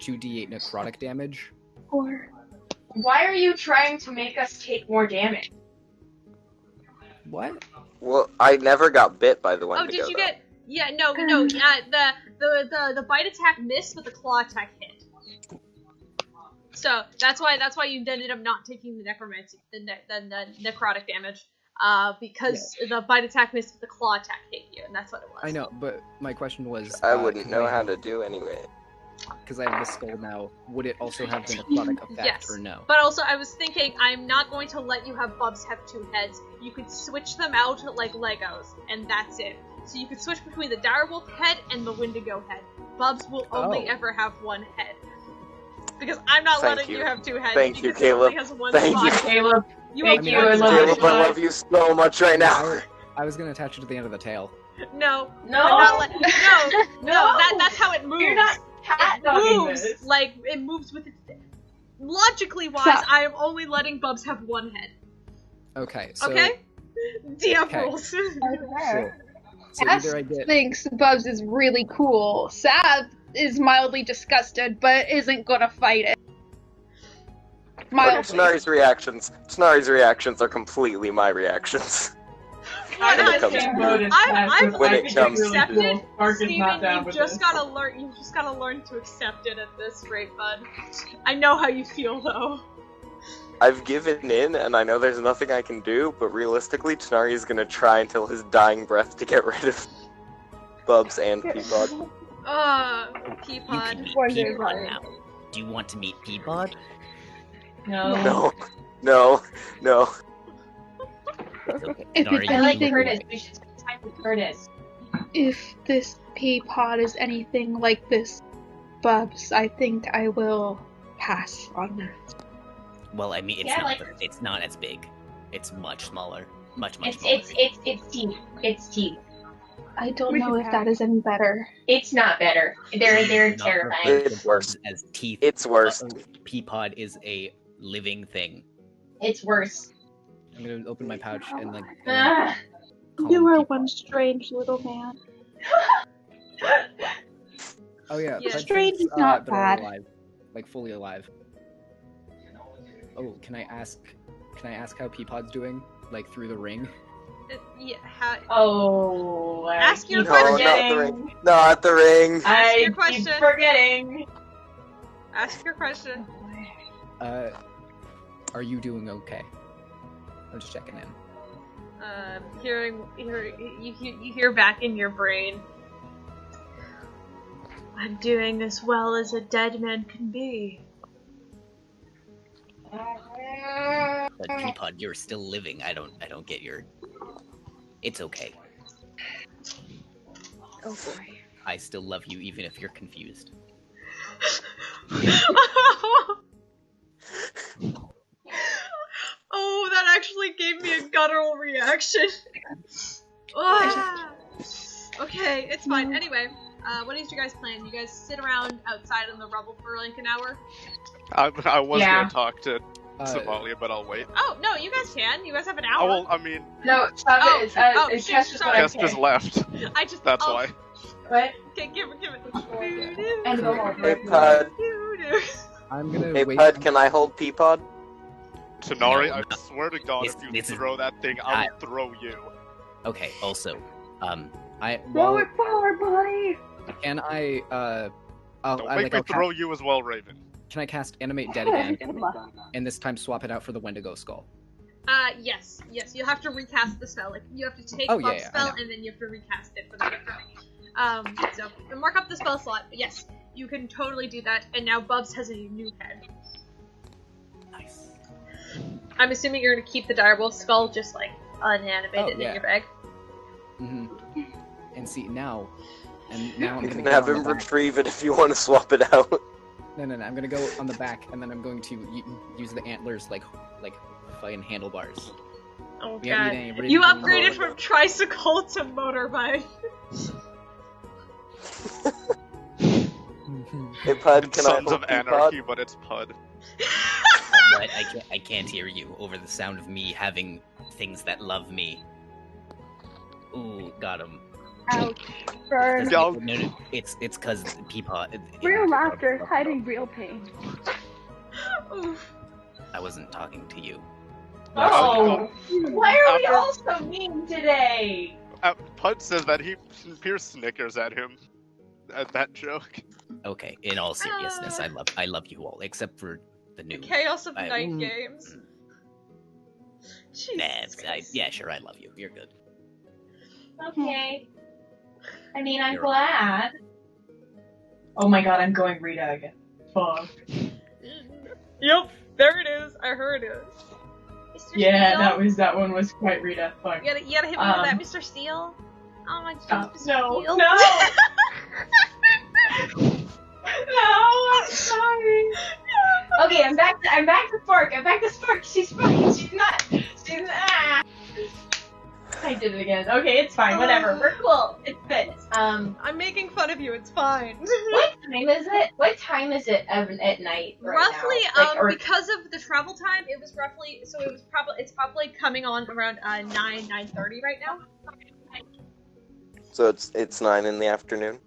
2d8 necrotic damage. Or... Why are you trying to make us take more damage? What? Well, I never got bit by the Wendigo. Oh, did you get... Yeah, no, the bite attack missed, but the claw attack hit. So that's why you ended up not taking the necromancy, the necrotic damage, because the bite attack missed, but the claw attack hit you, and that's what it was. I know, but my question was... I wouldn't know how to do anyway. Because I have the skull now, would it also have the necrotic effect, or no? But also, I was thinking, I'm not going to let you have Bubs have 2 heads. You could switch them out like Legos, and that's it. So you could switch between the direwolf head and the Wendigo head. Bubs will only ever have 1 head. Because I'm not letting you have 2 heads. Thank you, Caleb. Thank you, Caleb. Thank you, Caleb. I love you so much right now. I was gonna attach it to the end of the tail. No. No. That's how it moves. You're not cat-dogging this. Like, it moves with its... Logically wise, I am only letting Bubs have 1 head. Okay, so... Okay? DM rules. So either I get... thinks Bubs is really cool. Sav is mildly disgusted, but isn't gonna fight it. Mildly. Tanar'ri's reactions are completely my reactions. I've comes accepted. Steven, you just gotta learn to accept it at this rate, bud. I know how you feel, though. I've given in, and I know there's nothing I can do, but realistically, Tanar'ri's gonna try until his dying breath to get rid of Bubs and Peapod. Peapod. You can meet Peapod now. Do you want to meet Peapod? No. No. Okay. If it's I like anything... Curtis. We should spend time with Curtis. if this pea pod is anything like this Bubs, I think I will pass on that. Well, I mean, it's not as big. It's much smaller. Much smaller. It's teeth. It's teeth. I don't know if that is any better. It's not better. They're terrifying. It's worse. As teeth. It's worse. Pea pod is a living thing. It's worse. I'm gonna open my pouch and like. You are one strange little man. Oh yeah, strange is not bad. Alive, like fully alive. Oh, can I ask how Peapod's doing? Like through the ring? Yeah. Ask your question. Not the ring. Ask your question. Keep forgetting. Ask your question. Are you doing okay? I'm just checking in. You hear back in your brain. I'm doing as well as a dead man can be. But Peapod, you're still living. I don't get your. It's okay. Oh boy. I still love you, even if you're confused. Oh, that actually gave me a guttural reaction. Okay, it's fine. Anyway, what is your guys' plan? You guys sit around outside in the rubble for like an hour? I was gonna talk to Sav'lia, but I'll wait. Oh, no, you guys can. You guys have an hour. Oh, well, I mean... No, stop it. It's Jess just left. That's why. What? Okay, give it. And go home. Hey, Puud. I'm gonna Hey, wait. Puud, can I hold Peapod? Tanar'ri, No, I swear to God, if you throw that thing, I will throw you. Okay, also, Throw it forward, buddy! Can I, Don't make me throw you as well, Raven. Can I cast Animate Dead again? And this time swap it out for the Wendigo Skull? Yes. You'll have to recast the spell. Like, you have to take Oh, Bub's yeah, spell, and then you have to recast it for the thing. So, you mark up the spell slot, but yes, you can totally do that, and now Bubs has a new head. Nice. I'm assuming you're gonna keep the direwolf skull just, like, unanimated in your bag. Mm-hmm. And see, now I'm You gonna can go have on him the back. retrieve it if you want to swap it out. No, I'm gonna go on the back, and then I'm going to use the antlers like fucking handlebars. Oh We don't god. need any You ribbon upgraded or- from tricycle to motorbike. Hey, Puud, can I Sons hold of Anarchy, Peapod? but it's Puud. What? I can't hear you over the sound of me having things that love me. Ooh, got him. Ouch. Burn. Y'all- No, it's cause Peapod. Real laughter, hiding real pain. Oof. I wasn't talking to you. Oh! Why are we After- all so mean today? Puud says that Peirs snickers at him at that joke. Okay, in all seriousness, I love you all, except for the new Chaos of Night Games. Yeah, sure, I love you. You're good. Okay. I mean, I'm You're glad. Oh my god, I'm going Rita again. Fuck. Yep, there it is. I heard it. Mr. Yeah, Steele? that one was quite Rita. Fuck. You gotta hit me with that, Mr. Steele. Oh my god, Mr. No, Steele. no! No, I'm sorry. Okay, I'm back to Spark. She's fine. She's not. I did it again. Okay, it's fine. Whatever. We're cool. It fits. I'm making fun of you. It's fine. What time is it? What time is it at night? Right Roughly, now? Like, because of the travel time, it was roughly. So it's probably coming on around 9:30 right now. So it's 9 in the afternoon.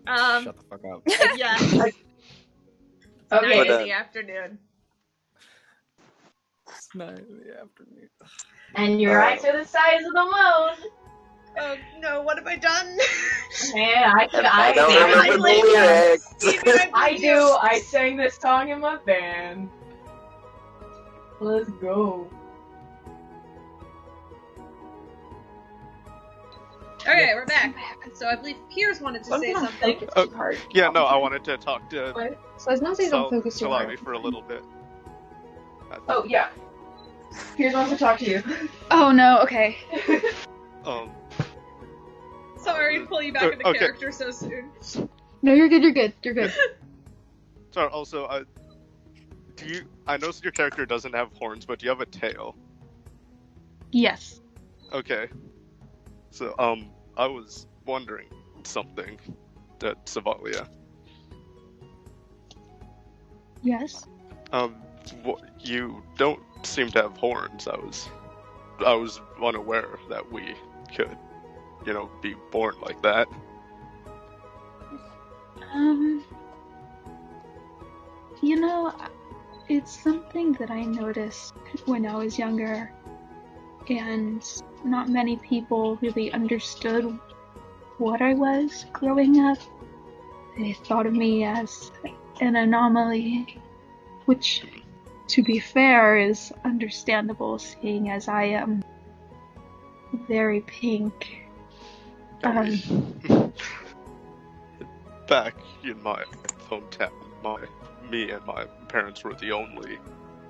Shut the fuck up. Yeah. Okay. 9 in the afternoon. It's 9 in the afternoon. And your eyes are the size of the moon. Oh no! What have I done? Yeah, I don't remember the lyrics. I do. I sang this song in my band. Let's go. Okay, we're back. So I believe Peirs wanted to say something. Yeah, no, I wanted to talk to So it's not that you don't focus too hard. Salavi for a little bit. Oh, yeah. Peirs wants to talk to you. Oh no, okay. Um, Sorry, Sorry to pull you back into character so soon. No, you're good. You're good. You're good. Sorry. Also, I know your character doesn't have horns, but do you have a tail? Yes. Okay. So, I was wondering something, that Sav'lia. Yes. You don't seem to have horns. I was unaware that we could, be born like that. It's something that I noticed when I was younger, and not many people really understood what I was growing up. They thought of me as an anomaly, which, to be fair, is understandable, seeing as I am very pink. Back in my hometown, me and my parents were the only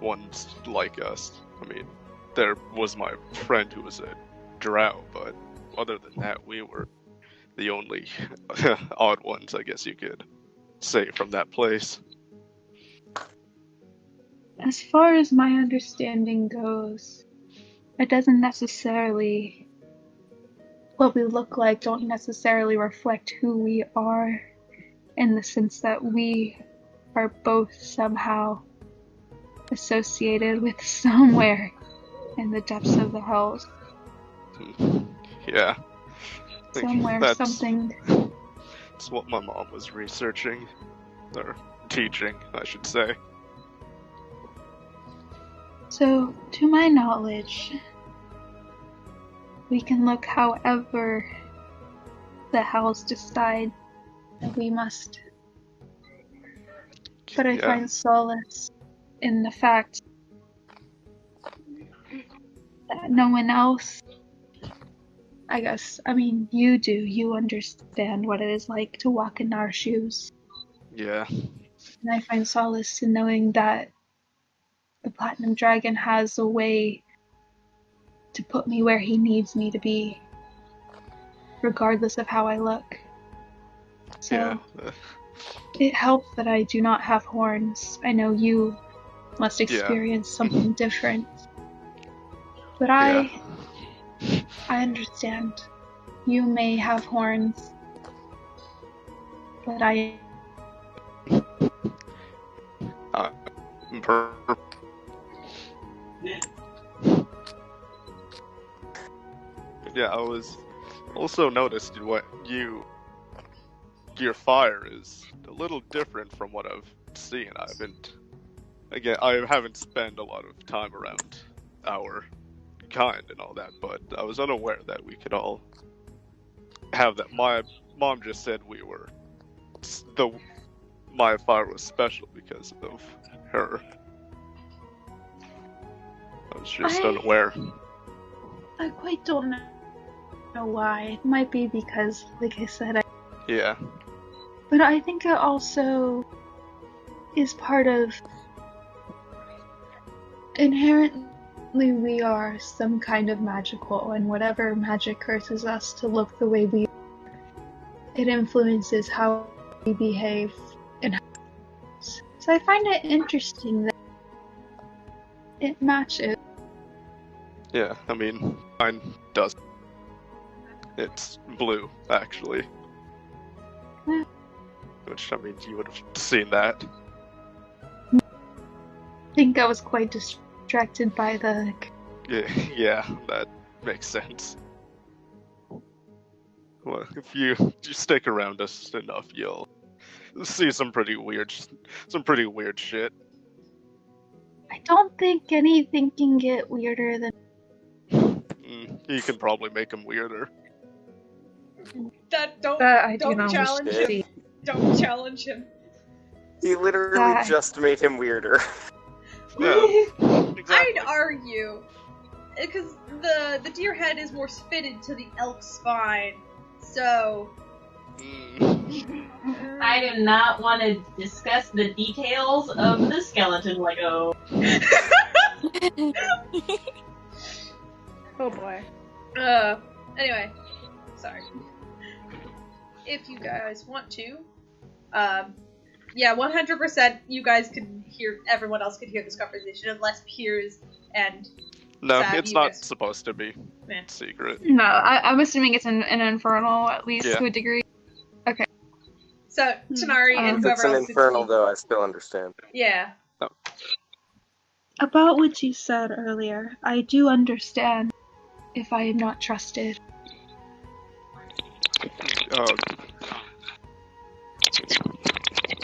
ones like us. I mean, there was my friend who was a drow, but other than that, we were the only odd ones, I guess you could say, from that place. As far as my understanding goes, it doesn't necessarily... what we look like don't necessarily reflect who we are, in the sense that we are both somehow associated with somewhere in the depths of the hells. Yeah. Somewhere, something. That's what my mom was researching. Or teaching, I should say. So, to my knowledge, we can look however the hells decide that we must. But I find solace in the fact that no one else, you do. You understand what it is like to walk in our shoes. Yeah. And I find solace in knowing that the Platinum Dragon has a way to put me where he needs me to be, regardless of how I look. So, it helps that I do not have horns. I know you must experience something different. But I understand. You may have horns, but I... Yeah, I was also noticed what your fire is a little different from what I've seen. I haven't spent a lot of time around our kind and all that, but I was unaware that we could all have that. My mom just said my fire was special because of her. I was just unaware. I quite don't know why. It might be because, like I said, Yeah. But I think it also is part of... Inherently, we are some kind of magical, and whatever magic curses us to look the way we are, it influences how we behave. So I find it interesting that it matches. Yeah, I mean, mine does. It's blue, actually. Yeah. Which, I mean, you would have seen that. I think I was quite distracted by the... Yeah, that makes sense. Well, if you stick around us enough, you'll see some pretty weird shit. I don't think anything can get weirder than... You can probably make them weirder. Don't challenge him. Don't challenge him. He literally just made him weirder. Yeah, exactly. I'd argue, because the deer head is more fitted to the elk spine, so... I do not want to discuss the details of the skeleton Lego. Oh boy. Anyway, sorry. if you guys want to. Yeah, 100% you guys could hear, everyone else could hear this conversation, unless Peirs and No, Sav, it's you not guys- supposed to be Man. secret. No, I'm assuming it's an infernal, at least Yeah. to a degree. Okay. So, Tanar'ri and If whoever it's an else infernal, could though, I still understand. Yeah. About what you said earlier, I do understand if I am not trusted.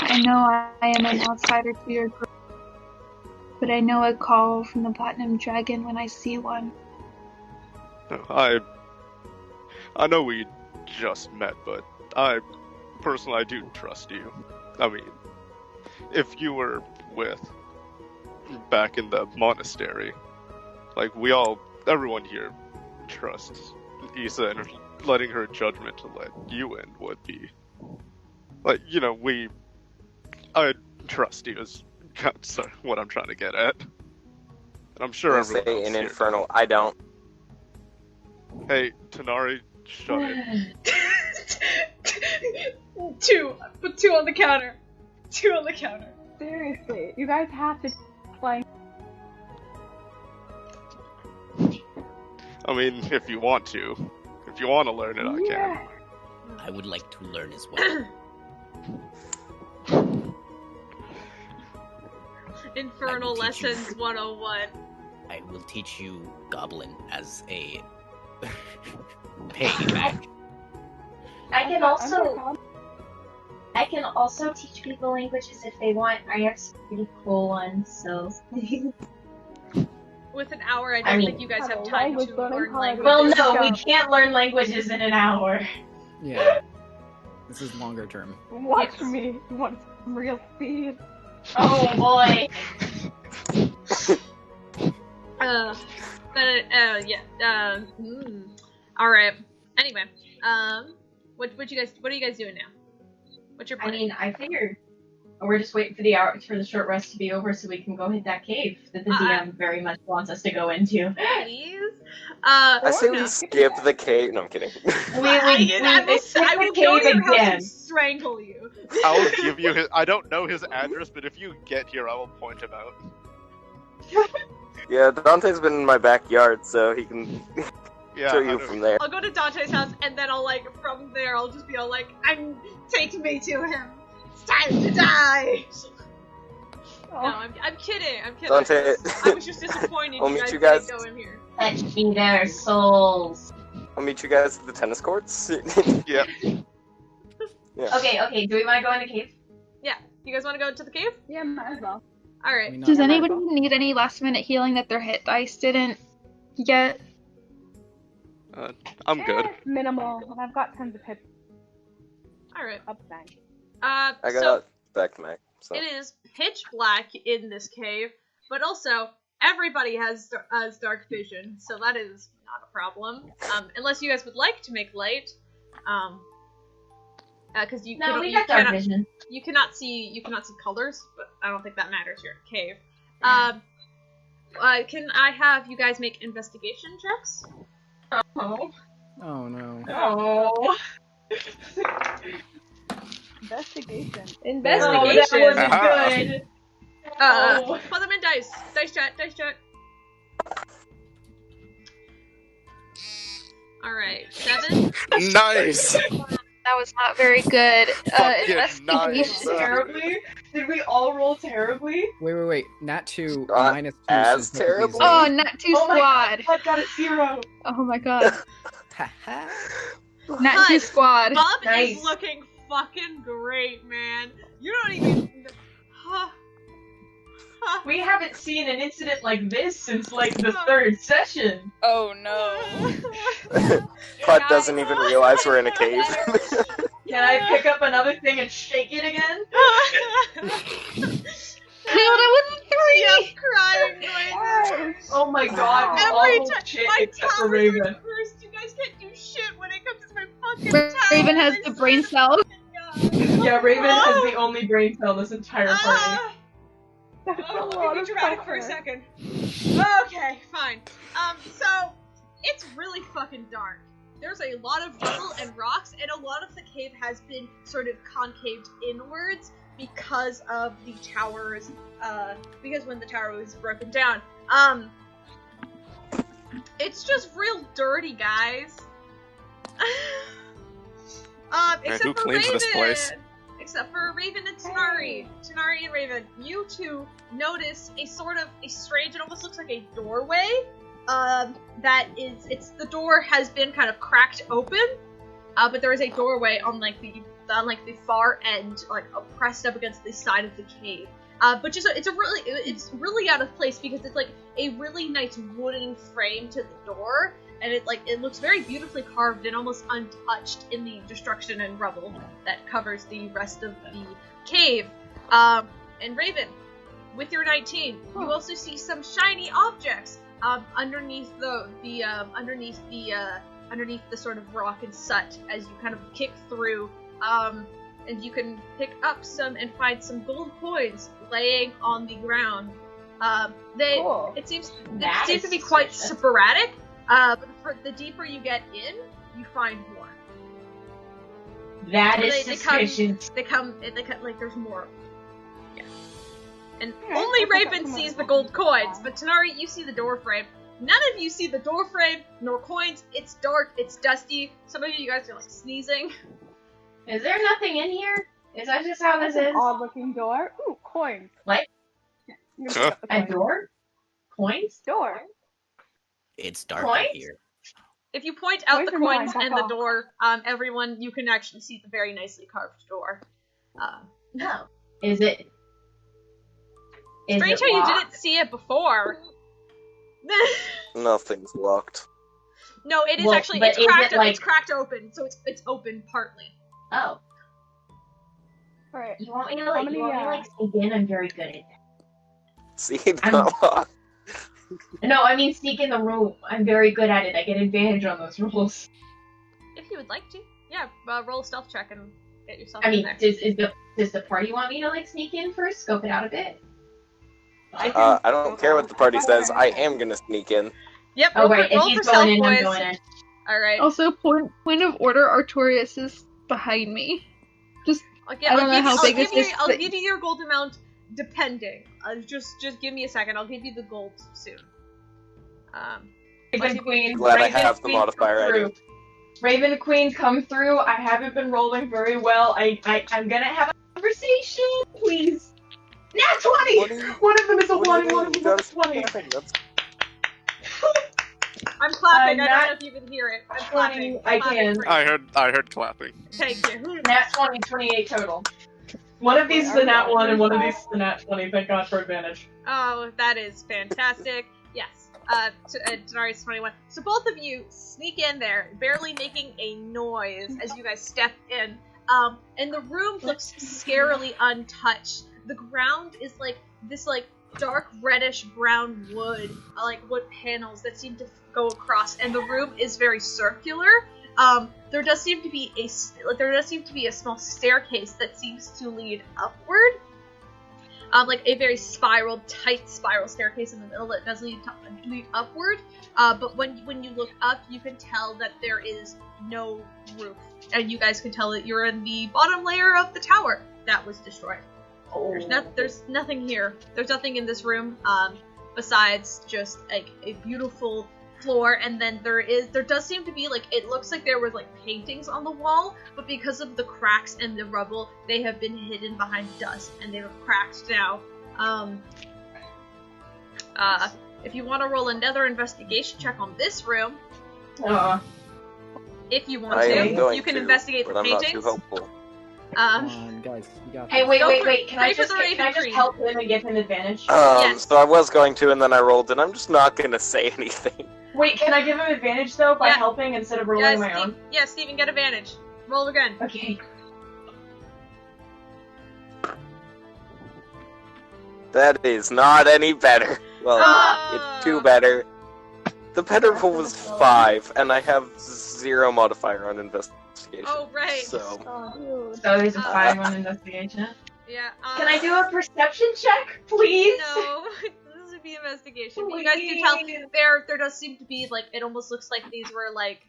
I know I am an outsider to your group, but I know a call from the Platinum Dragon when I see one. I know we just met, but personally, I do trust you. I mean, if you were back in the monastery, like, everyone here trusts Issa, and letting her judgment to let you in would be, like, I trust you is what I'm trying to get at. And I'm sure I everyone say else in here infernal, does. I don't. Hey, Tanar'ri, shut it. Put two on the counter. Two on the counter. Seriously, you guys have to like. I mean, if you want to learn it, I can. I would like to learn as well. Infernal Lessons 101. I will teach you Goblin as a payback. I can also teach people languages if they want. I have some pretty cool ones, so. With an hour, I don't think you guys have time to learn languages. Well, no, we can't learn languages in an hour. Yeah. This is longer term. Watch me. You want some real speed? Oh boy. All right. Anyway, what are you guys doing now? What's your plan? I mean, I figured we're just waiting for the short rest to be over so we can go hit that cave that the DM very much wants us to go into. Please. I say we skip the cave. No, I'm kidding. I will go to your house and strangle you. I'll give you his. I don't know his address, but if you get here, I will point him out. Yeah, Dante's been in my backyard, so he can show you from there. I'll go to Dante's house, and then from there, I'll just be all like, take me to him. It's time to die. No, I'm kidding. Dante, I was just disappointed I'll you meet guys you guys. didn't go in here. Fetch me their souls. I'll meet you guys at the tennis courts. Yeah. Yeah. Okay, do we want to go in the cave? Yeah. You guys want to go to the cave? Yeah, might as well. Alright. Does anybody need any last minute healing that their hit dice didn't get? I'm good. Minimal, and I've got tons of hits. Alright. Upside. I got back to Mac. So. It is pitch black in this cave, but also everybody has dark vision, so that is not a problem. Unless you guys would like to make light, because you got dark vision. You cannot see colors, but I don't think that matters here in a cave. Can I have you guys make investigation checks? Oh no. Oh. Investigation. Oh, that wasn't good. Put them in dice. Dice chat. Alright, 7. Nice! That was not very good. Nice. Terribly? Did we all roll terribly? Wait. Nat 2 minus 2. As terribly? Oh, Nat 2 squad. I got a 0. Oh my god. Nat 2 squad. Bob is looking fucking great, man. You don't even... We haven't seen an incident like this since, the third session. Oh no. Puud doesn't even realize we're in a cave. Can I pick up another thing and shake it again? Hilda with 3! I'm crying. Oh my god, Every all time shit my except for towers Raven. are cursed. You guys can't do shit when it comes to my fucking tower. Raven has the brain cells. Yeah, Raven has the only brain cell this entire party. That's a Oh, lot let me of dramatic for a pressure. second. Okay, fine. So it's really fucking dark. there's a lot of rubble and rocks, and a lot of the cave has been sort of concaved inwards because of the towers, because when the tower was broken down. It's just real dirty, guys. Except who for cleans Raven. this place? Except for Raven and Tanar'ri. Tanar'ri and Raven, you two notice a sort of a strange, it almost looks like a doorway. The door has been kind of cracked open, but there is a doorway on the far end, like pressed up against the side of the cave. But it's really out of place because it's like a really nice wooden frame to the door, and it looks very beautifully carved and almost untouched in the destruction and rubble that covers the rest of the cave. And Raven, with your 19, you also see some shiny objects underneath the sort of rock and soot as you kind of kick through. And you can pick up some and find some gold coins laying on the ground. Cool. It seems to be quite sporadic, but for the deeper you get in, you find more. That is suspicious. They come like there's more. Yeah. And only Raven sees the gold coins, but Tanar'ri, you see the door frame. None of you see the door frame nor coins. It's dark. It's dusty. Some of you guys are like sneezing. Is there nothing in here? Is that just how this is? Odd-looking door. Ooh, coins. What? Huh? A door? Coins? Door. It's dark Coins? here. If you point out the coins mine, and the door, everyone, you can actually see the very nicely carved door. No. Is it? Strange how you didn't see it before. Nothing's locked. No, it is Well, actually, but it's is cracked, it, like- it's cracked open, so it's open partly. Oh. Alright. You want me to sneak in? I'm very good at that. See, it's not locked. No, I mean sneak in the room. I'm very good at it. I get advantage on those rolls. If you would like to. Yeah, roll a stealth check and get yourself I in mean, there. does the party want me to like sneak in first? Scope it out a bit. I don't care what the party says. I am gonna sneak in. Yep, Oh roll, right, if roll he's for stealth, going in, I'm boys. going in. Alright. Also, point of order, Artorias is behind me. Just, I'll I don't know how big is this I'll thing. give you your gold amount depending. Just give me a second. I'll give you the gold soon. Raven Queen, Glad I Raven have the Queen, modifier come I do. through. Raven Queen, come through. I haven't been rolling very well. I'm gonna have a conversation, please. Nat 20! One of them is a 1, one of them is a 20. I'm clapping. I Nat don't know if you can hear it. I'm clapping. 20, I Clapping can. for you. I heard clapping. Thank you. Nat 20, 28 total. One of these is a nat 1 and one of these is a nat 20. Thank God for advantage. Oh, that is fantastic. Yes. Tanar'ri's 21. So both of you sneak in there, barely making a noise as you guys step in. And the room looks scarily untouched. The ground is like this dark reddish brown wood, like wood panels that seem to go across, and the room is very circular. There does seem to be a small staircase that seems to lead upward. Like a very tight spiral staircase in the middle that does lead upward. But when you look up, you can tell that there is no roof, and you guys can tell that you're in the bottom layer of the tower that was destroyed. Oh. There's nothing here. There's nothing in this room, besides just like a beautiful floor, and then there does seem to be it looks like there was paintings on the wall, but because of the cracks and the rubble, they have been hidden behind dust and they're cracked now. If you want to roll another investigation check on this room, if you want to, you can investigate the but I'm not paintings. too hopeful. Come on, guys, you got Hey, this. wait. Can I pray for just the Raven Queen. help him and give him advantage? Yes. So I was going to, and then I rolled, and I'm just not gonna say anything. Wait, can I give him advantage though by Yeah. helping instead of rolling my own? Yeah, Steven, get advantage. Roll again. Okay. That is not any better. Well, Ah. it's 2 better. The better roll was 5, and I have 0 modifier on investigation. Oh, right. So, Oh, dude. So there's a 5 on investigation. Yeah. Can I do a perception check, please? No. This is to be investigation. You guys can tell there does seem to be like it almost looks like these were like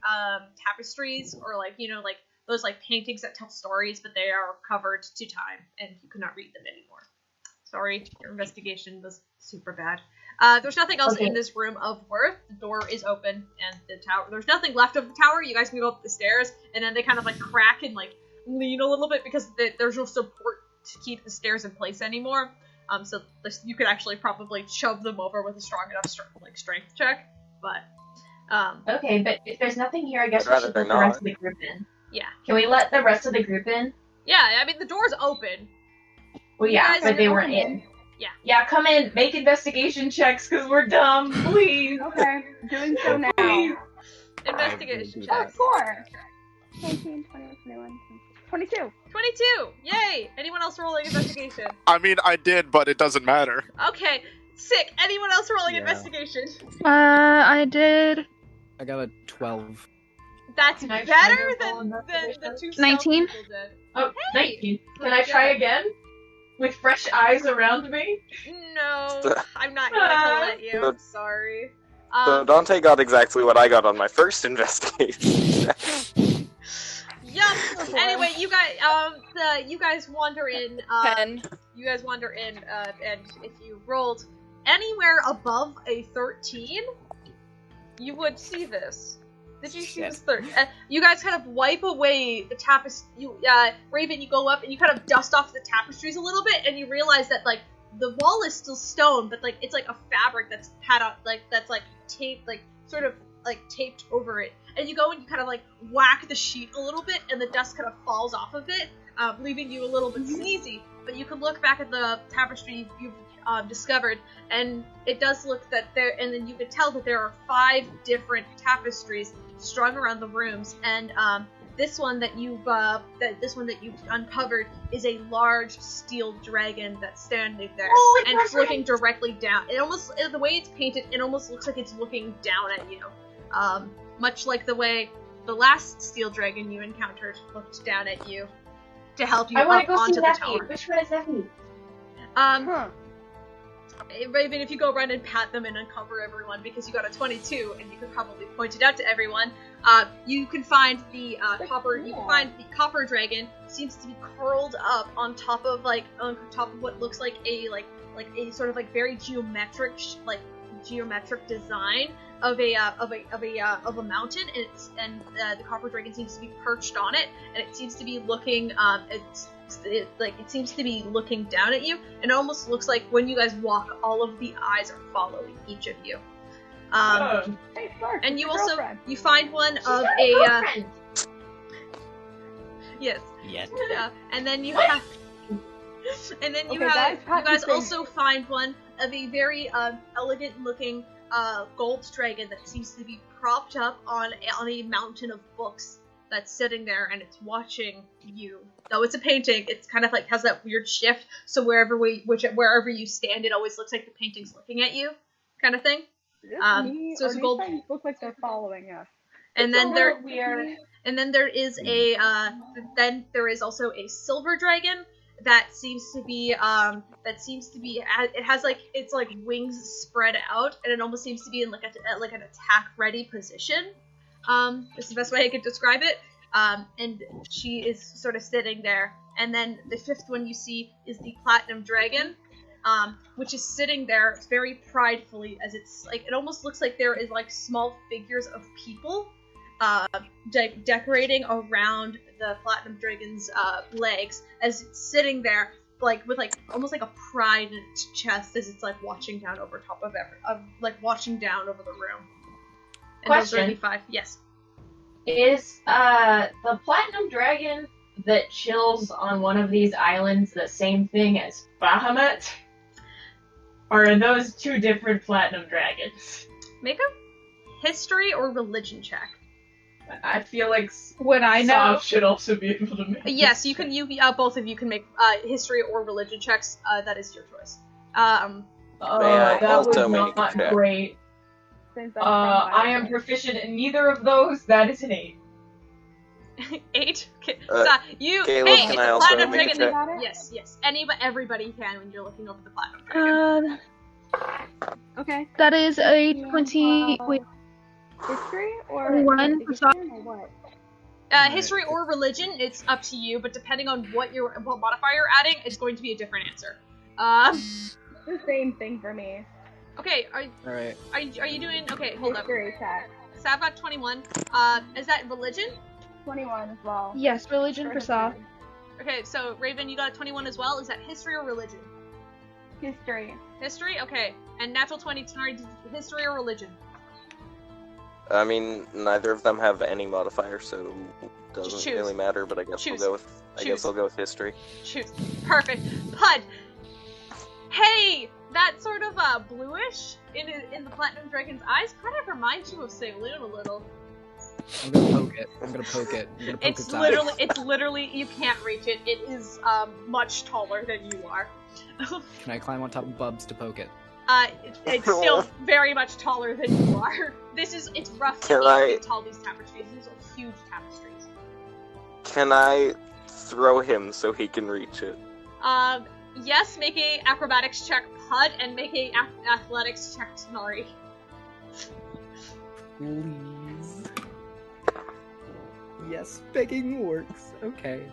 tapestries or like like those like paintings that tell stories, but they are covered to time and you cannot read them anymore. Sorry, your investigation was super bad. There's nothing else in this room of worth. The door is open and the tower. There's nothing left of the tower. You guys can go up the stairs and then they kind of like crack and like lean a little bit because there's no support to keep the stairs in place anymore. So you could actually probably shove them over with a strong enough strength check. But okay, but if there's nothing here, I guess we should let the rest of the group in. Yeah. Can we let the rest of the group in? Yeah, I mean the door's open. Well, yeah, but they weren't in. Yeah. Yeah, come in, make investigation checks, because we're dumb, please. Okay, doing so now. Please. Investigation checks. 4. 19, 21, 21, 22. 22! Yay! Anyone else rolling investigation? I mean, I did, but it doesn't matter. Okay, sick. Anyone else rolling investigation? I did. I got a 12. That's better than the 2 19? people did. Oh, hey! 19. Can I try again? With fresh eyes around me? No, I'm not going to let you. I'm sorry. So Dante got exactly what I got on my first investigation. Yup. Anyway, you guys wander in. You guys wander in, and if you rolled anywhere above a 13, you would see this. Did you see this third? You guys kind of wipe away the tapestry. Raven, you go up and you kind of dust off the tapestries a little bit, and you realize that like the wall is still stone, but like it's like a fabric that's taped, like sort of like taped over it. And you go and you kind of like whack the sheet a little bit, and the dust kind of falls off of it, leaving you a little bit sneezy. But you can look back at the tapestry you've discovered, and it does look that there, and then you can tell that there are 5 different tapestries strung around the rooms, and this one that you've uncovered is a large steel dragon that's standing there, and it's looking directly down. It almost, the way it's painted, it almost looks like it's looking down at you, much like the way the last steel dragon you encountered looked down at you to help you up onto the tower. Which one is Effie? Raven, if you go around and pat them and uncover everyone, because you got a 22, and you could probably point it out to everyone, you can find the copper dragon seems to be curled up on top of what looks like a sort of like very geometric design of a mountain, and the copper dragon seems to be perched on it, and it seems to be looking it seems to be looking down at you, and it almost looks like when you guys walk, all of the eyes are following each of you. And you also you find one of a yes. Yeah. And then you have you guys also find one of a very elegant looking gold dragon that seems to be propped up on a mountain of books that's sitting there, and it's watching you. Though it's a painting, it's kind of like has that weird shift, so wherever you stand, it always looks like the painting's looking at you, kind of thing. So it's a gold. Look like they're following us. And then there is also a silver dragon that seems to be it has like its like wings spread out, and it almost seems to be in like an attack ready position. This is the best way I could describe it. And she is sort of sitting there. And then the 5th one you see is the platinum dragon, which is sitting there very pridefully, as it's like it almost looks like there is like small figures of people decorating around the platinum dragon's legs, as it's sitting there like with like almost like a pride in its chest, as it's like watching down over top of watching down over the room. And Question. 5. Yes. Is the platinum dragon that chills on one of these islands the same thing as Bahamut? Or are those 2 different platinum dragons? Make a history or religion check. I feel like Would I know? should also be able to make. Yes, you can. Both of you can make history or religion checks. That is your choice. That was not great. I am proficient in neither of those. That is an 8. 8? Okay. Caleb, hey, can it's I a also platinum make a dragon. check? Yes. Everybody can when you're looking over the platinum dragon. Okay. That is a 20. Wait, History or 21 for soft. or what? History or religion, it's up to you, but depending on what modifier you're adding, it's going to be a different answer. The same thing for me. Okay, Alright. are you doing, okay, hold up. History check. Sav got 21. Is that religion? 21 as well. Yes, religion for soft. Okay, so Raven, you got a 21 as well. Is that history or religion? History. History? Okay. And natural 20, Tanar'ri, history or religion? I mean, neither of them have any modifier, so it doesn't choose. really matter. But I guess Choose. we'll go with. I guess I'll go with history. Choose. Perfect. Puud. Hey, that sort of bluish in the Platinum Dragon's eyes kind of reminds you of Sav'lia a little. I'm gonna poke it. I'm gonna poke It's its literally, eyes. it's literally, you can't reach it. It is much taller than you are. Can I climb on top of Bubs to poke it? It's still very much taller than you are. It's roughly Can I- 8 feet tall, these tapestries. These are huge tapestries. Can I throw him so he can reach it? Yes, make a acrobatics check, Puud, and make a athletics check, Tanar'ri. Please. Yes, begging works. Okay.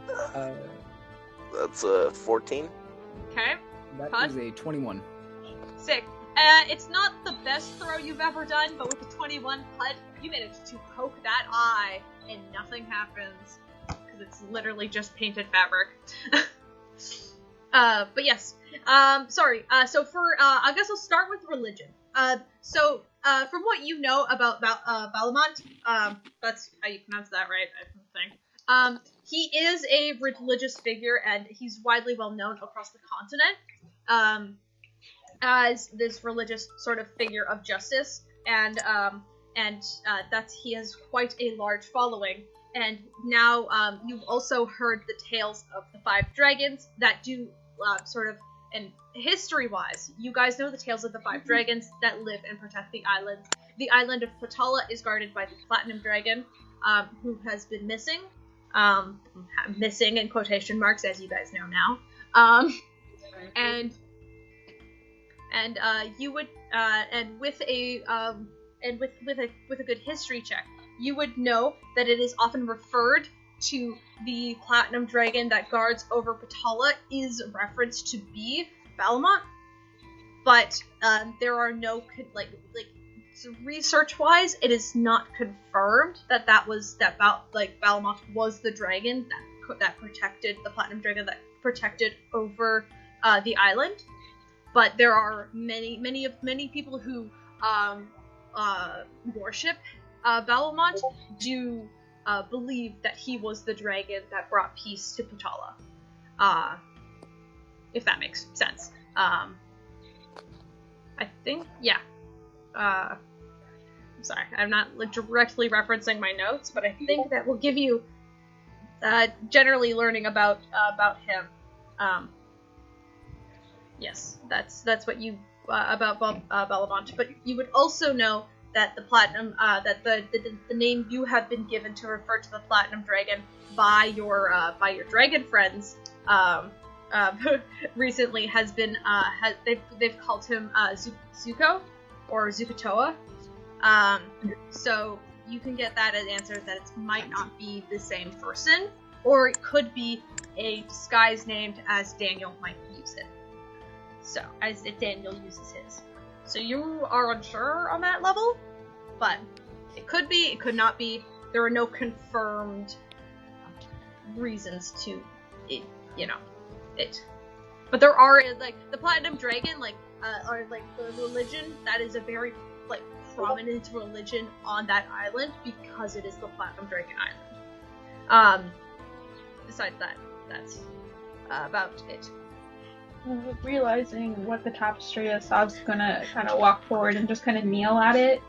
That's 14. Okay, That Puud? is a 21. Sick. It's not the best throw you've ever done, but with the 21 Puud, you managed to poke that eye, and nothing happens. Because it's literally just painted fabric. But yes. Sorry. So for, I guess I'll start with religion. So, from what you know about Balamont, that's how you pronounce that, right? I think. He is a religious figure, and he's widely well known across the continent, as this religious sort of figure of justice, and he has quite a large following. And now, you've also heard the tales of the 5 dragons that do, sort of, and history-wise, you guys know the tales of the 5 dragons that live and protect the island. The island of Potala is guarded by the Platinum Dragon, who has been missing. Missing in quotation marks, as you guys know now. And you would, and with a good history check, you would know that it is often referred to the Platinum Dragon that guards over Potala is referenced to be Balamont, but there are no so research-wise, it is not confirmed that Balamont was the dragon that protected the Platinum Dragon that protected over the island. But there are many people who worship Balamont do believe that he was the dragon that brought peace to Potala. If that makes sense. I think, yeah. I'm sorry, I'm not directly referencing my notes, but I think that will give you generally learning about him. Yes, that's what you about Balamont. But you would also know that the Platinum, that the name you have been given to refer to the Platinum Dragon by your dragon friends, recently has been they've called him Zuko or Zukotoa. So you can get that as answer that it might not be the same person, or it could be a disguise named as Daniel might use it. So, as Daniel uses his. So you are unsure on that level, but it could be, it could not be. There are no confirmed reasons to it, it. But there are, the Platinum Dragon, or the religion, that is a very, prominent religion on that island because it is the Platinum Dragon Island. Besides that, that's about it. Realizing what the tapestry is, Sav's gonna kind of walk forward and just kind of kneel at it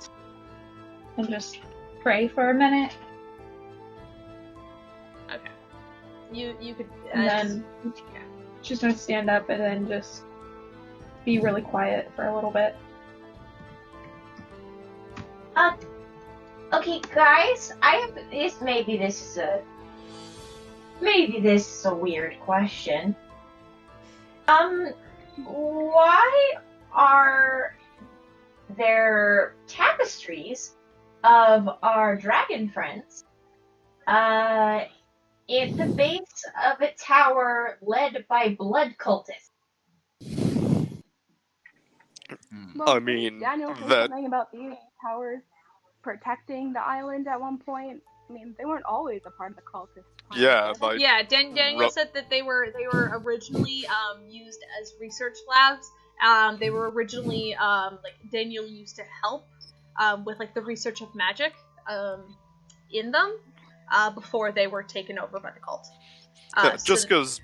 and just pray for a minute. Okay. You could. And then she's gonna stand up and then just be really quiet for a little bit. Okay, guys, maybe this is a weird question. Why are their tapestries of our dragon friends at the base of a tower led by blood cultists. Well, I mean, Daniel said that something about these towers protecting the island at one point. I mean, they weren't always a part of the cultist plan. yeah, like Yeah, Daniel said that they were originally used as research labs. They were originally like Daniel used to help with like the research of magic in them before they were taken over by the cult. yeah, just because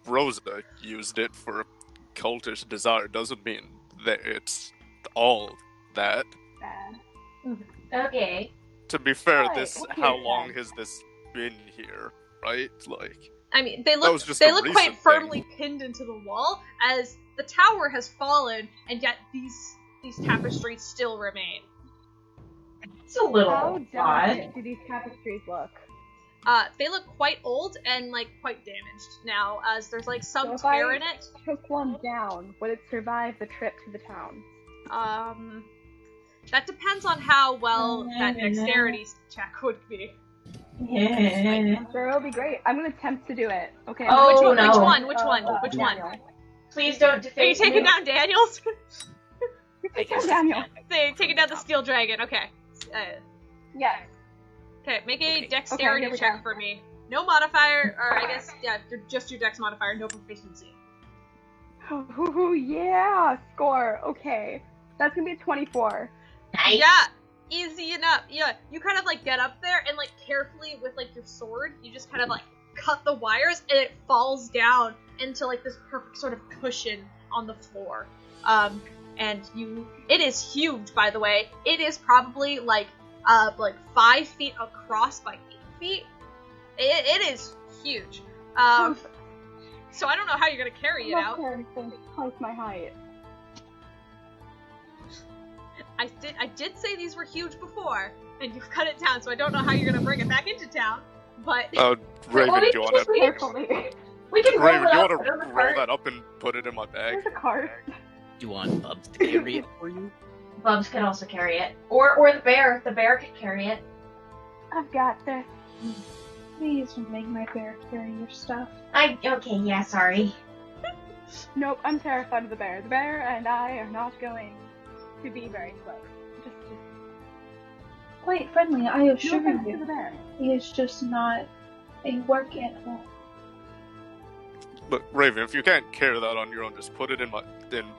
Rosa used it for cultish desire doesn't mean that it's all that. Okay. To be fair, Right, this okay, how then. long has this been here, right? Like, I mean, they that look was just they a look recent quite thing. firmly pinned into the wall as the tower has fallen, and yet these tapestries still remain. It's a little How odd. delicate do these tapestries look? They look quite old and like quite damaged now, as there's like some So if tear I in it. took one down, would it survive the trip to the town? That depends on how well that dexterity check would be. I'm sure it'll be great. I'm gonna attempt to do it. Okay. Oh, Which one? no. Which one? Which one? Daniel. Please don't Are you deface taking me. down Daniel's? Take down Daniel. Taking down the steel dragon. Okay. Yes. Okay, make a Okay, dexterity here we check go. for me. No modifier, or I guess, yeah, just your dex modifier, no proficiency. Oh, yeah, score. Okay. That's gonna be a 24. Nice. Yeah, easy enough. Yeah, you kind of like get up there and like carefully with like your sword, you just kind of like cut the wires and it falls down into like this perfect sort of cushion on the floor. And it is huge, by the way. It is probably like 5 feet across by 8 feet. It is huge. So I don't know how you're gonna carry it out. Twice my height. I did say these were huge before, and you've cut it down, so I don't know how you're gonna bring it back into town. But Raven, Well, do you want to? Carefully. We can roll Raven, it do you up, want put it on to the roll cart. that up and put it in my bag? There's a cart. Do you want Bubs to carry it for you? Bubs can also carry it. Or the bear. The bear can carry it. I've got this. Please don't make my bear carry your stuff. Okay, yeah, sorry. Nope, I'm terrified of the bear. The bear and I are not going to be very close. Just Quite friendly, I assure no offense to the you. bear. He is just not a work animal. Look, Raven, if you can't carry that on your own, just put it in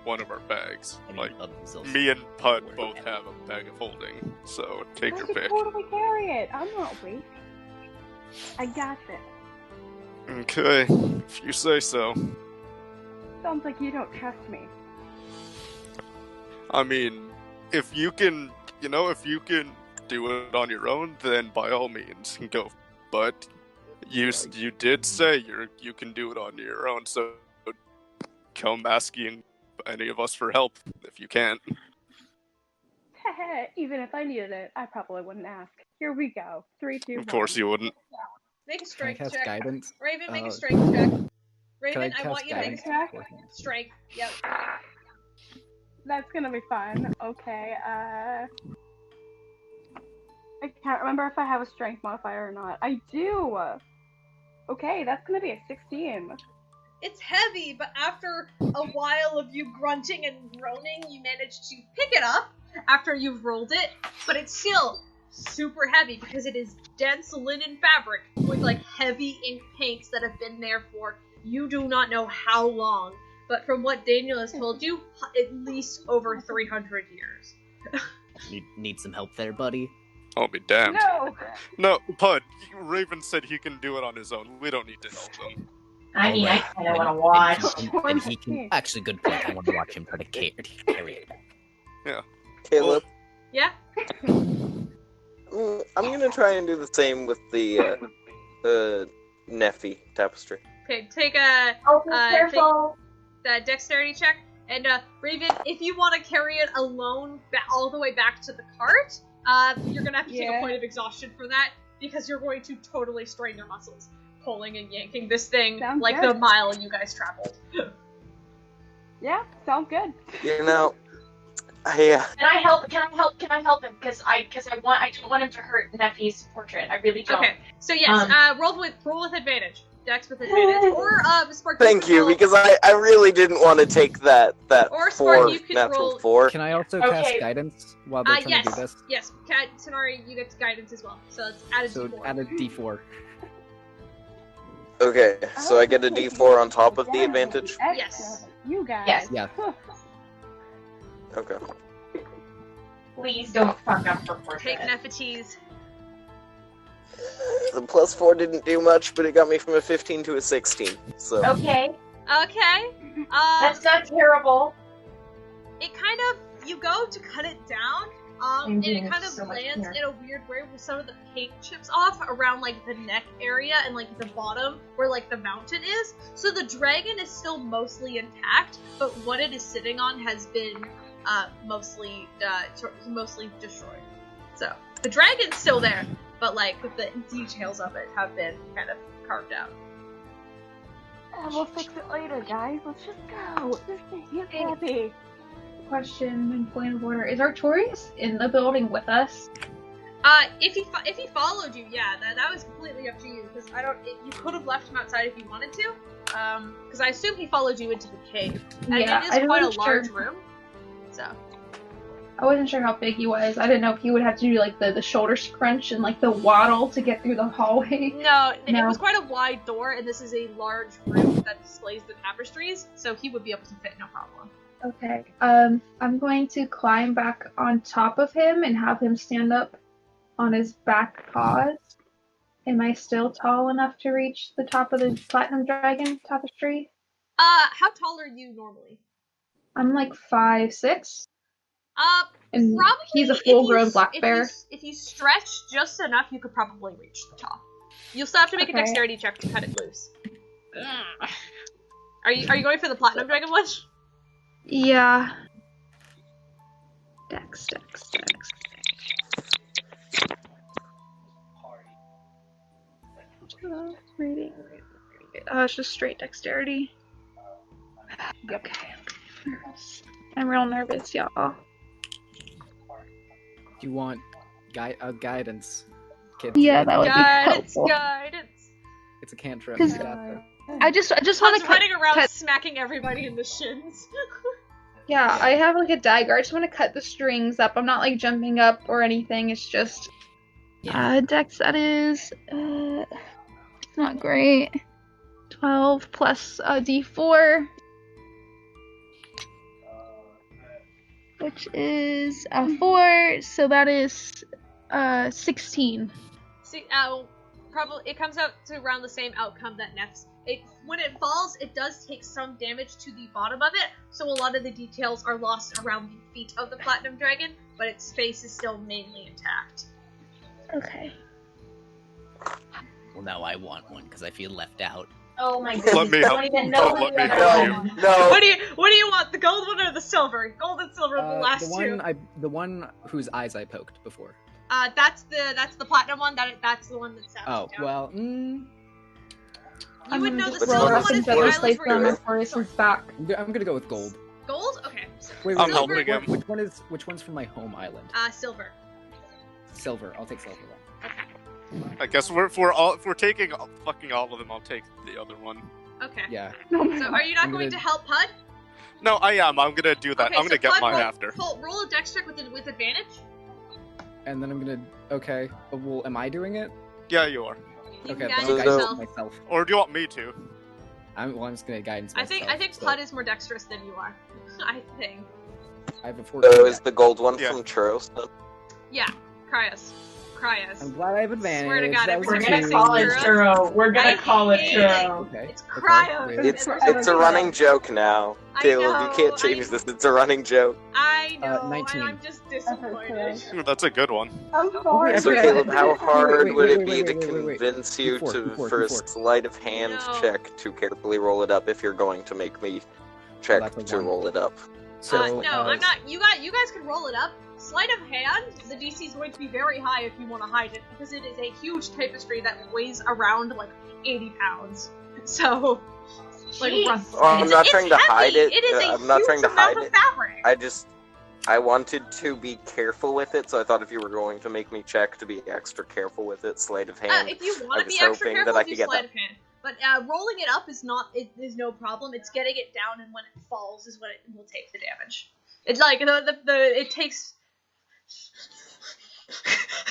one of our bags. I mean, Like, Bubs is also me and Pud both have a bag of holding, so take I your could pick. totally carry it. I'm not weak. I got this. Okay, if you say so. Sounds like you don't trust me. I mean, if you can do it on your own, then by all means, go. But you did say you can do it on your own, so come asking any of us for help if you can't. Even if I needed it, I probably wouldn't ask. Here we go. 3, 2, 1. Of course you wouldn't. make a Can I strength cast check. guidance? Raven, make a strength check. Can Raven, I cast want you to make guidance a beforehand? strength. Yep. That's gonna be fun. Okay, I can't remember if I have a strength modifier or not. I do! Okay, that's gonna be a 16. It's heavy, but after a while of you grunting and groaning, you manage to pick it up after you've rolled it, but it's still super heavy because it is dense linen fabric with like heavy ink paints that have been there for you do not know how long, but from what Daniel has told you, at least over 300 years. Need some help there, buddy? I'll be damned. No! No, Pud, Raven said he can do it on his own. We don't need to help him. I mean, I Alright, kind of want to then watch. then he can. Actually, good point. I want to watch him try to carry it. Yeah. Caleb, Yeah? I'm gonna try and do the same with the Nephi tapestry. Okay, take a Oh, be careful. dexterity check, and Raven, if you want to carry it alone all the way back to the cart, you're gonna have to take a point of exhaustion for that, because you're going to totally strain your muscles, pulling and yanking this thing Sounds like good. the mile you guys traveled. Yeah, sounds good. You know, I Can I help? Can I help him? Because I don't want him to hurt Neffy's portrait. I really don't. Okay, so yes, roll with advantage. Dex with advantage, or Spark. thank you, roll, because I really didn't want to take that or Spark, 4 you can natural roll. 4. Can I also cast guidance while they're trying to do this? Yes, Tanar'ri, you get guidance as well. So let's add a D4. Add a D4. Okay, so I get a D4 on top of the advantage? Yes. You guys. Yes. Yeah. Okay. Please don't fuck up her portrait. Take Nefertiti's. The +4 didn't do much, but it got me from a 15 to a 16, so... Okay. Okay. That's not terrible. It kind of, you go to cut it down, and it kind of lands in a weird way with some of the paint chips off around, like, the neck area and, like, the bottom where, like, the mountain is. So the dragon is still mostly intact, but what it is sitting on has been, mostly destroyed. So, the dragon's still there, but, like, the details of it have been kind of carved out. We'll fix it later, guys. Let's just go. Just get happy. Question and point of order: is Artorias in the building with us? If he followed you, yeah, that was completely up to you, because you could have left him outside if you wanted to, because I assume he followed you into the cave, and Yeah, it is quite a large room, so. I wasn't sure how big he was. I didn't know if he would have to do like the shoulder scrunch and like the waddle to get through the hallway. No, it was quite a wide door, and this is a large room that displays the tapestries, so he would be able to fit no problem. Okay. I'm going to climb back on top of him and have him stand up on his back paws. Am I still tall enough to reach the top of the platinum dragon tapestry? How tall are you normally? I'm like 5'6". And Probably. he's a full-grown black bear. If you stretch just enough, you could probably reach the top. You'll still have to make a dexterity check to cut it loose. Are you going for the platinum dragon one? Yeah. Dex. Reading. It's just straight dexterity. Okay. I'm real nervous, y'all. Do you want guidance? Kid? Yeah, that would be helpful. Guidance. It's a cantrip. I just want to running around smacking everybody in the shins. Yeah, I have like a dagger. I just want to cut the strings up. I'm not like jumping up or anything. It's just dex. That is not great. 12 plus D4, which is 4. So that is 16. See, probably it comes out to around the same outcome that Neff's. When it falls, it does take some damage to the bottom of it, so a lot of the details are lost around the feet of the platinum dragon, but its face is still mainly intact. Okay. Well, now I want one because I feel left out. Oh my goodness! Let me help. Don't even know Let who me the help other you. one. No. What do you want? The gold one or the silver? Gold and silver are the last two. The one whose eyes I poked before. That's the platinum one. That's the one that's out. Oh well. You would know the roll silver up one is and the feather eyelets place were on yours. Artorias' back. I'm gonna go with gold. Gold? Okay. Wait, I'm Silver- helping him. Which one's from my home island? Silver. Silver. I'll take silver then. I guess if we're taking fucking all of them, I'll take the other one. Okay. Yeah. So are you not going to help Puud? No, I am. I'm gonna do that. Okay, I'm gonna so get Puud, mine after. Roll a dex check with advantage. And then I'm gonna. Okay. Well, am I doing it? Yeah, you are. You Okay. can Then guide I'll yourself. guidance myself. Or do you want me to? I'm just gonna guidance I myself. think so Puud is more dexterous than you are. I think. I have a 14. So is the gold one Yeah. from Churros then? Yeah. Cryos. I'm glad I have advantage. Swear to God, That was We're every gonna time a call I it say churro. We're gonna I call it hate churro. Okay. It's okay, Cryos. wait. It's a running joke now. I Caleb, know, you can't change I- this. It's a running joke. I know, 19. and I'm just disappointed. Ooh, that's a good one. I'm sorry. So Wait, Caleb, how hard would it be wait, to wait. convince you Before, to, before, for a before. sleight of hand No. check, to carefully roll it up if you're going to make me check that's a to one. roll it up? So No, I'm not. You guys can roll it up. Sleight of hand, the DC is going to be very high if you want to hide it, because it is a huge tapestry that weighs around like 80 pounds. So, like Jeez. rough. I'm not trying to hide it. It is a I'm not trying huge to hide amount it. of fabric. I wanted to be careful with it, so I thought if you were going to make me check to be extra careful with it, sleight of hand. If you want I to be was extra hoping careful, that I do could get sleight that. of hand. But rolling it up is no problem. It's getting it down, and when it falls is when it will take the damage. It's like it takes.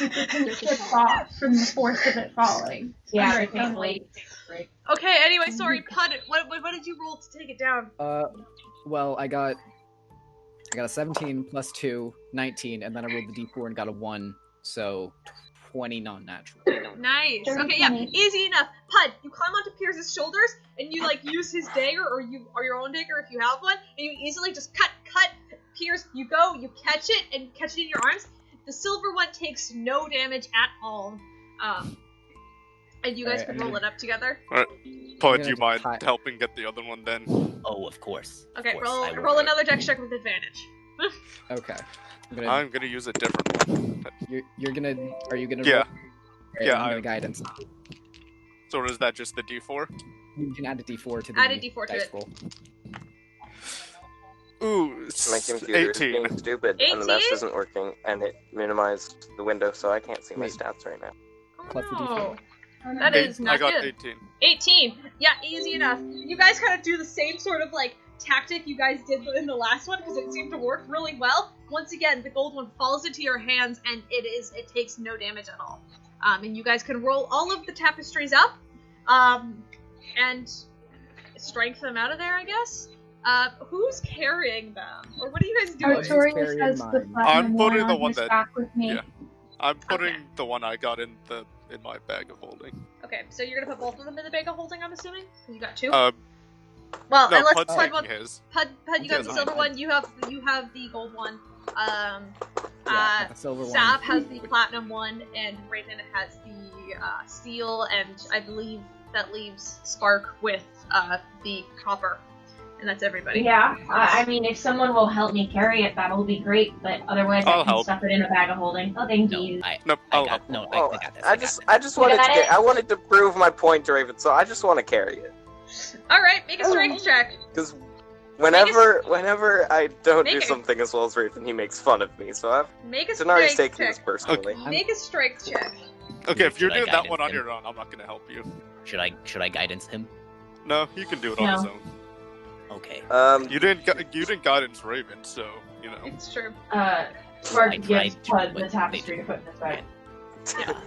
It's off from the force of it falling. Yeah, Under its own definitely. weight. Okay. Anyway, sorry, Puud. What did you roll to take it down? Well, I got a 17 plus 2, 19, and then I rolled the d4 and got a 1, so 20 non-natural. Nice. Okay, yeah, easy enough. Puud, you climb onto Peirs' shoulders, and you like use his dagger or your own dagger if you have one, and you easily just cut. Peirs, you catch it and catch it in your arms. The silver one takes no damage at all. And you guys can roll it up together. Alright. Puud, do you mind helping get the other one then? Oh, of course. Okay, Of course, roll another dex check with advantage. Okay. I'm gonna use a different one. Are you gonna Yeah. roll? Right, Yeah, I'm gonna guidance. So is that just the d4? You can add a d4 to the Add a d4 to dice it. roll. Ooh, My computer is 18. being stupid, and the mouse isn't working, and it minimized the window, so I can't see my stats right now. Plus the Oh, d4. that is not I got good. 18. 18. Yeah, easy enough. You guys kind of do the same sort of like tactic you guys did in the last one because it seemed to work really well. Once again, the gold one falls into your hands and it takes no damage at all. And you guys can roll all of the tapestries up, and strength them out of there, I guess. Who's carrying them, or what are you guys doing? Artorius has the platinum I'm putting one the on one his that. back with me. Yeah, I'm putting the one I got in my bag of holding. Okay, so you're gonna put both of them in the bag of holding, I'm assuming? Because you got two? Well, no, unless Puud's Puud taking one. his. Puud, you got Yes, the I silver have. one, you have the gold one. Yeah, the silver Sav one. has the platinum one, and Raven has the steel, and I believe that leaves Spark with the copper. And that's everybody. Yeah, I mean, if someone will help me carry it, that'll be great. But otherwise, I'll I can help. stuff it in a bag of holding. Oh, thank you. Nope, I'll help. No, Oh, I got this. I just wanted got it? I wanted to prove my point to Raven, so I just want to carry it. Alright, make a strength check. Because whenever I don't Make do it. something as well as Raven, he makes fun of me. So Make a Tanar'ri's strength taking check. this personally. Make a strength check. Okay, if you're Should I doing that guidance one on him? your own, I'm not gonna help you. Should I guidance him? No, you can do it on his own. Okay. You didn't guidance Raven, so you know. It's true. Spark I gives tried to, Puud but the tapestry to put in his bag. Yeah.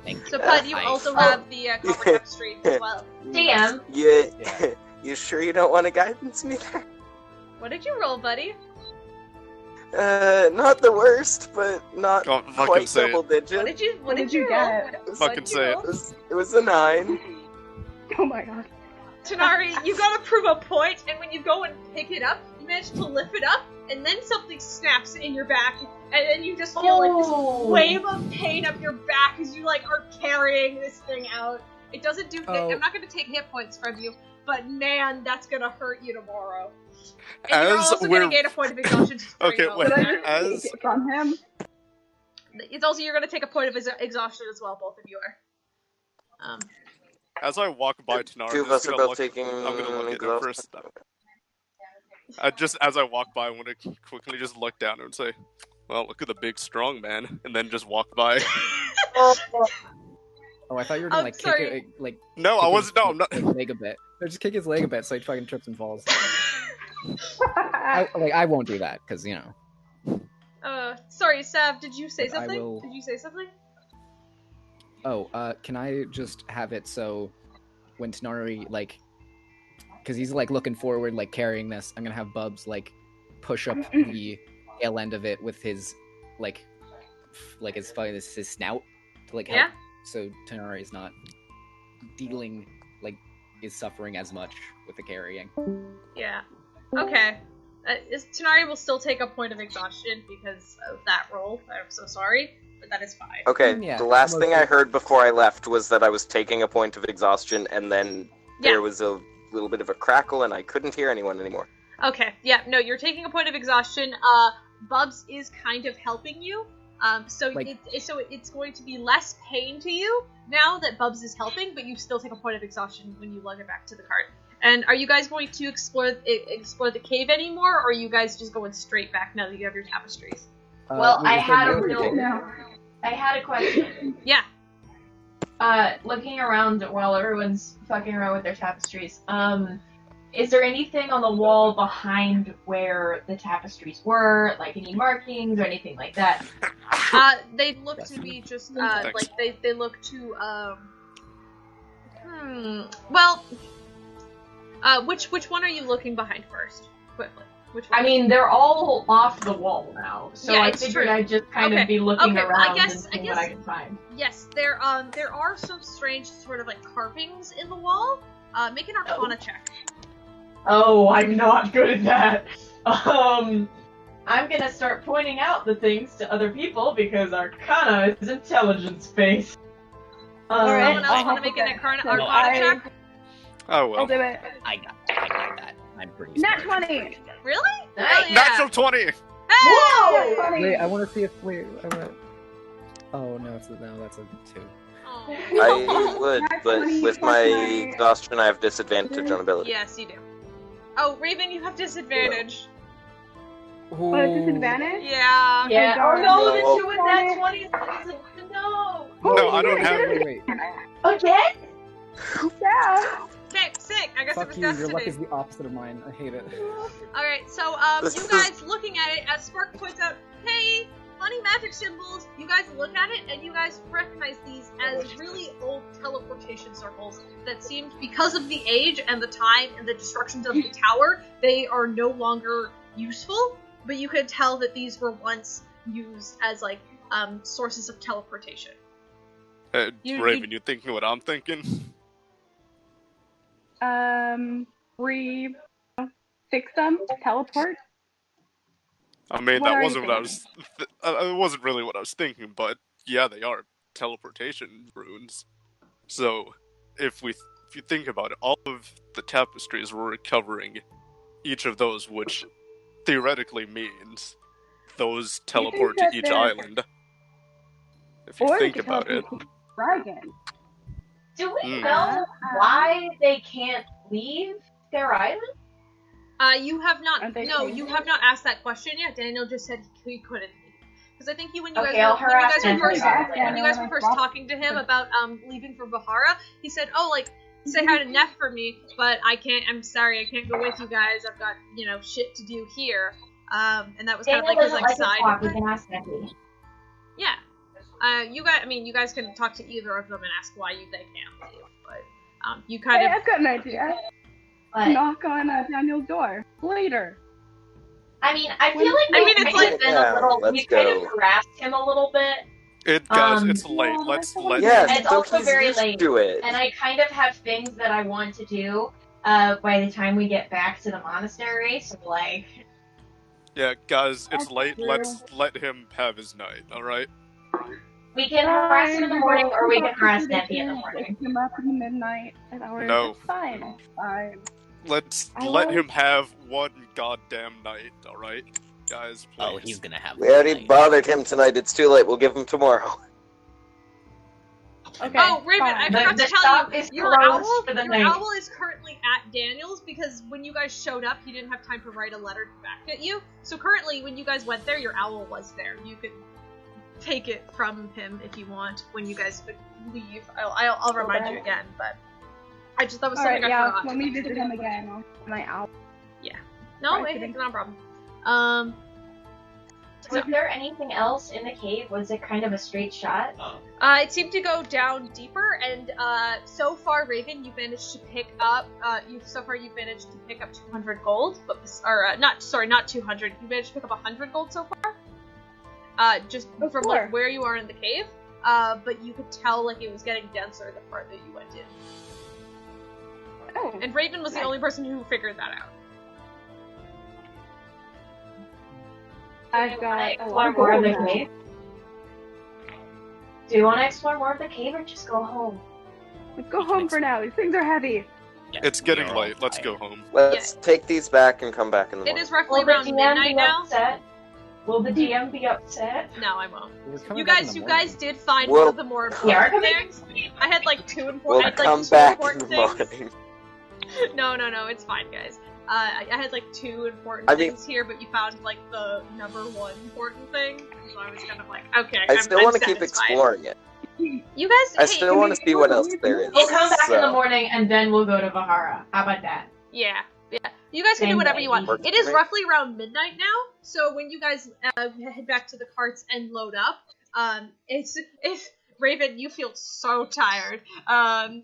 Thank So you. Puud, you I- also have the copper tapestry as well. DM. Yeah. You sure you don't want to guidance me there? What did you roll, buddy? Not the worst, but not Oh, fucking quite say double it. digit. What did you roll? get? Fucking say it. It was a 9. Oh my god. Tanar'ri, you gotta prove a point, and when you go and pick it up, you manage to lift it up, and then something snaps in your back, and then you just feel like this wave of pain up your back as you like are carrying this thing out. It doesn't do. Oh. I'm not gonna take hit points from you, but man, that's gonna hurt you tomorrow. And you're As also we're gonna gain a point of exhaustion. okay, straight wait. up. Did I just As take it from him? It's also you're gonna take a point of exhaustion as well. Both of you are. as I walk by Tanar'ri, Two of I'm us just are gonna both look. taking I'm gonna look at him exhaustion. first. Just as I walk by, I want to quickly just look down and say, "Well, look at the big strong man," and then just walk by. Oh, I thought you were gonna kick sorry. it like. No, kick I wasn't. No, I'm not. his leg a bit. No, just kick his leg a bit so he fucking trips and falls. I won't do that because you know. Sorry, Sav. Did you say But I something? will- Did you say something? Oh, can I just have it so when Tanar'ri because he's looking forward, carrying this, I'm gonna have Bubs push up the tail end of it with his his snout to help, Yeah. so Tanar'ri is not dealing is suffering as much with the carrying. Yeah. Okay. Tanar'ri will still take a point of exhaustion because of that roll. I'm so sorry, but that is fine. Okay, Yeah, the last most thing I people- heard before I left was that I was taking a point of exhaustion, and then Yeah. there was a little bit of a crackle, and I couldn't hear anyone anymore. Okay. Yeah. No, you're taking a point of exhaustion. Bubs is kind of helping you. So it's going to be less pain to you now that Bubs is helping, but you still take a point of exhaustion when you lug it back to the cart. And are you guys going to explore the cave anymore, or are you guys just going straight back now that you have your tapestries? Well, I had a a question. Yeah. Looking around while everyone's fucking around with their tapestries, is there anything on the wall behind where the tapestries were, like any markings or anything like that? They look to be just, like, they look to, well, which one are you looking behind first? Quickly. Which one? I mean, they're all off the wall now, so Yeah, I it's figured true. I'd just kind of be looking well, around and seeing what I can find. Yes, there are some strange sort of like carvings in the wall. Make an Arcana check. Oh, I'm not good at that. I'm gonna start pointing out the things to other people because Arcana is intelligence-based. Someone else want to make an Arcana check? Oh well. I'll do it. I got that. I'm pretty Nat smart. 20! Really? Nice. Yeah. Natural 20! Hey! Whoa! Wait, I want to see if oh no, that's a 2. Oh. I would, but with my exhaustion, I have disadvantage on ability. Yes, you do. Oh, Raven, you have disadvantage. What, a disadvantage? Yeah. Yeah. Oh, Oh no, the Oh. two with that 20 no. No, I don't have it. Wait. Again? Yeah! Okay, sick. I guess it Fuck was you, your destiny. luck is the opposite of mine. I hate it. Alright, so, you guys looking at it, as Spark points out, hey, funny magic symbols, you guys look at it, and you guys recognize these as really old teleportation circles that seemed, because of the age and the time and the destructions of the tower, they are no longer useful, but you could tell that these were once used as, like, sources of teleportation. Raven, you thinking what I'm thinking? Fix them? Teleport? I mean, What that are wasn't you what I was. It wasn't really what I was thinking, but yeah, they are teleportation runes. So, if you think about it, all of the tapestries were recovering each of those, which theoretically means those teleport to that each they're- island. If you Or think to about it. teleport to Dragon. Do we Mm. know why they can't leave their island? You have not. Aren't they No, changing? you have not asked that question yet. Daniel just said he couldn't. Because I think when you Okay, guys I'll were, harass when you guys Daniel. were first talking to him about leaving for Bahara, he said, "Oh, like say hi to Neff for me, but I can't. I'm sorry, I can't go with you guys. I've got shit to do here." And that was kind of Daniel like his doesn't like like to talk. We side. can ask Becky. Yeah. You guys can talk to either of them and ask why they can't leave. But you kind Hey, of. I've got an idea. But Knock on Daniel's door. Later. I mean, I feel like I mean, we've it's kind of like- been Yeah, a little. let's We kind go. of harassed him a little bit. Guys, Um, it's late. Let's let. Yes, It's so also he's very used late. to it. And I kind of have things that I want to do by the time we get back to the monastery. So like, Yeah, guys, it's That's late. true. Let's let him have his night. All right. we can harass him in the morning, or we can harass Wake Neppy in the morning. him up in midnight at hours. No. It's fine. It's fine. Let's I let will- him have one goddamn night. All right, guys. Please. Oh, he's gonna have. We already tonight. bothered him tonight. It's too late. We'll give him tomorrow. Okay. Oh, Raven, I fine. forgot The to tell shop you, is your closed owl, for the your night. owl is currently at Daniel's because when you guys showed up, he didn't have time to write a letter back at you. So currently, when you guys went there, your owl was there. You could take it from him if you want when you guys leave. I'll remind you again, but that was something Alright, I yeah, forgot. when we visit him again, I'll my owl. No, Sorry, it's kidding. not a problem. Was there anything else in the cave? Was it kind of a straight shot? It seemed to go down deeper, and so far, Raven, you've managed to pick up. You've managed to pick up 200 gold, not 200. You managed to pick up 100 gold so far. Just Oh, from cool. like where you are in the cave. But you could tell like it was getting denser the farther you went in. Oh. And Raven was the only person who figured that out. I've got a Explore lot of more of gold the now. cave. Do you want to explore more of the cave, or just go home? Let's go home for now. These things are heavy. Yeah, It's getting we are all late. Let's tired. go home. Let's take these back and come back in the It morning. is roughly Will the around DM midnight be now. upset? Will the DM be upset? No, I won't. We're coming You back in guys, the you morning. guys did find We'll- one of the more We are important coming. things. I had like two We'll important. I had come like two back in important the things. morning. No, it's fine, guys. I had like 2 important things here, but you found like the number 1 important thing, so I was kind of like, okay. I still want to keep exploring it. You guys, I still want to see what else there is. We'll come back in the morning and then we'll go to Vahara. How about that? Yeah. You guys can do whatever you want. It is roughly around midnight now, so when you guys head back to the carts and load up, it's Raven, you feel so tired, and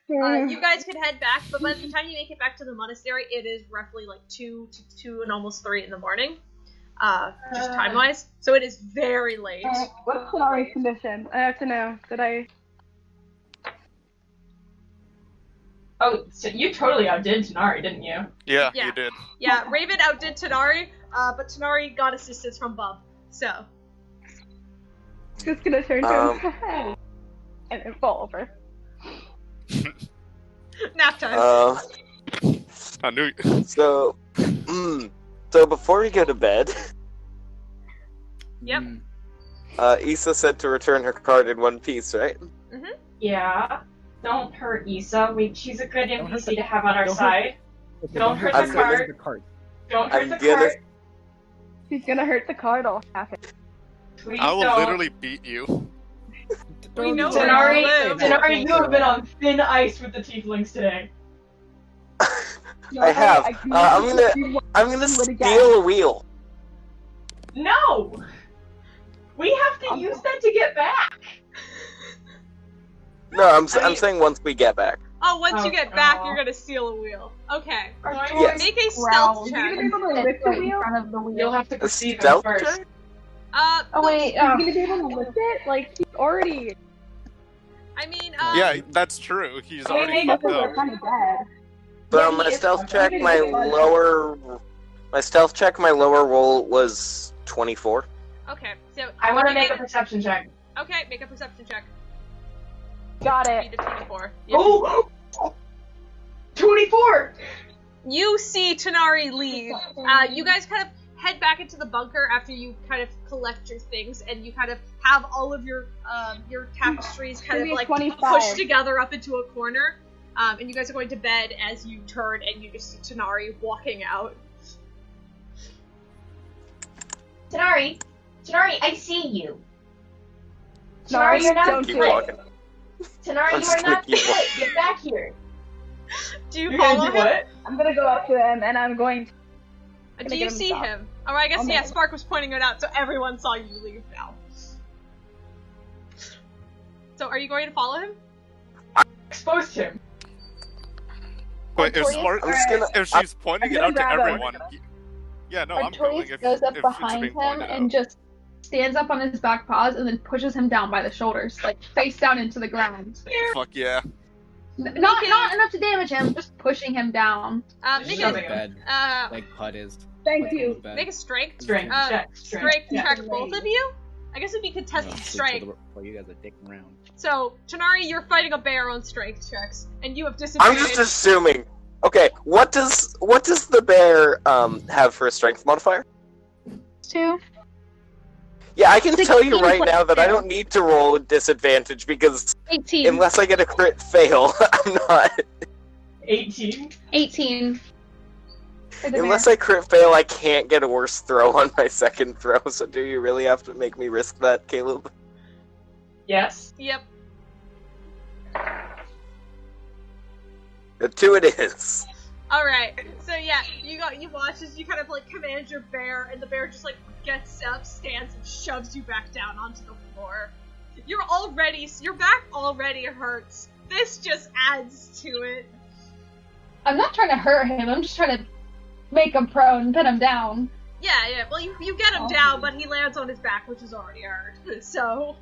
you guys can head back, but by the time you make it back to the monastery, it is roughly like 2 and almost 3 in the morning, just time-wise, so it is very late. What's Tanar'ri's condition? I have to know. Did I... Oh, so you totally outdid Tanar'ri, didn't you? Yeah, you did. Yeah, Raven outdid Tanar'ri, but Tanar'ri got assistance from Bub, so... Just gonna turn to him and then fall over. Nap time. I knew. So before we go to bed. Yep. Issa said to return her card in one piece, right? Mhm. Yeah. Don't hurt Issa. She's a good NPC to have on our side. Don't hurt the card. Don't hurt the card. She's gonna hurt the card. I'll have it. Please I will don't. literally beat you. We know Tanar'ri, you have been on thin ice with the tieflings today. I have. I'm gonna steal a wheel. No! We have to use that to get back. No, I'm saying once we get back. Oh, once you get back, you're gonna steal a wheel. Okay. Yes. Make a stealth check. Are you gonna be able to lift the wheel? You'll have to A perceive it stealth first. check? Oh wait, are you gonna be able to lift it? Like, he's already... I mean, Yeah, that's true. He's already Muscles fucked are up. kind of bad. So my stealth check, my lower roll was 24. okay, so... I want to make a perception check. Okay, make a perception check. Got it. Beat a 24. Oh! 24! You see Tanar'ri leave. You guys kind of head back into the bunker after you kind of collect your things, and you kind of have all of your tapestries kind of like 25. pushed together up into a corner. And you guys are going to bed as you turn and you just see Tanar'ri walking out. Tanar'ri, I see you. Tanar'ri, Tanar'ri, you're not don't do split. it. Tanar'ri, you're not split. Get back here. Do you You're follow gonna do him? what? I'm gonna go up to him and I'm going to... Do you see him? Oh, I guess, yeah, Spark was pointing it out, so everyone saw you leave now. So, are you going to follow him? Exposed him. But if she's pointing it out to grab him. everyone, yeah, no, I'm going. Artorias goes up behind him and just stands up on his back paws and then pushes him down by the shoulders, like face down into the ground. Fuck yeah. Not enough to damage him, just pushing him down. Make Shoving a bed, like Puud is. Thank you. make a strength Strength check. check, both of you. I guess it'd be contested strength. Well, you guys are dicking around. So, Tanar'ri, you're fighting a bear on strength checks, and you have disadvantage. I'm just assuming. Okay, what does the bear have for a strength modifier? 2. Yeah, I can tell you 16 right plus now that I 2. don't need to roll with disadvantage because 18. unless I get a crit fail, I'm not. 18. 18. Unless I crit fail, I can't get a worse throw on my second throw. So do you really have to make me risk that, Kaleb? Yes. Yep. A 2 it is. Alright, so yeah, you watch as you kind of like command your bear, and the bear just like gets up, stands, and shoves you back down onto the floor. Your back already hurts. This just adds to it. I'm not trying to hurt him, I'm just trying to make him prone, pin him down. Yeah, well you get him down, but he lands on his back, which is already hurt. So...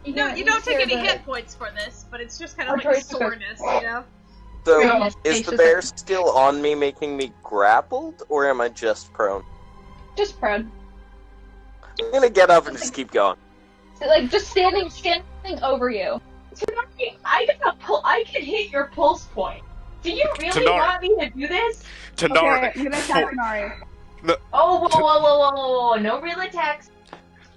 you don't take any hit points for this, but it's just kind of like soreness, you know? So, is the bear still on me, making me grappled, or am I just prone? Just prone. I'm gonna get up and just keep going. So, like, just standing over you. Tanar'ri, I can hit your pulse point. Do you really Tanar'ri. want me to do this? Tanar'ri. Okay, you're gonna attack Tanar'ri. Oh, whoa, no real attacks.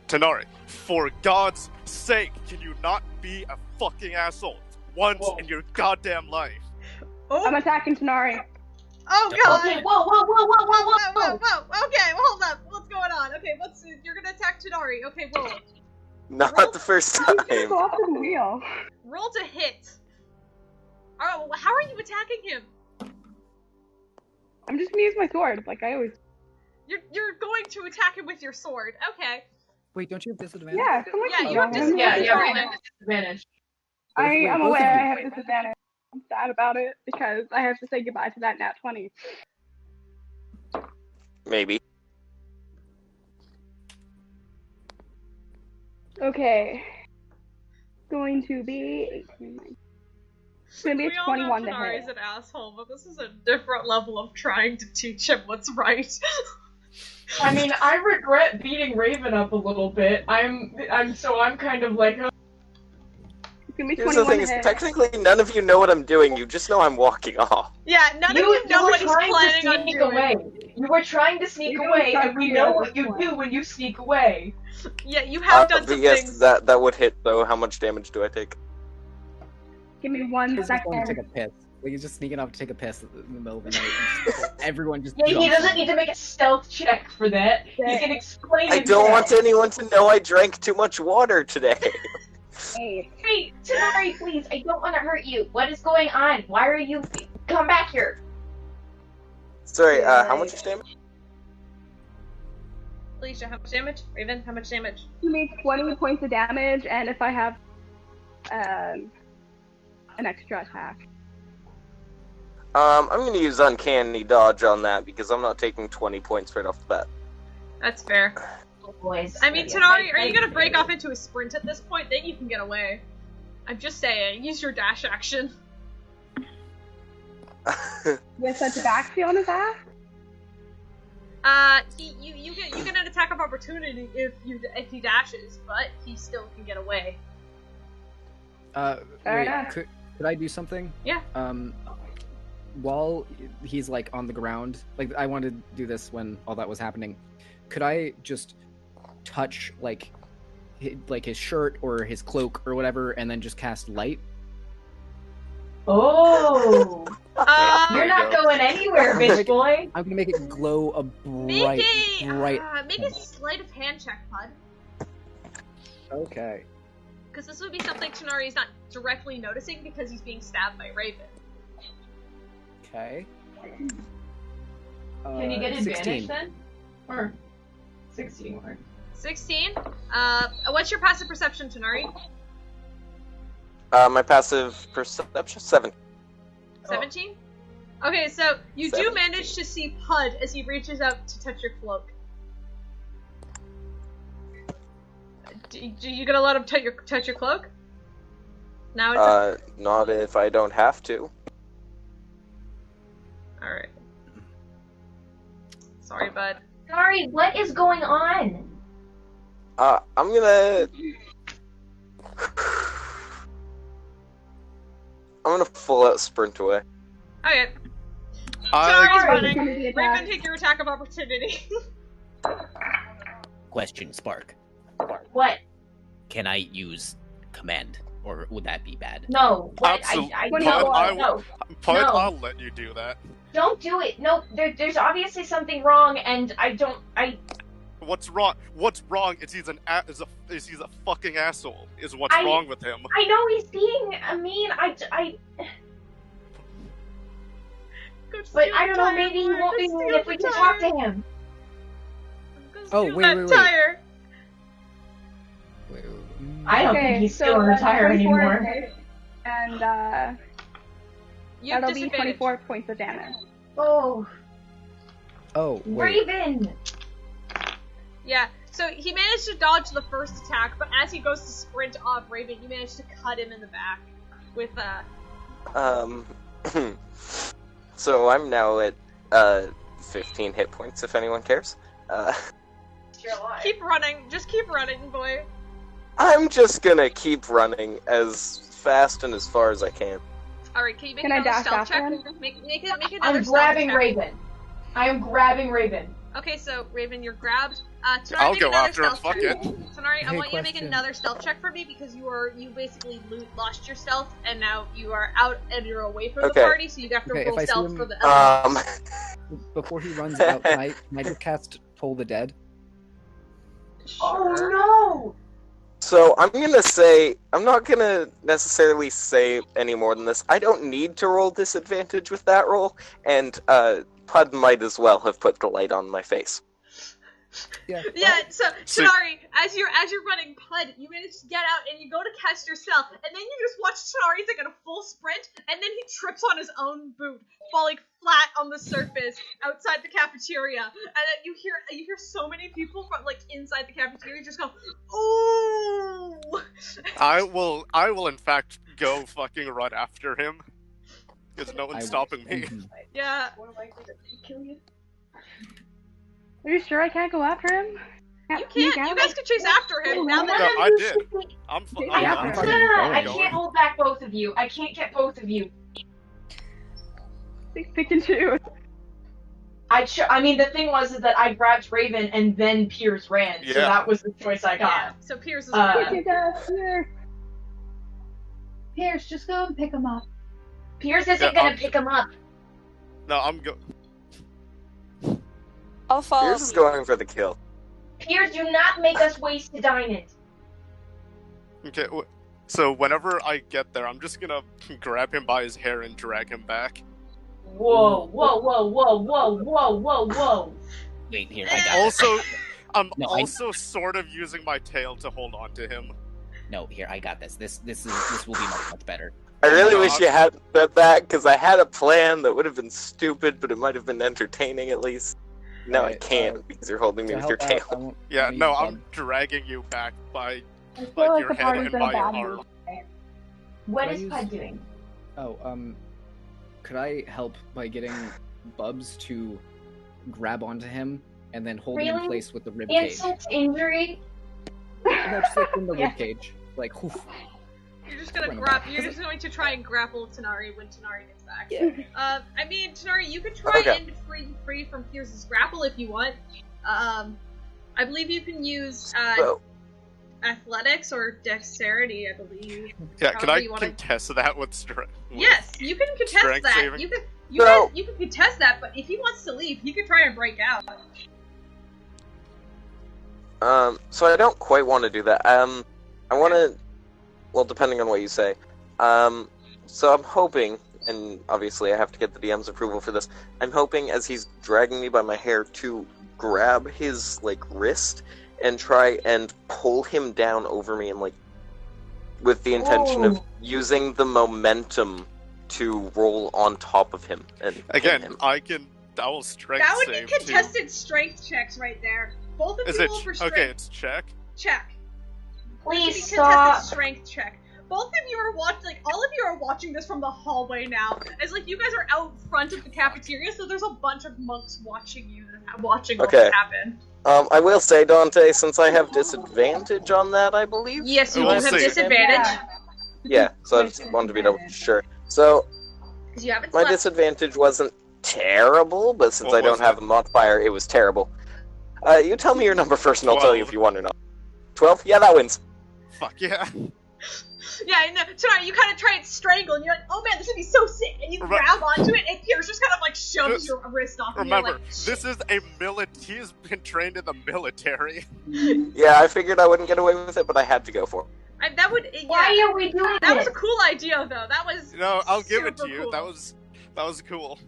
Tanar'ri, for God's sake, can you not be a fucking asshole once in your goddamn life? Oh. I'm attacking Tanar'ri. Oh god! Okay, whoa. Okay, hold up. What's going on? Okay, you're gonna attack Tanar'ri. Okay, roll. Not the first time. He's go off the wheel. Roll to hit. Oh, how are you attacking him? I'm just gonna use my sword, like I always. You're going to attack him with your sword. Okay. Wait, don't you have disadvantage? Yeah, come on. Yeah, you have disadvantage. Yeah, disadvantage. I am both of aware I you. have disadvantage. I'm sad about it because I have to say goodbye to that nat 20. Maybe. Okay. Going to be 18. It's gonna be a 21 to hit. Tanar'ri's an asshole, but this is a different level of trying to teach him what's right. I mean, I regret beating Raven up a little bit. I'm kind of like, It's gonna be Here's the 21 thing: to is hit. technically none of you know what I'm doing. You just know I'm walking off. Yeah, none of you know were what he's trying planning to on sneak doing. away. You were trying to sneak away, and we know what you do when you sneak away. Yeah, you have done But some yes, things. that would hit though. How much damage do I take? Give me 1 He's just going to take second. a piss. Like he's just sneaking off to take a piss in the middle of the night. Everyone just. Yeah, he jumps doesn't on need him. to make a stealth check for that. He can explain I it. don't want anyone to know I drank too much water today. Hey, Tanar'ri, please, I don't want to hurt you. What is going on? Why are you... Come back here. Sorry, how much damage? Alycia, how much damage? Raven, how much damage? Give me 20 points of damage, and if I have an extra attack. I'm gonna use Uncanny Dodge on that because I'm not taking 20 points right off the bat. That's fair. Oh, boys. I mean, Tanar'ri, are you gonna break off into a sprint at this point? Then you can get away. I'm just saying, use your dash action. With such a backfield on his ass? You get an attack of opportunity if he dashes, but he still can get away. Wait, could I do something? Yeah. While he's like on the ground, like I wanted to do this when all that was happening. Could I just touch like his shirt or his cloak or whatever, and then just cast light? Oh! You're not going anywhere, bitch boy! I'm gonna make it glow a bright. Make a sleight of hand check, Puud. Okay. Because this would be something Tanar'ri is not directly noticing because he's being stabbed by Raven. Okay. Can you get advantage 16. then? Or 16 or 16? What's your passive perception, Tanar'ri? My passive perception 7. 17? Okay, so you do 17. manage to see Puud as he reaches out to touch your cloak. Do you gonna let him touch your cloak? Now it's Not if I don't have to. Alright. Sorry, bud. Tanar'ri, what is going on? I'm gonna... I'm gonna full out sprint away. Okay. I- Tanar'ri's running. Raven, take your attack of opportunity. Question, Spark. What? Can I use command, or would that be bad? No. What? Absolutely. I Puud, no. Puud, No. I'll let you do that. Don't do it. No, there's obviously something wrong, and I What's wrong? What's wrong is he's a fucking asshole. Is what's wrong with him? I know he's being mean. But I don't know. Maybe he won't be mean if we can talk to him. Oh, wait. Tire. I don't think he's still a retire 24 anymore. hit, and You have that'll be disadvantage. 24 points of damage. Oh, Oh, wait. Raven! Yeah, so he managed to dodge the first attack, but as he goes to sprint off Raven, you managed to cut him in the back with So I'm now at 15 hit points if anyone cares. Keep running, just keep running, boy. I'm just gonna keep running as fast and as far as I can. Alright, can you make Can I another dash stealth after check? him? Make another I'm stealth grabbing check. Raven. I am grabbing Raven. Okay, so Raven, you're grabbed. Tanar'ri, I'll make go another after him, stealth fuck check. it. Tanar'ri, I Hey, want you to make question. another stealth check for me because you basically lost your stealth and now you are out and you're away from the Okay. party, so you have to Okay, roll if I see stealth him- for the elements. Before he runs out, can I just cast Toll the Dead? Oh no! So I'm gonna say, I'm not gonna necessarily say any more than this. I don't need to roll disadvantage with that roll, and Puud might as well have put the light on my face. Yeah. Yeah, so So- Tanar'ri, as you're running Puud, you manage to get out and you go to cast yourself, and then you just watch Tanar'ri take a full sprint, and then he trips on his own boot, falling flat on the surface outside the cafeteria. And then you hear so many people from like inside the cafeteria just go, "Ooh!" I will in fact go fucking run after him. Because no one's stopping me. Yeah. Kill you. Are you sure I can't go after him? You can't. You guys can chase after him. Now No, that I did. I'm I going. can't hold back both of you. I can't get both of you. Pick and choose. I mean, the thing was is that I grabbed Raven and then Peirs ran, so Yeah. that was the choice I got. Yeah, so Peirs is Peirs, just go and pick him up. Peirs isn't Yeah, gonna pick him up. No, I'm go. I'll follow. Peirs is going for the kill. Peirs, do not make us waste a diamond. Okay, so whenever I get there, I'm just gonna grab him by his hair and drag him back. Whoa, whoa, whoa, whoa, whoa, whoa, whoa, whoa. Wait, here, I got Also, I'm No, also sort of using my tail to hold on to him. No, here, I got this. This will be much better. I really wish you hadn't said that, because I had a plan that would have been stupid, but it might have been entertaining at least. No, I can't, because you're holding me with your tail. Yeah, no, I'm dragging you back by I feel like like your the head party's and in a by your bad arm. mood. What Can I is use- Puud doing? Oh, could I help by getting Bubs to grab onto him and then hold him in Really? place with the rib cage? Insult injury? No, just like in the Yeah. rib cage. Like, whoof. You're just gonna Running grab. back. You're just going to try and grapple Tanar'ri when Tanar'ri gets back. Yeah. I mean, Tanar'ri, you could try Okay. and free from Peirs' grapple if you want. I believe you can use So, athletics or dexterity. I believe. Yeah, can However I you wanna- contest that with strength? Yes, you can contest Strength that. saving? You No. can contest that, but if he wants to leave, he could try and break out. so I don't quite want to do that. I want to, well, depending on what you say. So I'm hoping, and obviously I have to get the DM's approval for this, I'm hoping as he's dragging me by my hair to grab his, like, wrist and try and pull him down over me and, like, with the intention of using the momentum to roll on top of him and hit Again, him. I will strength That would be save too. contested strength checks right there. Both of Is you it roll for strength. okay? It's check. Check. Please Contested stop. strength check. Both of you are all of you are watching this from the hallway now. As like you guys are out front of the cafeteria, so there's a bunch of monks watching you, watching all Okay. this happen. I will say, Dante, since I have disadvantage on that, I believe. Yes, you Oh, do I have see. disadvantage Yeah, so I just wanted to be double sure. So, because you haven't my slept. disadvantage wasn't terrible, but since What I don't was have a modifier, it was terrible. You tell me your number first, and I'll tell you 12. if you want or not. 12? Yeah, that wins. Fuck yeah. Yeah, and tonight you kind of try and strangle, and you're like, "Oh man, this would be so sick!" And you grab onto it, and Peirs just kind of like shoves Just your wrist off. And Remember, you're like, this is a He's been trained in the military. Yeah, I figured I wouldn't get away with it, but I had to go for it. that would. Why Yeah, are we doing that was this? a cool idea, though. That was. No, I'll give it to super you. cool. That was cool.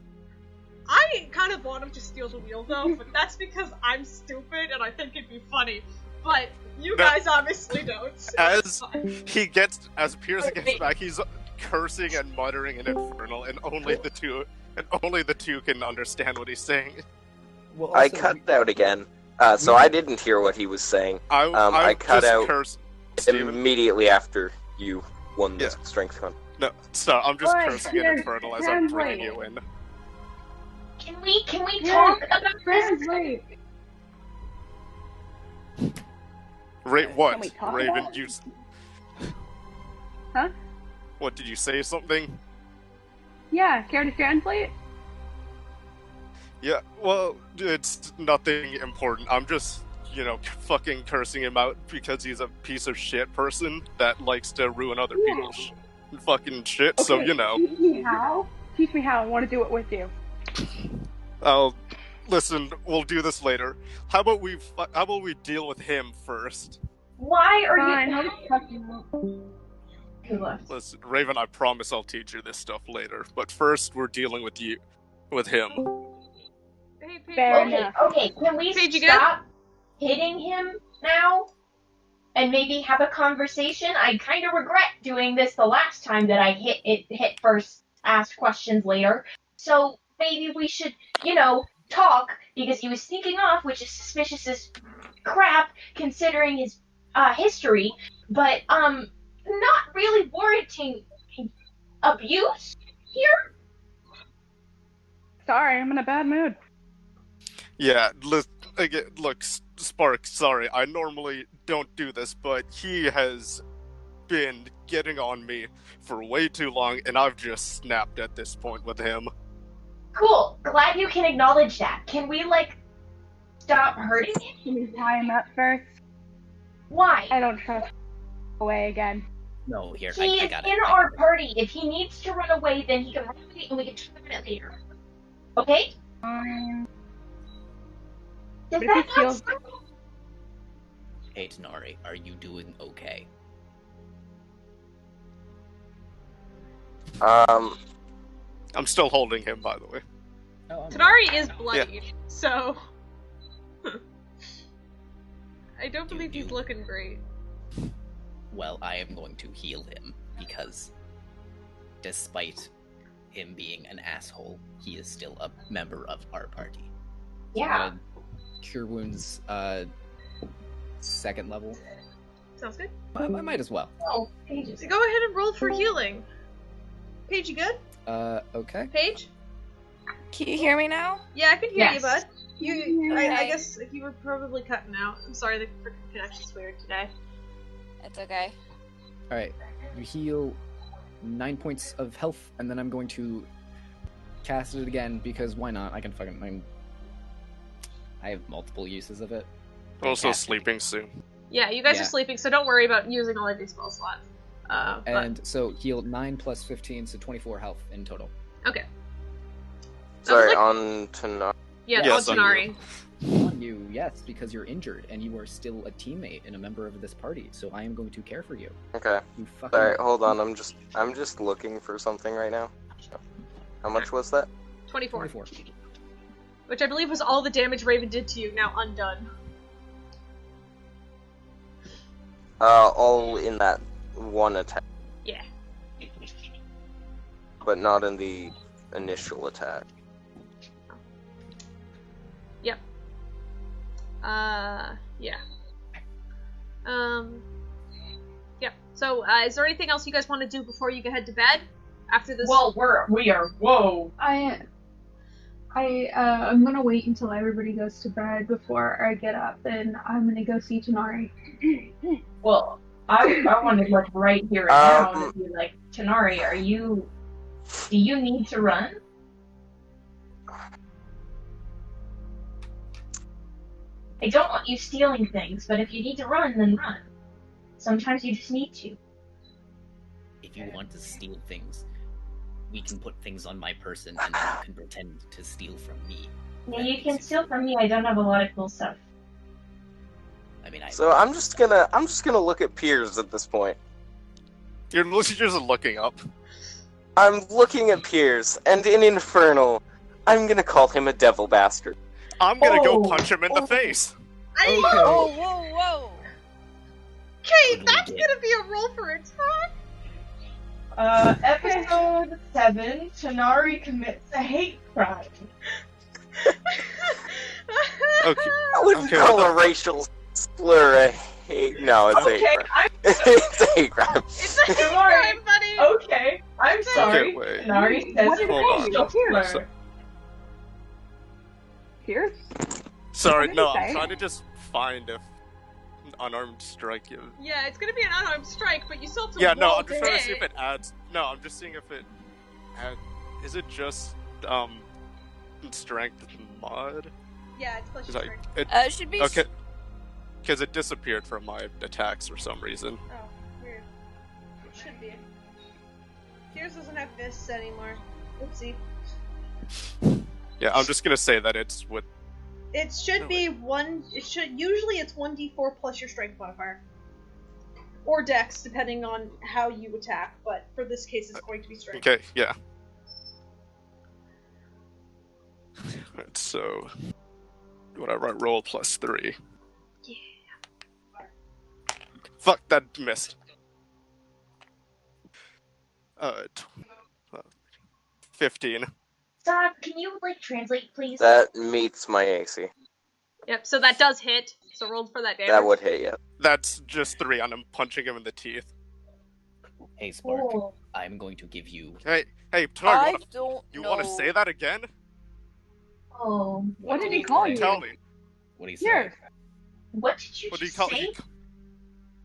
I kind of want him to steal the wheel, though, but that's because I'm stupid and I think it'd be funny. But you No. guys obviously don't. So it's As fine. Peirs gets back, he's cursing and muttering in Infernal, and only the two can understand what he's saying. Well, I also, cut out again, so I didn't hear what he was saying I cut just out cursed Steven. immediately after you won this Yeah. strength hunt. No, so I'm just Boy, cursing in Peirs, Infernal as I'm bringing translate. you in. Can we Yeah, talk about this? Translate. What? Can we talk Raven, about it? you... Huh? What, did you say something? Yeah, care to translate? Yeah, well, it's nothing important. I'm just, fucking cursing him out because he's a piece of shit person that likes to ruin other people's fucking shit, so, Teach me how. Teach me how. I want to do it with you. Listen, we'll do this later. How about we deal with him first? Why are Fine, you... I'll just cut you. Who left? Listen, Raven, I promise I'll teach you this stuff later, but first we're dealing with him. Hey, Paige. Fair enough. Okay, can we Paige, you stop hitting him now? And maybe have a conversation? I kind of regret doing this the last time that I hit first, asked questions later. So maybe we should, talk, because he was sneaking off, which is suspicious as crap, considering his history, but not really warranting abuse here. Sorry, I'm in a bad mood. Yeah, look, Spark, sorry, I normally don't do this, but he has been getting on me for way too long, and I've just snapped at this point with him. Cool. Glad you can acknowledge that. Can we, stop hurting him? Can we tie him up first? Why? I don't trust away again. No, here, He I is got in it. our party. If he needs to run away, then he can run away and we can talk about it later. Okay? Does But if that he not feels- sound... Hey, Tanar'ri, are you doing okay? I'm still holding him, by the way. Tanar'ri is bloodied, so... I don't believe he's looking great. Well, I am going to heal him, because despite him being an asshole, he is still a member of our party. Yeah. Cure wounds, second level. Sounds good. I might as well. Oh, Paige. So go ahead and roll for healing. Paige, you good? Okay. Paige? Can you hear me now? Yeah, I can hear you, Yes. bud. I Okay. guess you were probably cutting out. I'm sorry, the freaking connection's weird today. It's okay. Alright. You heal 9 points of health, and then I'm going to cast it again, because why not? I can fucking... I have multiple uses of it. Also Cast it. sleeping soon. Yeah, you guys Yeah. are sleeping, so don't worry about using all of these spell slots. And so heal 9 plus 15, so 24 health in total. Okay. Sorry, like- on Tanar'ri. Yeah, Yes, on on Tanar'ri. On you, yes, because you're injured, and you are still a teammate and a member of this party, so I am going to care for you. Okay. You fucking... Sorry, hold on. I'm just looking for something right now. How much was that? 24. 24. Which I believe was all the damage Raven did to you, now undone. All in that one attack, Yeah. but not in the initial attack. Yep. Yeah. Yeah. So, is there anything else you guys want to do before you head to bed? After this? Well, we are. Whoa. I'm gonna wait until everybody goes to bed before I get up, and I'm gonna go see Tanar'ri. Well, I want to look right here right now and be like, Tanar'ri, do you need to run? I don't want you stealing things, but if you need to run, then run. Sometimes you just need to. If you want to steal things, we can put things on my person, and then you can pretend to steal from me. Yeah, you can steal from me. I don't have a lot of cool stuff. I mean, So I'm just gonna look at Peirs at this point. You're just looking up. I'm looking at Peirs, and in Infernal, I'm gonna call him a devil bastard. I'm gonna go punch him in the face. I Whoa, whoa, whoa! Okay, that's gonna be a roll for attack. Episode 7, Tanar'ri commits a hate crime. Okay. I wouldn't call a racial slur a hate. No, it's a hate crime. It's a hate crime. It's a hate crime, buddy. Okay, I'm sorry. wait. Tanar'ri says Hold on. racial slur. Peirs? Sorry, What did no, he I'm say? trying to just find if unarmed strike you. Yeah, it's gonna be an unarmed strike, but you still have to Yeah, no, roll I'm just trying to see hit. if it adds. No, I'm just seeing if it add. Is it just strength mod? Yeah, it's plus Is your like, strength. it, Should be. okay. Because it disappeared from my attacks for some reason. Oh, weird. It should be. Peirs doesn't have fists anymore. Oopsie. Yeah, I'm just gonna say that it's with. It should be one. It should usually it's 1d4 plus your strength modifier, or dex, depending on how you attack. But for this case, it's going to be strength. Okay, yeah. Right, so whatever I roll +3. Yeah. Fuck, that missed. 15. Stop, can you, translate, please? That meets my AC. Yep. So that does hit. So roll for that damage. That would hit, yeah. That's just 3 on him, punching him in the teeth. Hey, Spark, I'm going to give you... Hey, Tanar'ri, you know. want to say that again? Oh. What did he call you? Tell me. What do you say? Here. What did you What did he just call say?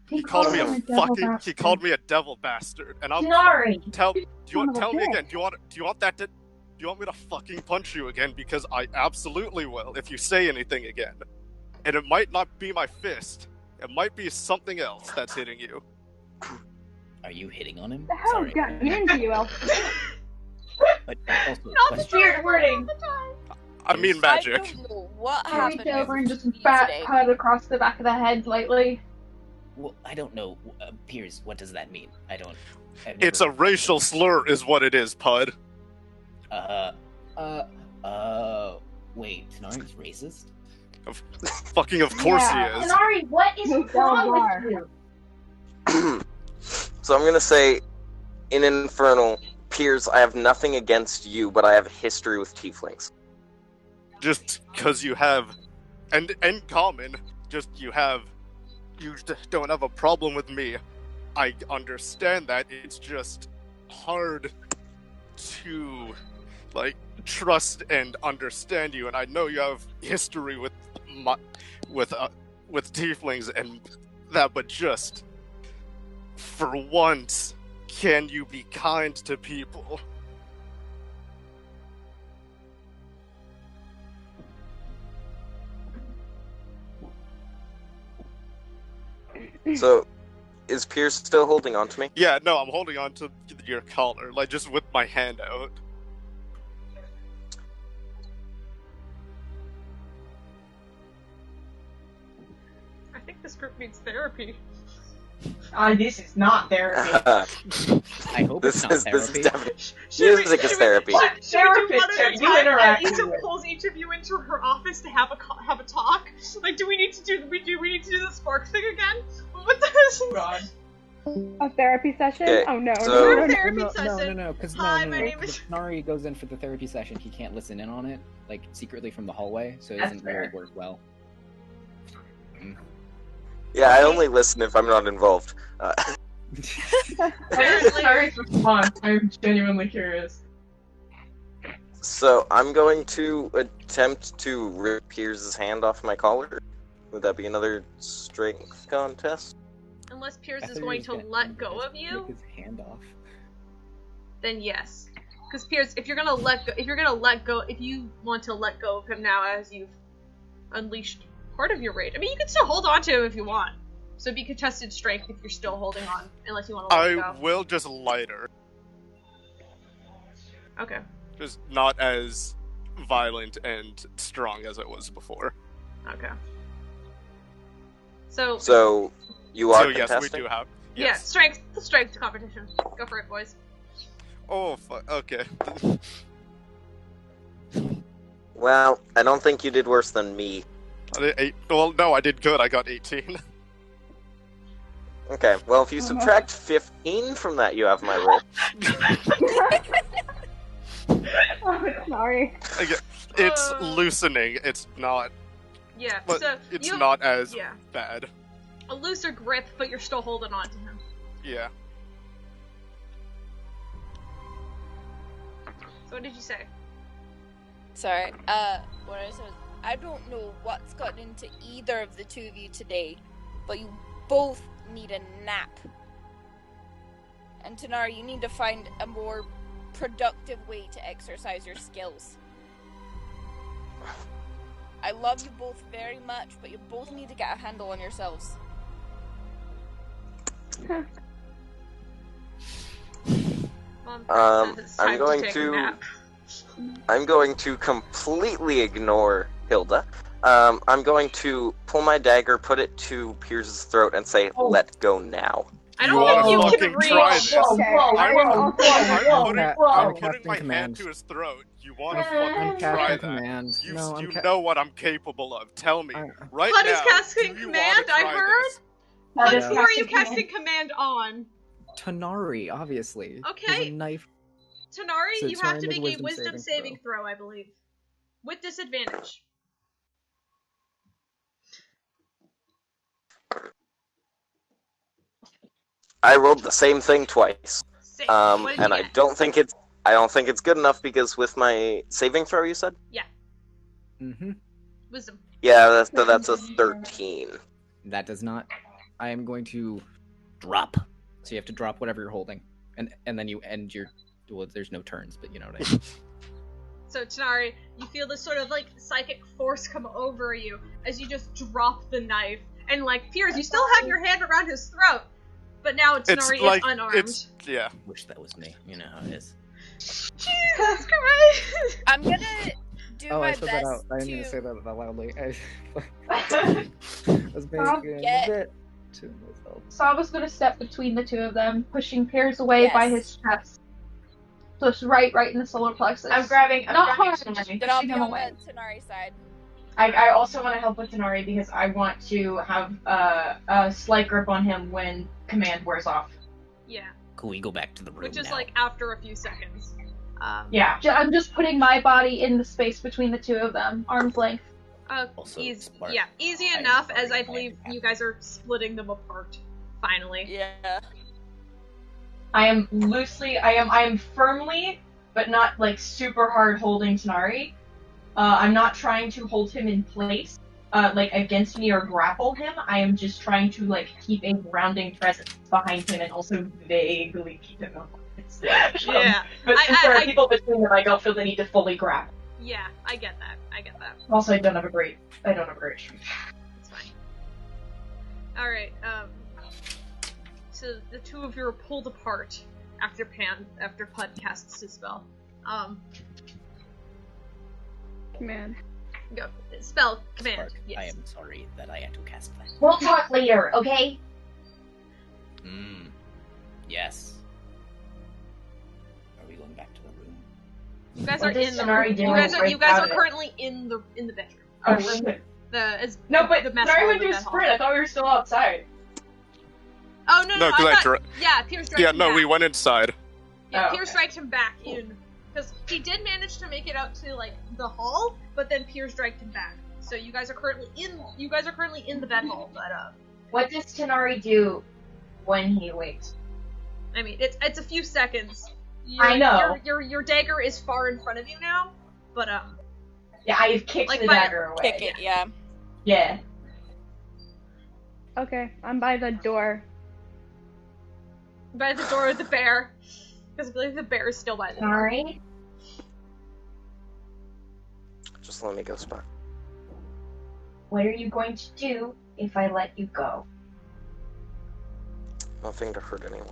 He called me him a devil fucking. bastard. He called me a devil bastard, and I'm. Tanar'ri! Tell me Son of a again. bitch. Do you want that to? Do you want me to fucking punch you again? Because I absolutely will if you say anything again. And it might not be my fist. It might be something else that's hitting you. Are you hitting on him? The hell Sorry. got into you, Elf? But also, Not the question. Weird wording. I mean magic. I don't know what I reach happened over and just with me bat today. Puud across the back of the head lightly. Well, I don't know. Peirs, what does that mean? I've never... It's a racial slur, is what it is, Puud. Wait, Tanar'ri's racist? Fucking of course Yeah. he is. Tanar'ri, what is You wrong are. with you? So I'm gonna say, in Infernal, Peirs, I have nothing against you, but I have history with tieflings. Just because you have, and in common, just you don't have a problem with me. I understand that. It's just hard to trust and understand you, and I know you have history with tieflings and that, but just for once, can you be kind to people? So, is Peirs still holding on to me? Yeah, no, I'm holding on to your collar, just with my hand out. I think this group needs therapy. This is not therapy. I hope it's not This therapy. is definitely music is therapy. Should we do one Therapist, at a you time? interact Alycia with it. pulls each of you into her office to have a talk. Do we need to do the spark thing again? What the? God. A therapy session? Okay, Oh no. so- no, no, Therapy no, session. no, because Hi, my name is- Tanar'ri goes in for the therapy session. He can't listen in on it, secretly from the hallway, so it That's doesn't really fair. work well. Yeah, I only listen if I'm not involved. What is Tanar'ri's response? I'm genuinely curious. So I'm going to attempt to rip Peirs' hand off my collar. Would that be another strength contest? Unless Peirs I is thought he going was to gonna let go of Rip you, his hand off. then yes. Because Peirs, if you want to let go of him now as you've unleashed part of your rage, I mean, you can still hold on to him if you want. So it'd be contested strength if you're still holding on, unless you want to let it I go. will just lighter. Okay. Just not as violent and strong as it was before. Okay. So You are So yes, we contesting? do have. yeah, Yes. strength competition. Go for it, boys. Oh, fuck. Okay. Well, I don't think you did worse than me. I did 8. Well, no, I did good. I got 18. Okay, well, if you subtract 15 from that, you have my roll. Oh, sorry. It's loosening. It's not. Yeah. But so it's you, not as yeah. bad. A looser grip, but you're still holding on to him. Yeah. So what did you say? Sorry. What I said was, I don't know what's gotten into either of the two of you today, but you both need a nap. And Tanar'ri, you need to find a more productive way to exercise your skills. I love you both very much, but you both need to get a handle on yourselves. Mom, I'm going to completely ignore Hilda. I'm going to pull my dagger, put it to Peirs' throat, and say, "Let go now." I don't think you can reach. I'm putting my hand to his throat. You want to fucking try that? You know what I'm capable of. Tell me right Puud now. is casting do you command. want to I try heard. this? Who are you casting command on? Tanar'ri, obviously. Okay. There's a knife. Tanar'ri, So you have to make make a a wisdom saving throw, I believe, with disadvantage. I rolled the same thing twice. Same. And I don't think it's good enough because with my saving throw, you said? Yeah. Mm-hmm. Wisdom. Yeah, that's a 13. That does not. I am going to drop. So you have to drop whatever you're holding, and then you end your. Well, there's no turns, but you know what I mean. So Tanar'ri, you feel this sort of like psychic force come over you as you just drop the knife, and like Peirs, you still have your hand around his throat, but now Tanar'ri is unarmed. Yeah. Wish that was me. You know how it is. Jesus Christ! I'm gonna do my I said best that out. I didn't to mean to say that loudly. I was making a bit to myself. Sava's gonna step between the two of them, pushing Peirs away by his chest. So it's right in the solar plexus. I'm grabbing Not hard, Tanar'ri. Then I'll pushing be him on away. the Tanar'ri side. I also want to help with Tanar'ri because I want to have a slight grip on him when command wears off. Yeah. Can we go back to the room Which is now? like after a few seconds. Yeah. I'm just putting my body in the space between the two of them, arm's length. Easy enough, as I believe you guys are splitting them apart. Finally. Yeah. I am firmly, but not like super hard holding Tanar'ri. I'm not trying to hold him in place, like against me or grapple him. I am just trying to like keep a grounding presence behind him and also vaguely keep him on balance. Yeah. But since there are people between them, I don't feel the need to fully grapple. Yeah, I get that. Also, I don't have a great strength. It's fine. Alright, so the two of you are pulled apart after Puud casts his spell. Command. Go. Spell. Command. Spark, Yes. I am sorry that I had to cast that. We'll talk later, okay? Yes. Are we going back to the room? You guys are What is in the Tanar'ri room. doing You guys right are about it? currently in the bedroom. Oh shit. No, but the mess Tanar'ri hall, went the to a bed hall. sprint. I thought we were still outside. Oh no, No, I 'cause I thought, yeah, Peirs dragged Yeah, him no, back. we went inside. Yeah, Oh, Peirs okay. dragged him back in because he did manage to make it out to like the hall, but then Peirs dragged him back. So you guys are currently in the bed hall, but What does Tanar'ri do when he wakes? I mean it's a few seconds. I know. Your dagger is far in front of you now, but Yeah, I've kicked like the by- dagger away. Kick it, yeah. Yeah. Okay, I'm by the door. by the door of the bear, because I believe the bear is still by the door. Tanar'ri? Just let me go spot. What are you going to do if I let you go? Nothing to hurt anyone.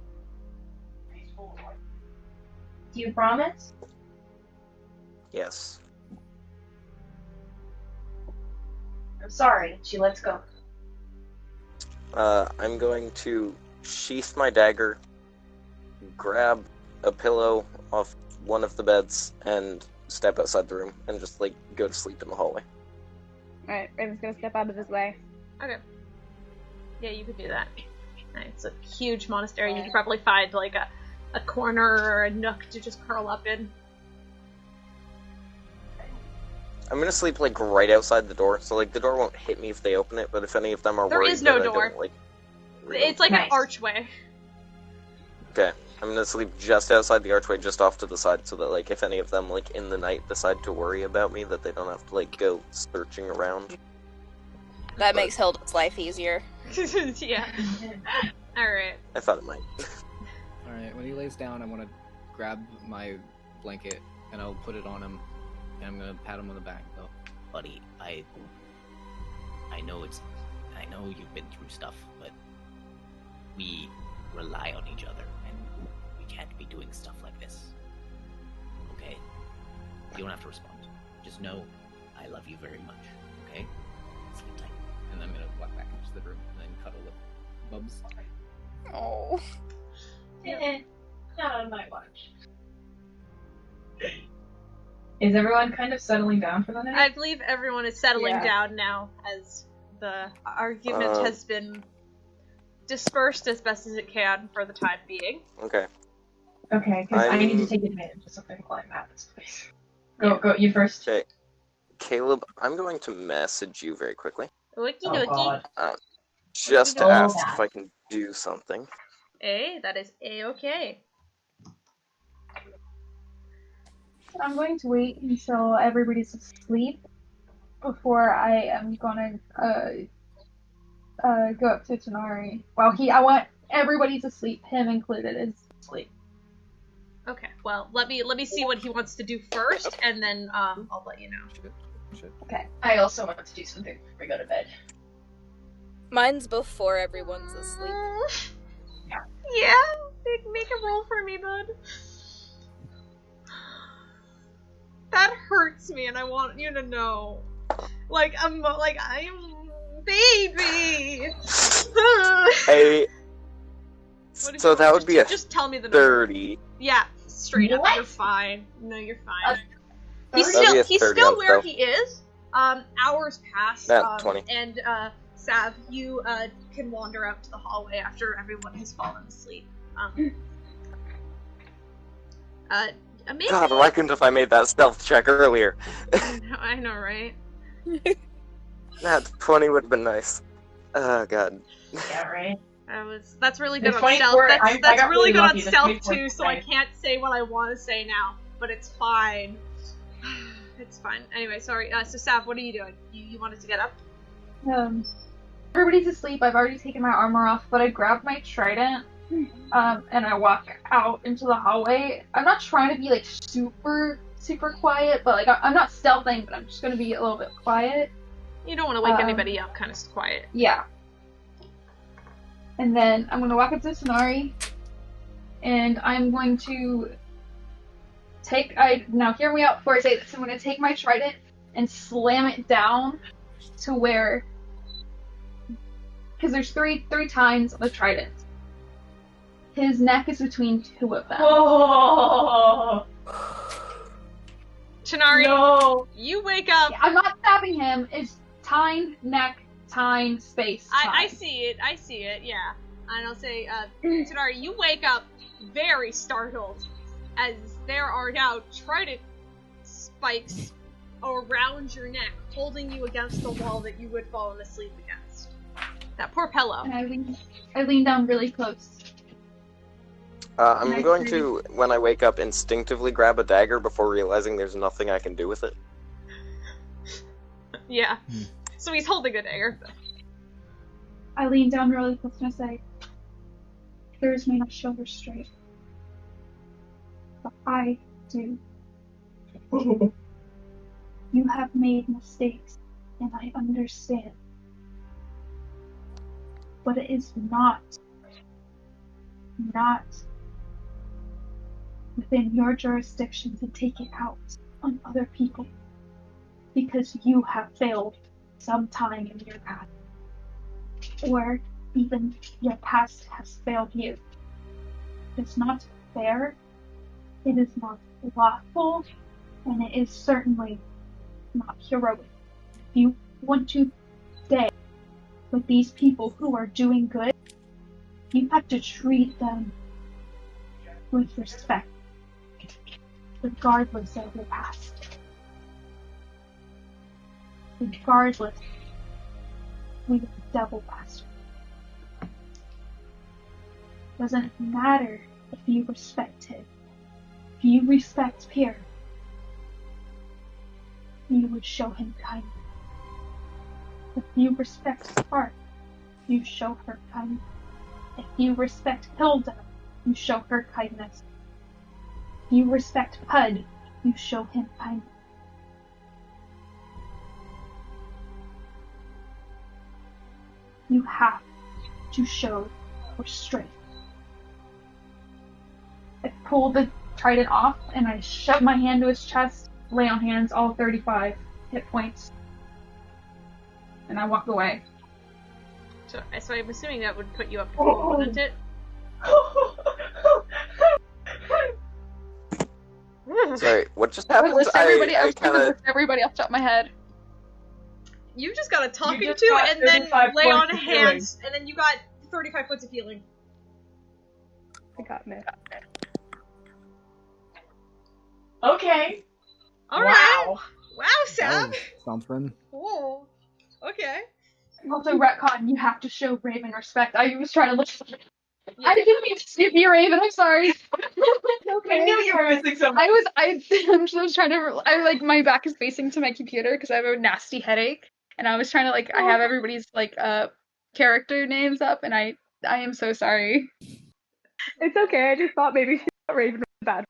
Do you promise? Yes. I'm sorry. She lets go. I'm going to sheath my dagger, grab a pillow off one of the beds, and step outside the room and just like go to sleep in the hallway. Alright, Raven's gonna step out of his way. Okay. Yeah, you could do that. It's a huge monastery. You could probably find like a corner or a nook to just curl up in. I'm gonna sleep like right outside the door, so like the door won't hit me if they open it. But if any of them are There worried is no that I door. don't, like, It's like Nice. an archway. okay, I'm gonna sleep just outside the archway, just off to the side, so that like if any of them like in the night decide to worry about me, that they don't have to like go searching around. That makes Hilda's life easier. Yeah. Alright. I thought it might. Alright, when he lays down, I want to grab my blanket and I'll put it on him. And I'm gonna pat him on the back, though. buddy, I know you've been through stuff, but we rely on each other, and we can't be doing stuff like this. Okay? You don't have to respond. Just know I love you very much. Okay? Sleep tight. And I'm gonna walk back into the room and then cuddle with Bubs. Oh. Not on my watch. Is everyone kind of settling down for the night? I believe everyone is settling Yeah. down now as the argument has been dispersed as best as it can for the time being. Okay. Okay, because I need to take advantage of something while I'm at this place. Go, you first. Okay. Caleb, I'm going to message you very quickly. Okie Oh, dokie. God. Just to Oh, ask that. if I can do something. That is A-okay. I'm going to wait until everybody's asleep before I am gonna go up to Tanar'ri. Well, I want everybody to sleep, him included, is asleep. Okay, well, let me see what he wants to do first, and then I'll let you know. Okay. I also want to do something before we go to bed. Mine's before everyone's asleep. Yeah, make a roll for me, bud. That hurts me, and I want you to know. Like, I'm baby. Hey. So that would be a just tell me the number. 30. Yeah, straight up. What? You're fine. No, you're fine. That'd be a He's 30 still on where stealth. he is. Hours pass. Yeah, 20. And Sav, you can wander out to the hallway after everyone has fallen asleep. Maybe... God, why couldn't have I made that stealth check earlier? I know, right? That 20 would have been nice. Oh, God. Yeah, right. That's really good The on stealth. 24 That's I got really really good on lucky. The stealth 24 too, so I right. can't say what I want to say now, but it's fine. It's fine. Anyway, sorry. So Sav, what are you doing? You wanted to get up? Everybody's asleep. I've already taken my armor off, but I grab my trident, and I walk out into the hallway. I'm not trying to be like super quiet, but like I'm not stealthing, but I'm just gonna be a little bit quiet. You don't want to wake anybody up, kind of quiet. Yeah. And then I'm gonna walk up to Tanar'ri, and I'm going to now hear me out before I say this. I'm gonna take my trident and slam it down to where, because there's three tines on the trident. His neck is between two of them. Oh. Tanar'ri, No. you wake up. I'm not stabbing him. It's tine, neck, tine, space. I tine. see it, yeah. And I'll say, Tanar'ri, you wake up very startled as there are now trident spikes around your neck, holding you against the wall that you would fallen asleep against. That poor pillow. And I lean down really close. I'm going to, when I wake up, instinctively grab a dagger before realizing there's nothing I can do with it. Yeah. So he's holding a dagger. I lean down really close and I say, "Peirs may not show her straight, but I do. You have made mistakes, and I understand. But it is not within your jurisdiction to take it out on other people, because you have failed sometime in your past, or even your past has failed you. It's not fair, it is not lawful, and it is certainly not heroic. If you want to stay with these people who are doing good, you have to treat them with respect, regardless of your past. Regardless, we have a devil master. Doesn't matter if you respect him. If you respect Peirs, you would show him kindness. If you respect Spark, you show her kindness. If you respect Hilda, you show her kindness. If you respect Puud, you show him kindness. you have to show restraint. I pulled the trident off, and I shoved my hand to his chest, lay on hands, all 35 hit points. And I walk away. So I'm assuming that would put you up to full, wouldn't it? Sorry, what just happened? I was everybody off the top of my head. You just got a talking just to got and then 35 lay on points of hands, and then you got 35 points of healing. I got missed. Okay. Alright. Wow. Wow, Sam. Something. Whoa. Okay. Also, retcon, you have to show Raven respect. I was trying to look. I didn't mean to skip you, Raven. I'm sorry. Okay. I knew you were missing something. I was trying to. My back is facing to my computer because I have a nasty headache, and I was trying to I have everybody's character names up, and I am so sorry. It's okay. I just thought maybe she thought Raven was bad.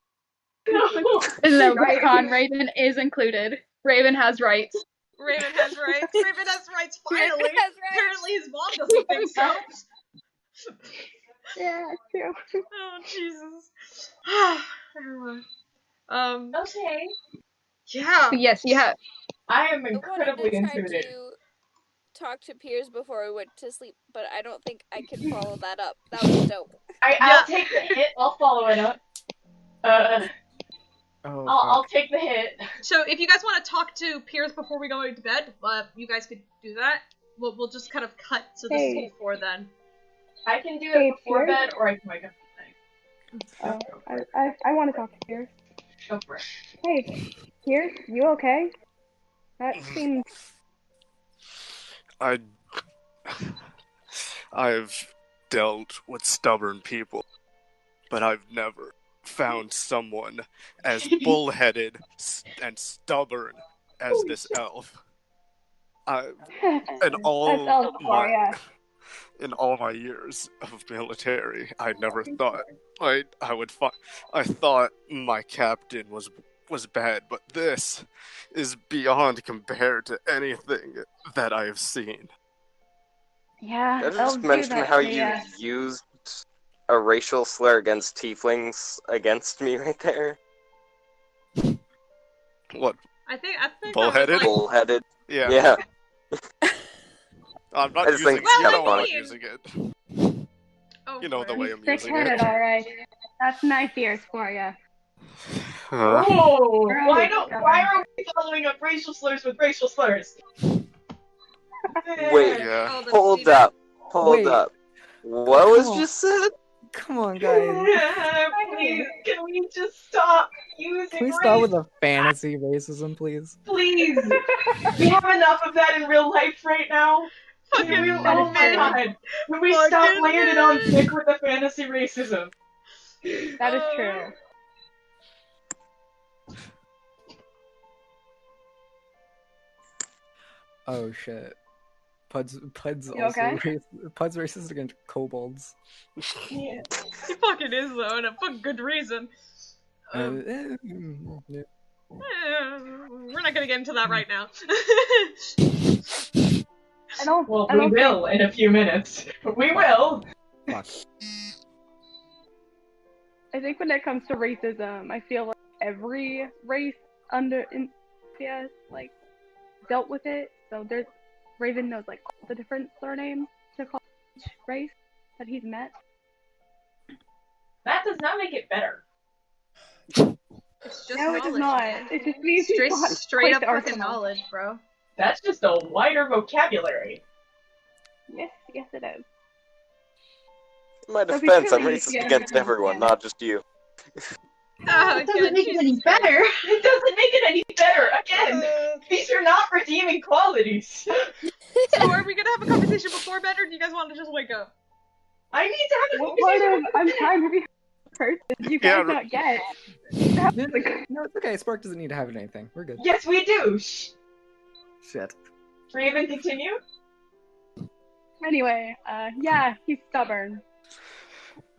No, retcon, Raven is included. Raven has rights. Raven has rights. Raven has rights, finally. Raven has rights. Apparently his mom doesn't think so. Yeah, true. Oh, Jesus. Okay. Yeah. But yes, you have. I am I wanted incredibly to try intimidated. to talk to Peirs before we went to sleep, but I don't think I could follow that up. That was dope. I'll take the hit. I'll follow it up. I'll take the hit. So if you guys want to talk to Peirs before we go to bed, you guys could do that. We'll just kind of cut so this is before then. I can do it before bed, or I can wake up at night. I want to talk to Peirs. Go for it. Hey, Peirs, you okay? That seems... I've dealt with stubborn people, but I've never found someone as bullheaded and stubborn as this elf. In all my years of military, I never thought I would find. I thought my captain was bad, but this is beyond compared to anything that I have seen. Yeah, Did I just mention how you used a racial slur against tieflings against me right there? What? I think bullheaded? Bullheaded. Yeah. I'm not using it. Well, You know I'm using it. Oh, you know the way I'm using Thick-headed, it. alright. That's nice ears for ya. Oh, why are we following up racial slurs with racial slurs? Wait, yeah. hold up. What was just said? Come on, guys. Please, can we just stop using Can we start with the fantasy racism, please? Please! We have enough of that in real life right now. Oh my god. When we stop laying it on thick with the fantasy racism. That is true. Oh shit. Pud's You also okay? Pud's racist against kobolds. Yeah. He fucking is though, and for good reason. Yeah. We're not gonna get into that right now. We will in a few minutes. We will. Fuck. I think when it comes to racism, I feel like every race dealt with it. So Raven knows all the different surnames to call each race that he's met. That does not make it better. It's just No, it does not. It just means straight up fucking knowledge, bro. That's just a wider vocabulary. Yes, it is. In my So defense, I'm really- racist against everyone, not just you. It doesn't make it any better. It doesn't make it any better. Again, these are not redeeming qualities. So are we gonna have a conversation before bed, or do you guys want to just wake up? I need to have a What part conversation. of I'm trying to be a person you guys not get? No, it's okay. Spark doesn't need to have anything. We're good. Yes, we do. Shh. Shit. Raven, continue. Anyway, yeah, he's stubborn.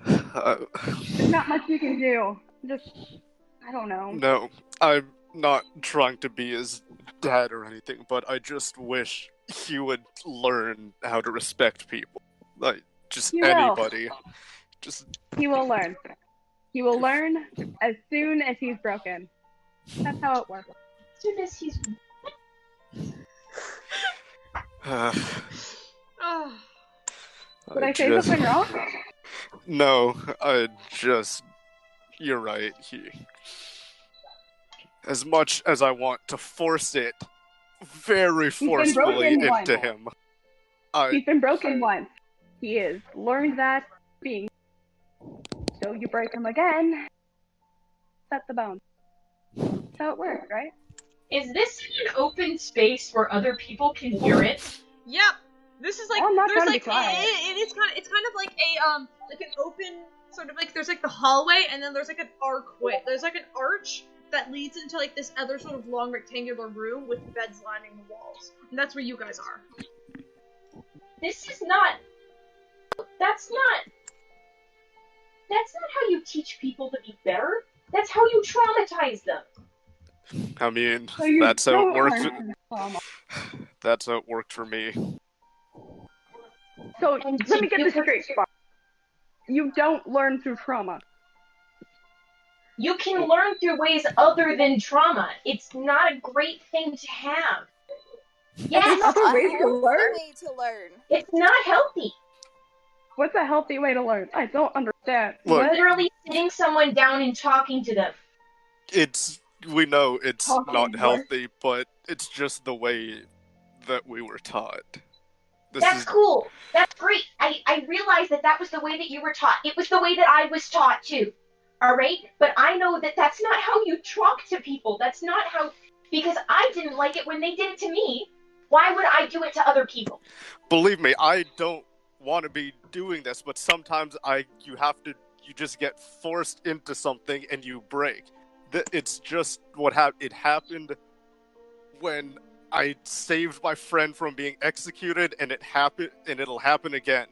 There's not much you can do. Just, I don't know. No, I'm not trying to be his dad or anything, but I just wish he would learn how to respect people. Like, just He will. anybody. He will learn. He will learn as soon as he's broken. That's how it works. As soon as he's... Did I say something wrong? No, you're right. As much as I want to force it very forcefully into him. He's been broken once. He has learned that being. So you break him again, set the bone. That's how it works, right? Is this an open space where other people can hear it? Yep. This is like I'm not there's trying to like be quiet. it's kind of like a like an open sort of like there's like the hallway and then there's like an archway. There's like an arch that leads into like this other sort of long rectangular room with beds lining the walls. And that's where you guys are. This is not... That's not how you teach people to be better. That's how you traumatize them. I mean, So you that's how it don't worked. learn from trauma. That's how it worked for me. So let me get this straight, Spark. You don't learn through trauma. You can learn through ways other than trauma. It's not a great thing to have. Yes, That's a way to learn? way to learn. it's not healthy. What's a healthy way to learn? I don't understand. Look. Literally sitting someone down and talking to them. We know it's Talking not what? healthy, but it's just the way that we were taught. That's cool. That's great. I realize that was the way that you were taught. It was the way that I was taught too. Alright? But I know that that's not how you talk to people. That's not how... Because I didn't like it when they did it to me. Why would I do it to other people? Believe me, I don't want to be doing this, but sometimes you just get forced into something and you break. It's just what happened. It happened when I saved my friend from being executed, and it happened, and it'll happen again.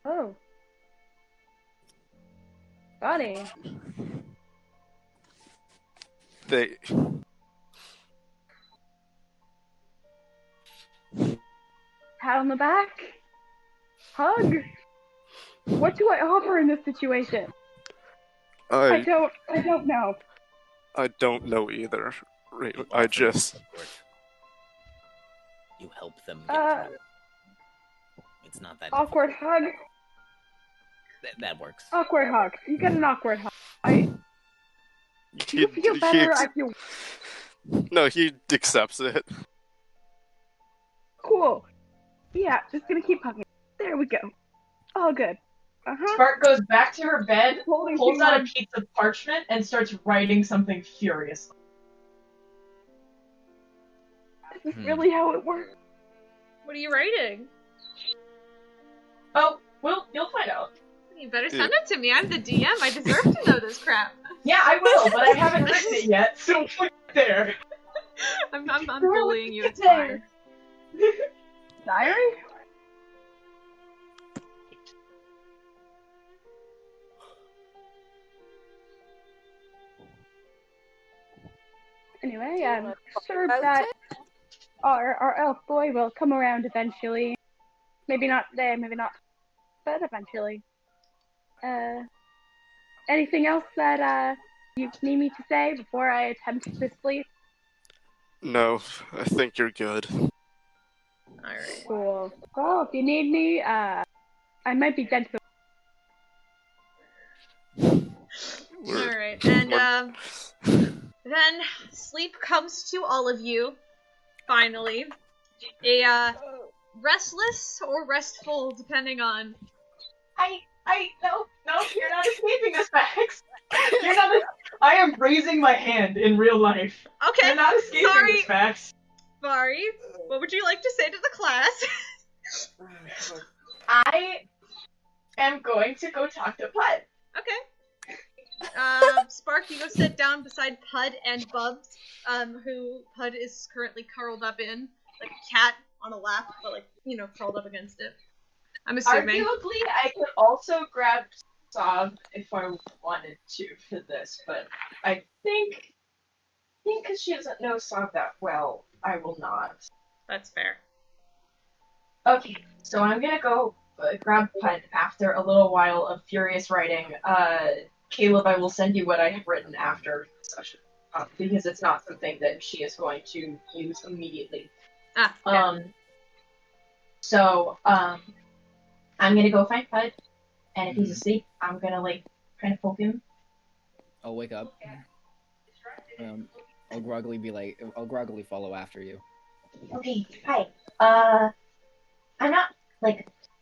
Oh. Buddy. Pat on the back? Hug? What do I offer in this situation? I don't know. I don't know either. I just... You help them get through. It's not that awkward hug? That works. Awkward hug. You get an awkward hug. Do you feel better? I feel... No, he accepts it. Cool. Yeah, just gonna keep hugging. There we go. All good. Spark goes back to her bed, Holding pulls out a on. piece of parchment, and starts writing something furiously. This is really how it works. What are you writing? Oh, well, you'll find out. You better send it to me. I'm the DM. I deserve to know this crap. Yeah, I will, but I haven't written it yet, so put it there. I'm bullying you. It's fine. Diary? Anyway, I'm sure that our elf boy will come around eventually. Maybe not today, maybe not, but eventually. Anything else that you need me to say before I attempt to sleep? No, I think you're good. Alright. Cool. Well, if you need me, I might be dead soon. Alright, and then sleep comes to all of you, finally. A restless or restful, depending on... No, you're not escaping us, Max. You're not. I am raising my hand in real life. Okay. You're not escaping us, Max. Sorry. What would you like to say to the class? I am going to go talk to Puud. Okay. Spark, you go sit down beside Puud and Bubs, who Puud is currently curled up in, like a cat on a lap, but like, curled up against it. I'm assuming. Arguably, I could also grab Sav if I wanted to for this, but I think because she doesn't know Sav that well, I will not. That's fair. Okay, so I'm gonna go grab Puud after a little while of furious writing. Kaleb, I will send you what I have written after the session, because it's not something that she is going to use immediately. Okay. I'm gonna go find Puud, and if he's asleep, I'm gonna kind of poke him. I'll wake up. I'll groggily follow after you. Okay, hi. I'm not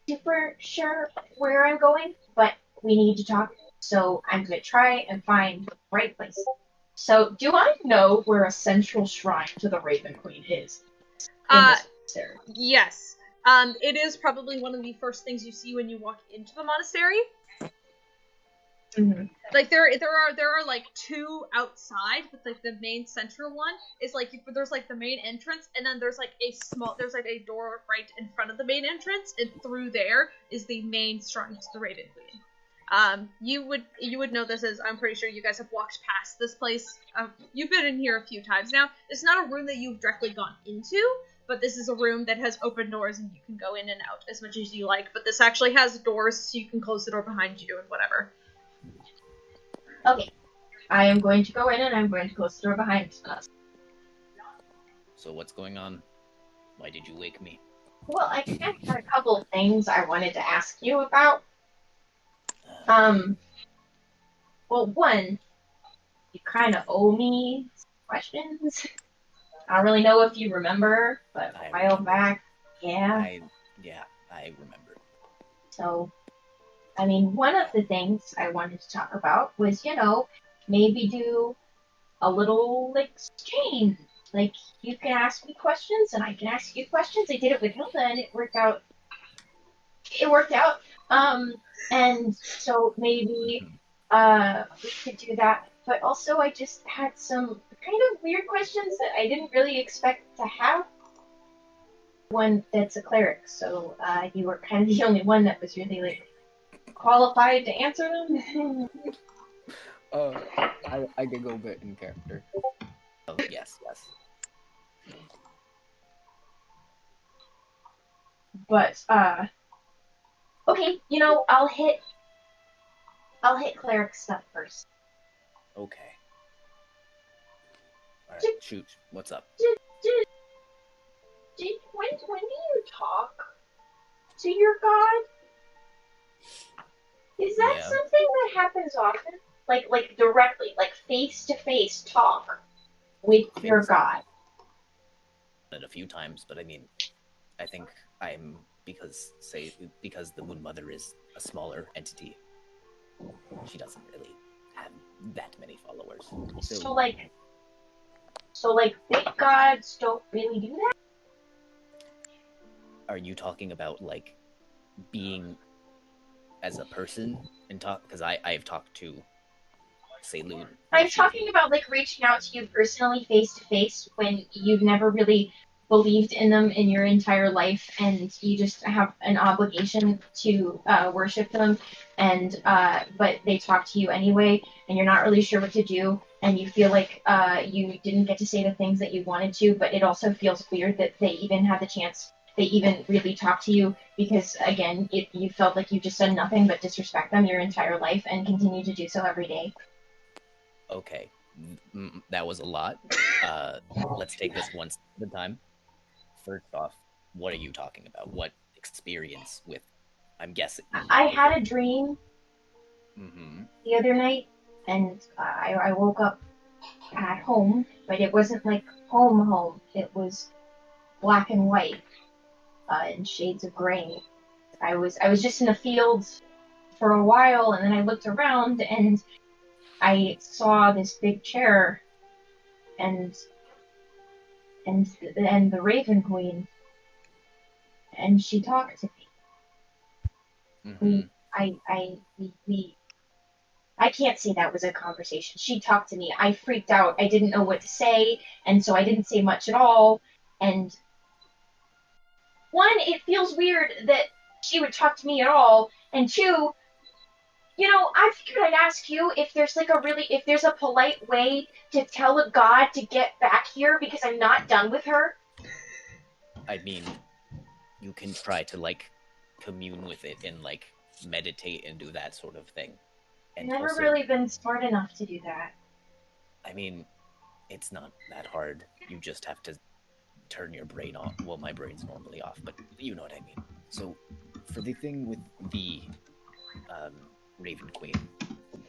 super sure where I'm going, but we need to talk, so I'm gonna try and find the right place. So, do I know where a central shrine to the Raven Queen is? Yes. It is probably one of the first things you see when you walk into the monastery. Mm-hmm. Like there are like two outside, but like the main central one is there's the main entrance, and then there's a door right in front of the main entrance, and through there is the main shrine to the Raven Queen. You would know this, as I'm pretty sure you guys have walked past this place. You've been in here a few times now. It's not a room that you've directly gone into, but this is a room that has open doors and you can go in and out as much as you like. But this actually has doors, so you can close the door behind you and whatever. Okay, I am going to go in and I'm going to close the door behind us. So what's going on? Why did you wake me? Well, I had a couple of things I wanted to ask you about. Well, one, you kind of owe me some questions. I don't really know if you remember, but a while back, I remember. So, I mean, one of the things I wanted to talk about was, maybe do a little exchange. Like, you can ask me questions and I can ask you questions. I did it with Hilda and it worked out. And so maybe we could do that. But also, I just had some kind of weird questions that I didn't really expect to have. One that's a cleric, so you were kind of the only one that was really qualified to answer them. I could go a bit in character. Oh, yes. But okay, I'll hit cleric stuff first. Okay. Alright, shoot. What's up? When do you talk to your god? Is that something that happens often? Like directly, like face-to-face talk with your god? A few times, but I mean, I think because the Moon Mother is a smaller entity, she doesn't really have that many followers. So big gods don't really do that? Are you talking about being as a person and talk? Because I've talked to Sav'lia. I'm talking about reaching out to you personally, face to face, when you've never really believed in them in your entire life, and you just have an obligation to worship them, and but they talk to you anyway, and you're not really sure what to do, and you feel like you didn't get to say the things that you wanted to, but it also feels weird that they even had the chance. They even really talk to you because, again, you felt like you just done nothing but disrespect them your entire life and continue to do so every day. Okay, that was a lot. Let's take this one step at a time. First off, what are you talking about? What experience with, I'm guessing? I had a dream the other night, and I woke up at home, but it wasn't home. It was black and white. In shades of gray. I was just in the fields for a while, and then I looked around and I saw this big chair and the Raven Queen, and she talked to me. I can't say that was a conversation. She talked to me. I freaked out. I didn't know what to say, and so I didn't say much at all. And one, it feels weird that she would talk to me at all, and two, I figured I'd ask you if there's if there's a polite way to tell a god to get back here because I'm not done with her. I mean, you can try to, like, commune with it and, like, meditate and do that sort of thing. And I've never also, really been smart enough to do that. I mean, it's not that hard. You just have to turn your brain off. Well, my brain's normally off, but you know what I mean. So, for the thing with the Raven Queen,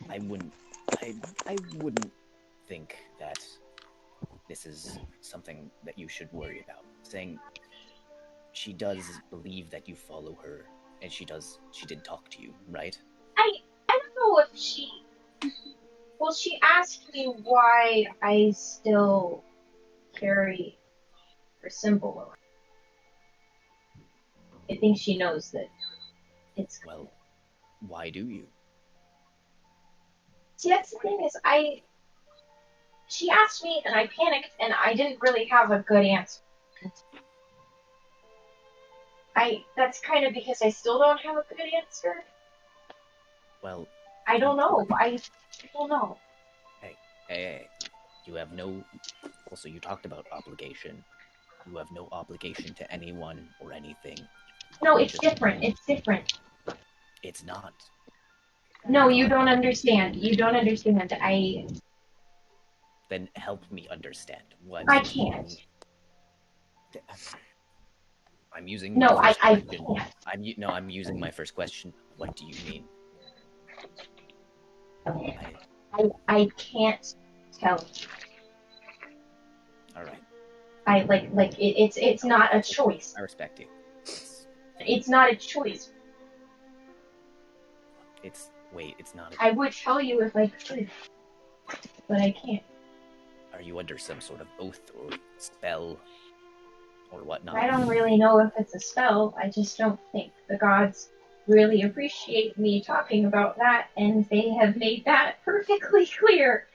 I wouldn't think that this is something that you should worry about. Saying she does believe that you follow her, and she did talk to you, right? I don't know if she asked me why I still carry her symbol around. I think she knows that it's... Well, why do you? See, that's the thing is, she asked me and I panicked and I didn't really have a good answer. That's kind of because I still don't have a good answer. Well, I don't know. I don't know. Hey. You have no... Also, you talked about obligation. You have no obligation to anyone or anything. No, it's different. It's different. It's not. No, you don't understand. You don't understand. Then help me understand what... I can't. I'm using... No, I can't. I'm using my first question. What do you mean? I can't tell you. Alright. It's not a choice. I respect you. It's not a choice. It's not I would tell you if I could, but I can't. Are you under some sort of oath or spell or whatnot? I don't really know if it's a spell. I just don't think the gods really appreciate me talking about that, and they have made that perfectly clear.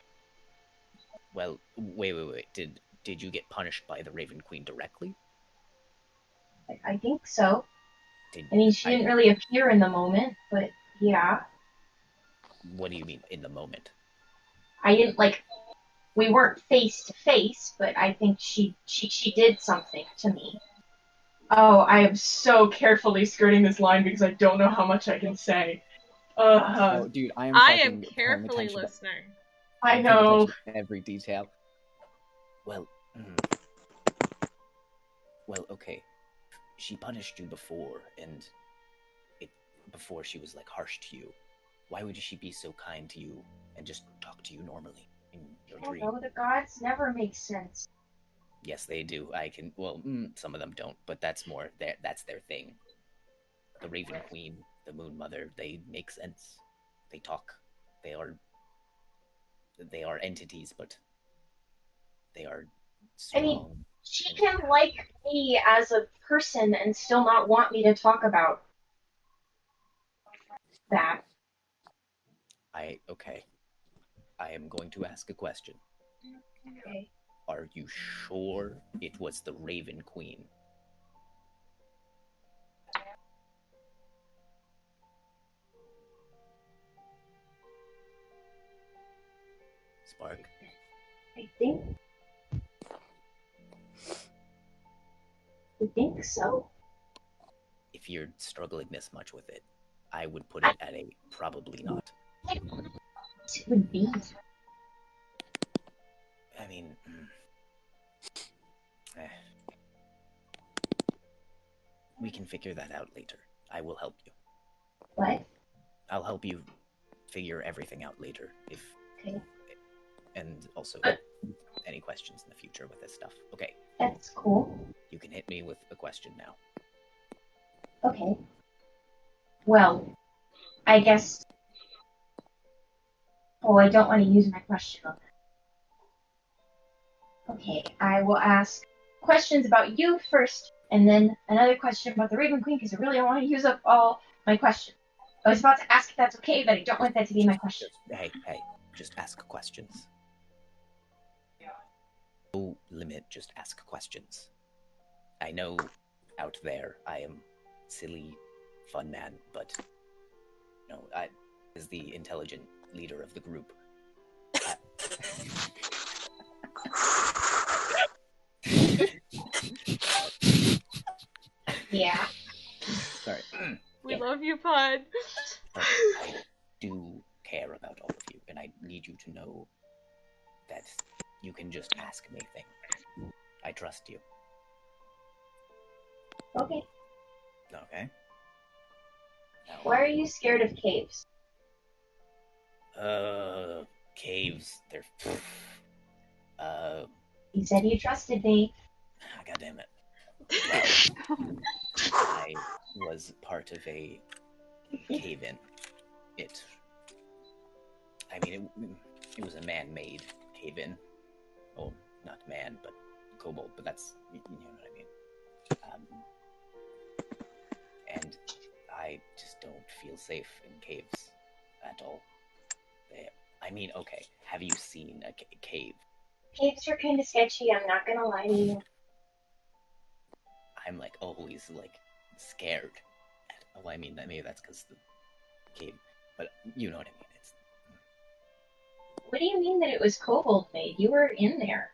Well, wait. Did you get punished by the Raven Queen directly? I think so. She didn't really appear in the moment, but yeah. What do you mean, in the moment? I didn't, we weren't face to face, but I think she did something to me. Oh, I am so carefully skirting this line because I don't know how much I can say. Oh, dude, I am carefully listening. I know every detail. Well, okay. She punished you before, and before she was harsh to you. Why would she be so kind to you and just talk to you normally in your dream? No, the gods never make sense. Yes, they do. Some of them don't, but that's their thing. The Raven Queen, the Moon Mother, they make sense. They talk. They are entities, but they are strong. She can like me as a person and still not want me to talk about that. Okay. I am going to ask a question. Okay. Are you sure it was the Raven Queen? Spark? I think so. If you're struggling this much with it, I would put it at a probably not. It would be. I mean, we can figure that out later. I will help you. What? I'll help you figure everything out later. Okay. And also, any questions in the future with this stuff. Okay. That's cool. You can hit me with a question now. Okay. Well, I guess... Oh, I don't want to use my question on that. Okay, I will ask questions about you first, and then another question about the Raven Queen, because I really don't want to use up all my questions. I was about to ask if that's okay, but I don't want that to be my question. Hey, just ask questions. No limit, just ask questions. I know out there I am silly, fun man, but no, is the intelligent leader of the group. Yeah. Sorry. We love you, Puud. But I do care about all of you, and I need you to know that you can just ask me things. I trust you. Okay. Okay? Now, Why are you scared of caves? caves, they're... You said you trusted me. God damn it. Well, I was part of a cave-in. It was a man-made cave-in. Oh, not man, but kobold, but that's, you know what I mean. And I just don't feel safe in caves at all. Okay, have you seen a cave? Caves are kind of sketchy, I'm not gonna lie to you. I'm always scared. Maybe that's because the cave, but you know what I mean. It's... What do you mean that it was kobold made? You were in there.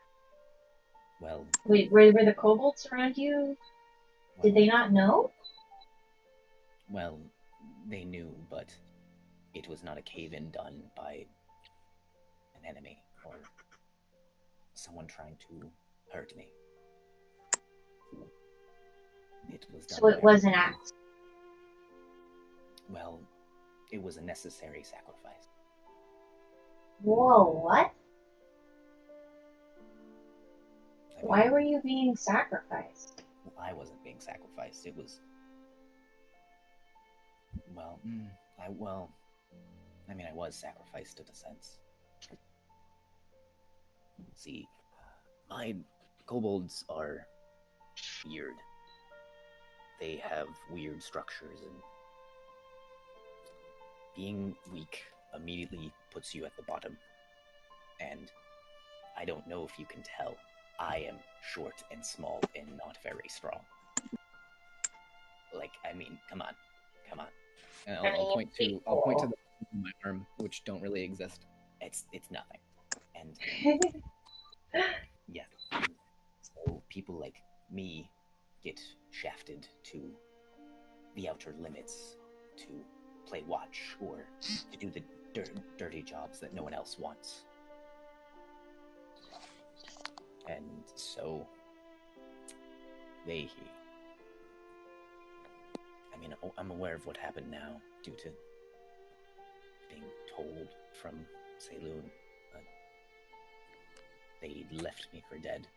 Well... Wait, were the kobolds around you? Did they not know? Well, they knew, but it was not a cave-in done by an enemy or someone trying to hurt me. It was done. So it was an act. Well, it was a necessary sacrifice. Whoa, what? Why were you being sacrificed? Well, I wasn't being sacrificed. It was... Well, I was sacrificed in a sense. See, my kobolds are weird. They have weird structures, and being weak immediately puts you at the bottom. And I don't know if you can tell, I am short and small and not very strong. Come on. And I'll point to the in my arm, which don't really exist. It's nothing. And yeah. So people like me get shafted to the outer limits to play watch or to do the dirty jobs that no one else wants. And so I'm aware of what happened now due to being told from Saloon. They left me for dead.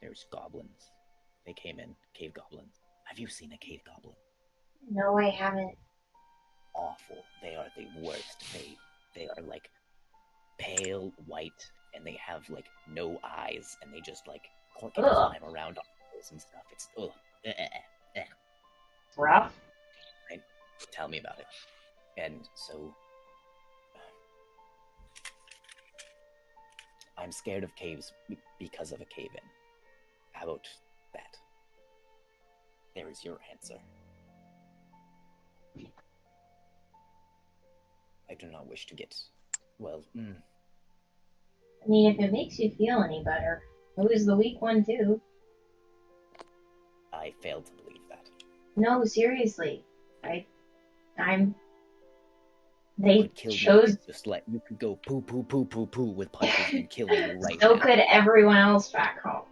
There's goblins. They came in, cave goblins. Have you seen a cave goblin? No, I haven't. Awful. They are the worst. They are pale white, and they have no eyes, and they just climb around on walls and stuff. It's rough. Right? Tell me about it. And so I'm scared of caves because of a cave-in. How about that? There is your answer. I do not wish to get, I mean, if it makes you feel any better, who's the weak one too? I fail to believe that. No, seriously. They chose... You could go poo poo poo poo poo with punches and kill you right So now. could everyone else back home.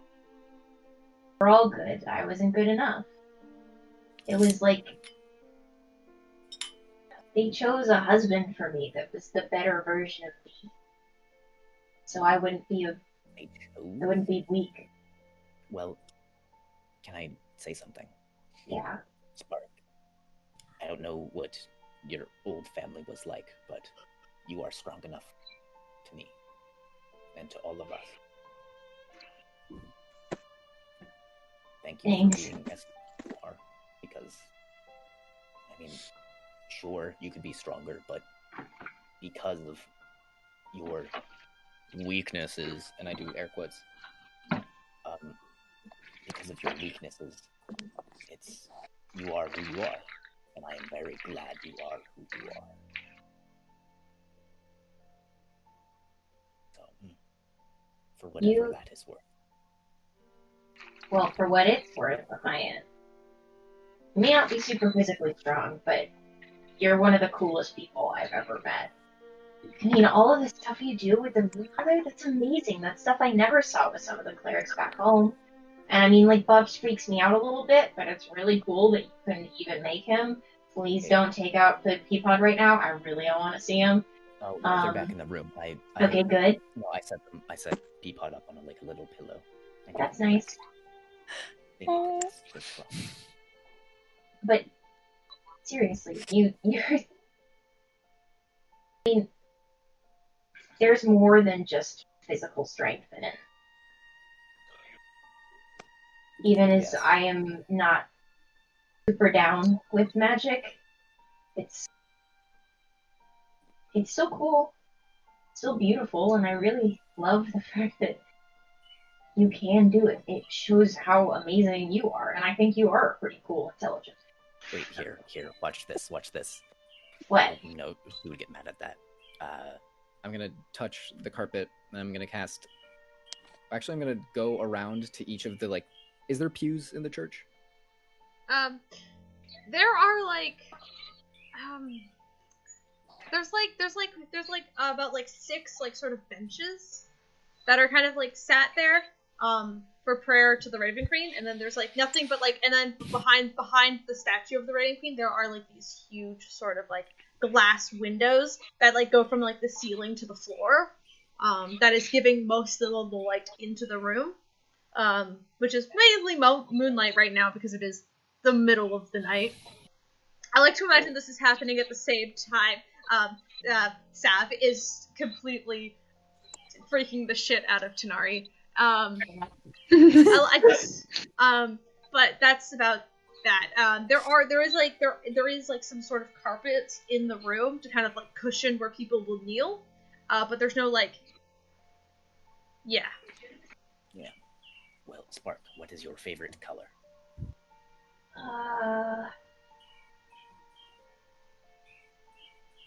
We're all good. I wasn't good enough. It was they chose a husband for me that was the better version of me. So I wouldn't be weak. Well, can I say something? Yeah. Spark. I don't know what your old family was like, but you are strong enough to me and to all of us. Thank you for being as you are, because sure, you could be stronger, but because of your weaknesses, and I do air quotes, because of your weaknesses, you are who you are, and I am very glad you are who you are. So, for whatever that is worth. Well, for what it's worth on my end. You may not be super physically strong, but you're one of the coolest people I've ever met. I mean, all of the stuff you do with the Moon Mother, that's amazing. That's stuff I never saw with some of the clerics back home. And I mean, like, Bubs freaks me out a little bit, but it's really cool that you couldn't even make him. Please don't take out the Peapod right now. I really don't want to see him. Oh, they're back in the room. Okay, good. No, I set Peapod up on a little pillow. That's nice. But seriously, you're. I mean, there's more than just physical strength in it. Even as I am not super down with magic, it's so cool, so beautiful, and I really love the fact that you can do it. It shows how amazing you are, and I think you are pretty cool, intelligent. Wait, here, watch this. What? You know, who would get mad at that? I'm gonna touch the carpet, and I'm gonna cast... Actually, I'm gonna go around to each of the, like... Is there pews in the church? There are, like... There's about, like, 6, like, sort of benches that are kind of, like, sat there, for prayer to the Raven Queen, and then there's, like, nothing but, like, and then behind the statue of the Raven Queen, there are, like, these huge sort of, like, glass windows that, like, go from, like, the ceiling to the floor, that is giving most of the light into the room, which is mainly moonlight right now because it is the middle of the night. I like to imagine this is happening at the same time, Sav is completely freaking the shit out of Tanar'ri. But that's about that. There is some sort of carpet in the room to kind of like cushion where people will kneel. But there's no like, yeah. Well, Spark, what is your favorite color?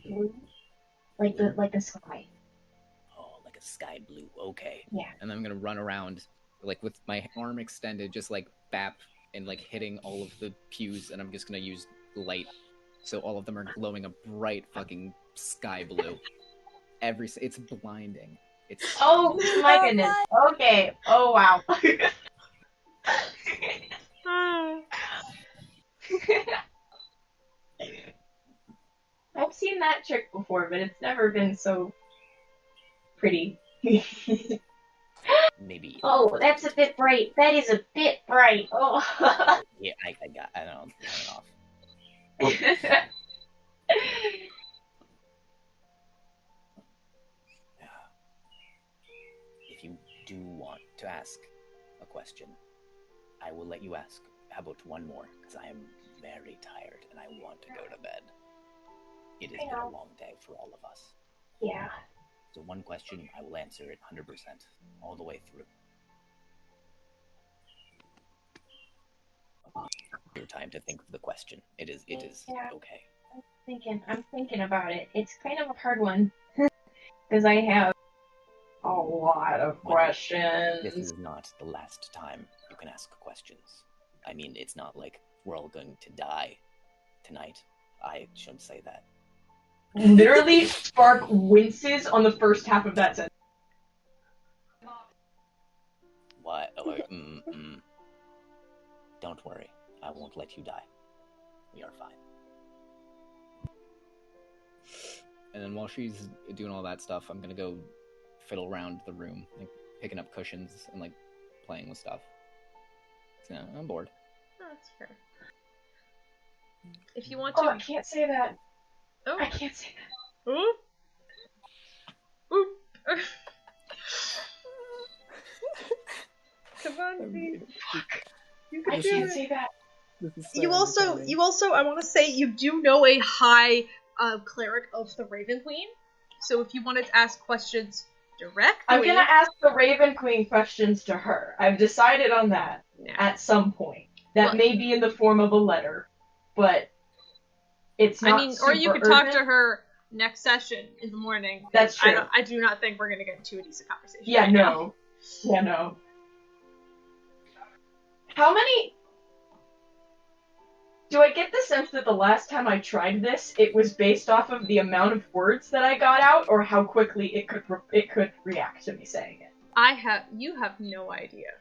Blue, like the sky. Oh, like a sky blue. Okay. Yeah. And then I'm gonna run around, like with my arm extended, just like bap and like hitting all of the pews, and I'm just gonna use light, so all of them are glowing a bright fucking sky blue. It's blinding. It's oh my goodness. Okay. Oh wow. I've seen that trick before, but it's never been so pretty. Maybe. Oh, that's a bit bright. That is a bit bright. Oh. Yeah, I don't turn it off. If you do want to ask a question, I will let you ask. How about one more? Because I am very tired and I want to go to bed. It has been a long day for all of us. Yeah. So one question, I will answer it 100%, all the way through. Your time to think of the question. It is okay. I'm thinking about it. It's kind of a hard one. Because I have a lot of questions. This is not the last time you can ask questions. I mean, it's not like we're all going to die tonight. I shouldn't say that. Literally, Spark winces on the first half of that sentence. What? Oh, Don't worry. I won't let you die. We are fine. And then while she's doing all that stuff, I'm gonna go fiddle around the room, like picking up cushions and like playing with stuff. So, I'm bored. Oh, that's fair. If you want Oh, to... I can't say that. Oh. I can't say that. Ooh. Ooh. Come on, baby. You can I do can't it. say that. You also, I want to say you do know a high cleric of the Raven Queen. So if you wanted to ask questions directly, I'm gonna ask the Raven Queen questions to her. I've decided on that at some point. That may be in the form of a letter, but It's not. I mean, or you super could talk urgent. to her next session in the morning. That's true. I do not think we're gonna get into a decent conversation. Yeah, right now. no. Yeah, no. How many? Do I get the sense that the last time I tried this, it was based off of the amount of words that I got out, or how quickly it could react to me saying it? You have no idea.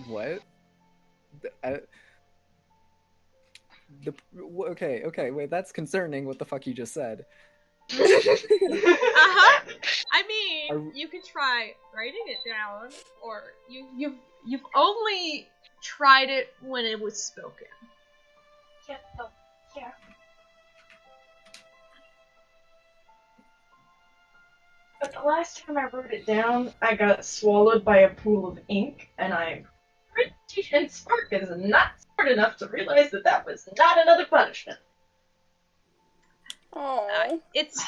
What? Okay, wait, that's concerning what the fuck you just said. Uh-huh. I mean, you could try writing it down, or you've only tried it when it was spoken. Yeah. But the last time I wrote it down, I got swallowed by a pool of ink, and and Spark is not smart enough to realize that was not another punishment. Oh. God,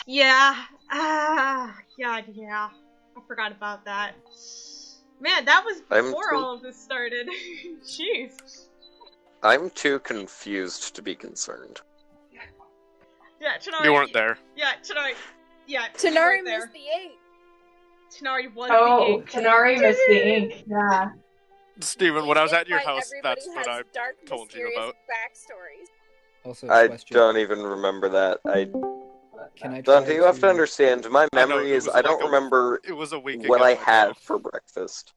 yeah. I forgot about that. Man, that was before all of this started. Jeez. I'm too confused to be concerned. Yeah, Tanar'ri. You weren't there. Yeah, Tanar'ri. Yeah, Tanar'ri missed the ink. Tanar'ri was the ink. Tanar'ri missed the ink. Yeah. Steven, when I was at your house, Everybody that's what has I dark, told you mysterious about. backstories. Also, I question. don't even remember that. Can I Dante, try you have to to- understand, my I know, memory it is was I like don't remember It was a week what ago. I had for breakfast.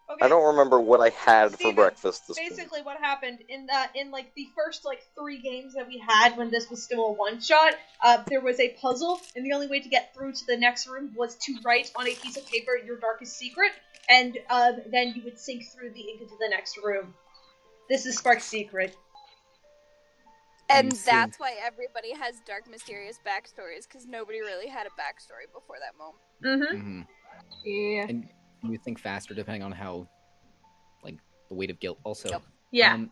Okay. I don't remember what I had for Steven, breakfast this morning. Basically, what happened in like the first 3 games that we had when this was still a one-shot, there was a puzzle, and the only way to get through to the next room was to write on a piece of paper your darkest secret, and then you would sink through the ink into the next room. This is Spark's secret. And that's why everybody has dark, mysterious backstories, because nobody really had a backstory before that moment. Mm-hmm. Yeah. And you think faster depending on how, the weight of guilt. Also, Yep. Yeah.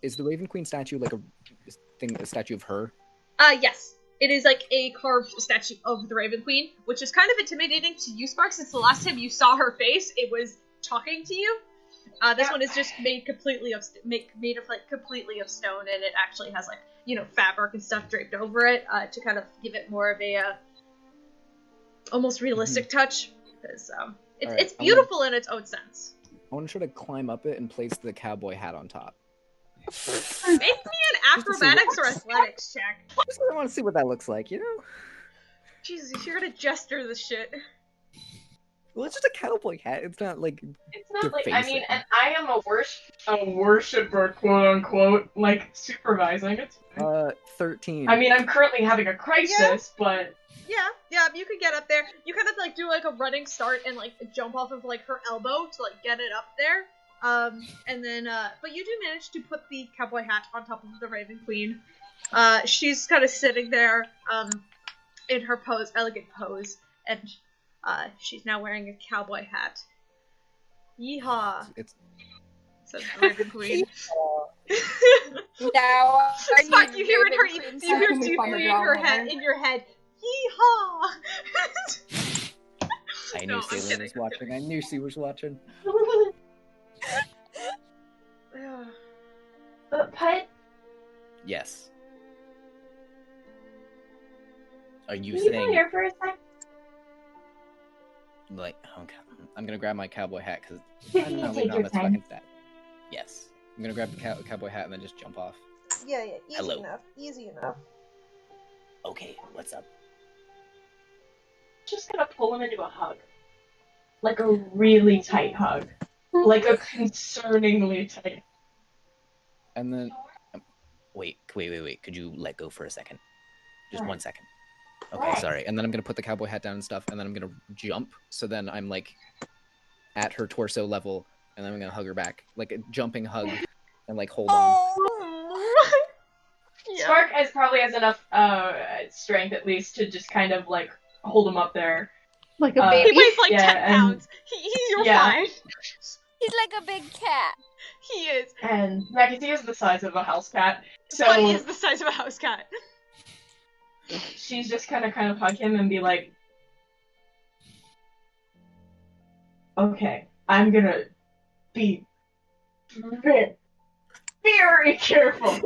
Is the Raven Queen statue a statue of her? Yes. It is like a carved statue of the Raven Queen, which is kind of intimidating to you, Spark, since the last time you saw her face, it was talking to you. This one is just made completely of completely of stone, and it actually has fabric and stuff draped over it to kind of give it more of a almost realistic touch. Because it's beautiful in its own sense. I want to try to climb up it and place the cowboy hat on top. Make me an acrobatics or athletics check. I want to see what that looks like, Jesus, you're gonna gesture this shit. Well, it's just a cowboy hat. It's not like. It's not like, I mean, and I am a worshiper, quote unquote, supervising it. 13. I mean, I'm currently having a crisis, but. Yeah, you could get up there. You kind of do a running start and jump off of her elbow to get it up there. And then, but you do manage to put the cowboy hat on top of the Raven Queen. She's kind of sitting there, in her elegant pose, and she's now wearing a cowboy hat. Yeehaw! Says the Raven Queen. Now, Spark, you hear deeply in your head. Yeehaw! I knew Salem was watching. I knew she was watching. Put. Yes. Are you Can you saying come here for a sec? okay? I'm gonna grab my cowboy hat because Can you take your time? fucking stat. Yes, I'm gonna grab the cowboy hat and then just jump off. Yeah, easy enough. Okay, what's up? Just gonna pull him into a hug. Like a really tight hug. Like a concerningly tight. And then, wait. Could you let go for a second? Just 1 second. Okay, sorry. And then I'm gonna put the cowboy hat down and stuff, and then I'm gonna jump. So then I'm at her torso level, and then I'm gonna hug her back, like a jumping hug, and hold on. Spark probably has enough strength at least to just kind of hold him up there. Like a baby. He weighs 10 pounds. You're fine. He's like a big cat. He is. And he is the size of a house cat. So he is the size of a house cat. She's just kind of hug him and be like, okay, I'm gonna be very careful.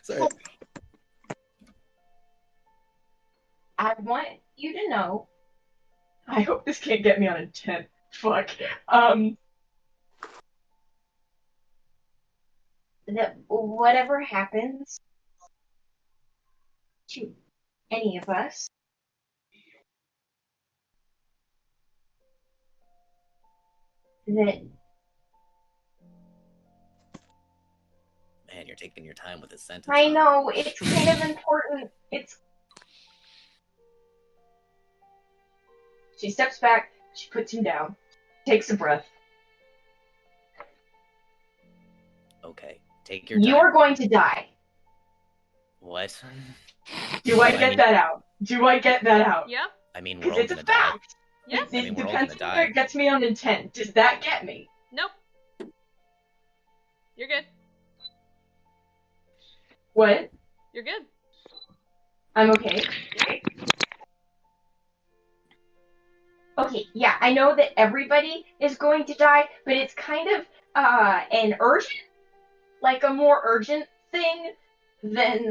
Sorry. I want you to know. I hope this can't get me on a 10. Fuck. That whatever happens to any of us, that Man, you're taking your time with this sentence. I know it's kind of important. She steps back, she puts him down, takes a breath. Okay, take your time. You're going to die. What? Do I get that out? Do I get that out? Yep. I mean, we're Because all it's a gonna die. fact. Yes. I mean, It we're all depends gonna on whether die. it gets me on a 10. Does that get me? Nope. You're good. What? You're good. I'm okay. Right? Okay, yeah, I know that everybody is going to die, but it's kind of an urgent, like a more urgent thing than,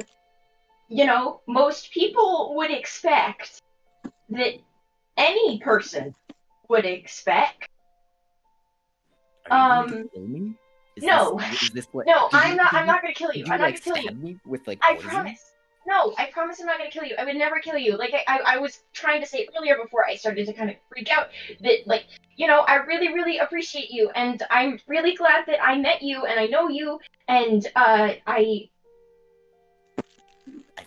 most people would expect, that any person would expect. Are you going to kill me? No. Is this what? No, did I'm you- not. did I'm you- not gonna kill you. Did you I'm not like gonna kill you. stab me with like I poison? promise. No, I promise I'm not gonna kill you. I would never kill you. Like I was trying to say earlier before I started to kind of freak out that I really, really appreciate you, and I'm really glad that I met you and I know you, and I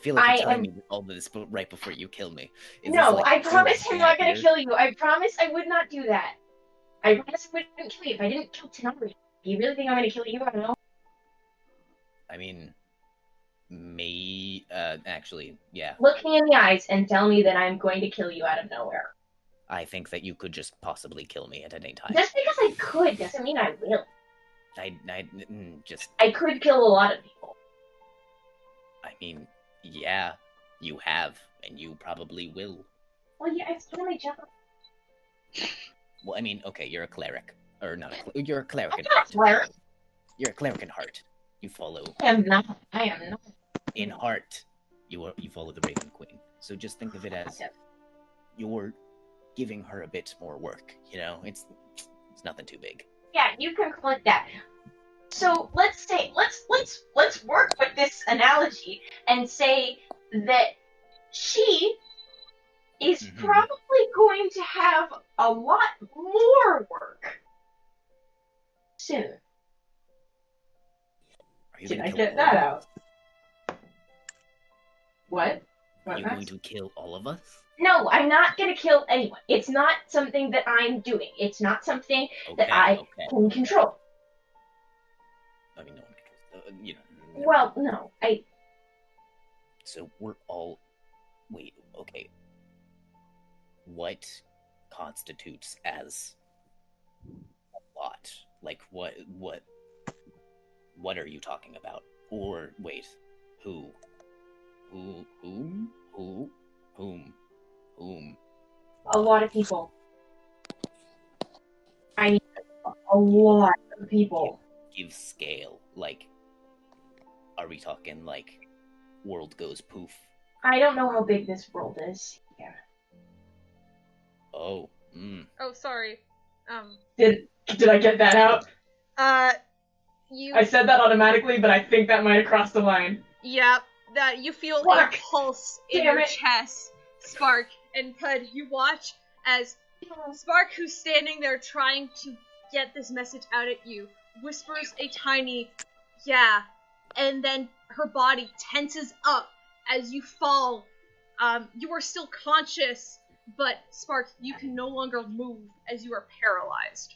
feel like I you're telling am- me all this right before you kill me. Is no, this, like, I promise oh, I'm not gonna here? kill you. I promise I would not do that. I promise I wouldn't kill you if I didn't kill Tanar'ri. You really think I'm gonna kill you? I don't know. I mean, actually, yeah. Look me in the eyes and tell me that I'm going to kill you out of nowhere. I think that you could just possibly kill me at any time. Just because I could doesn't mean I will. Just, I could kill a lot of people. I mean, yeah, you have, and you probably will. Well, yeah, it's part of my job. Well, I mean, okay, you're a cleric. Or not you're a cleric in I'm not heart. a cleric. You're a cleric in heart. You follow. I am not. In heart, you follow the Raven Queen. So just think of it as you're giving her a bit more work. It's nothing too big. Yeah, you can call it that. So let's work with this analogy and say that she is probably going to have a lot more work soon. Did I get that out? What? Are you going to kill all of us? No, I'm not going to kill anyone. It's not something that I'm doing. It's not something that I can control. I mean, no one controls. Well, no, So we're all. Wait, okay. What constitutes as a lot? Like, what are you talking about? Or, wait, who? Whom? A lot of people. I mean, a lot of people. Give scale. Like, are we talking, like, world goes poof? I don't know how big this world is. Yeah. Oh. Oh, sorry. Did I get that out? You. I said that automatically, but I think that might have crossed the line. Yep. That you feel a pulse in your chest, Spark, and Puud, you watch as Spark, who's standing there trying to get this message out at you, whispers a tiny, yeah, and then her body tenses up as you fall. You are still conscious, but Spark, you can no longer move as you are paralyzed.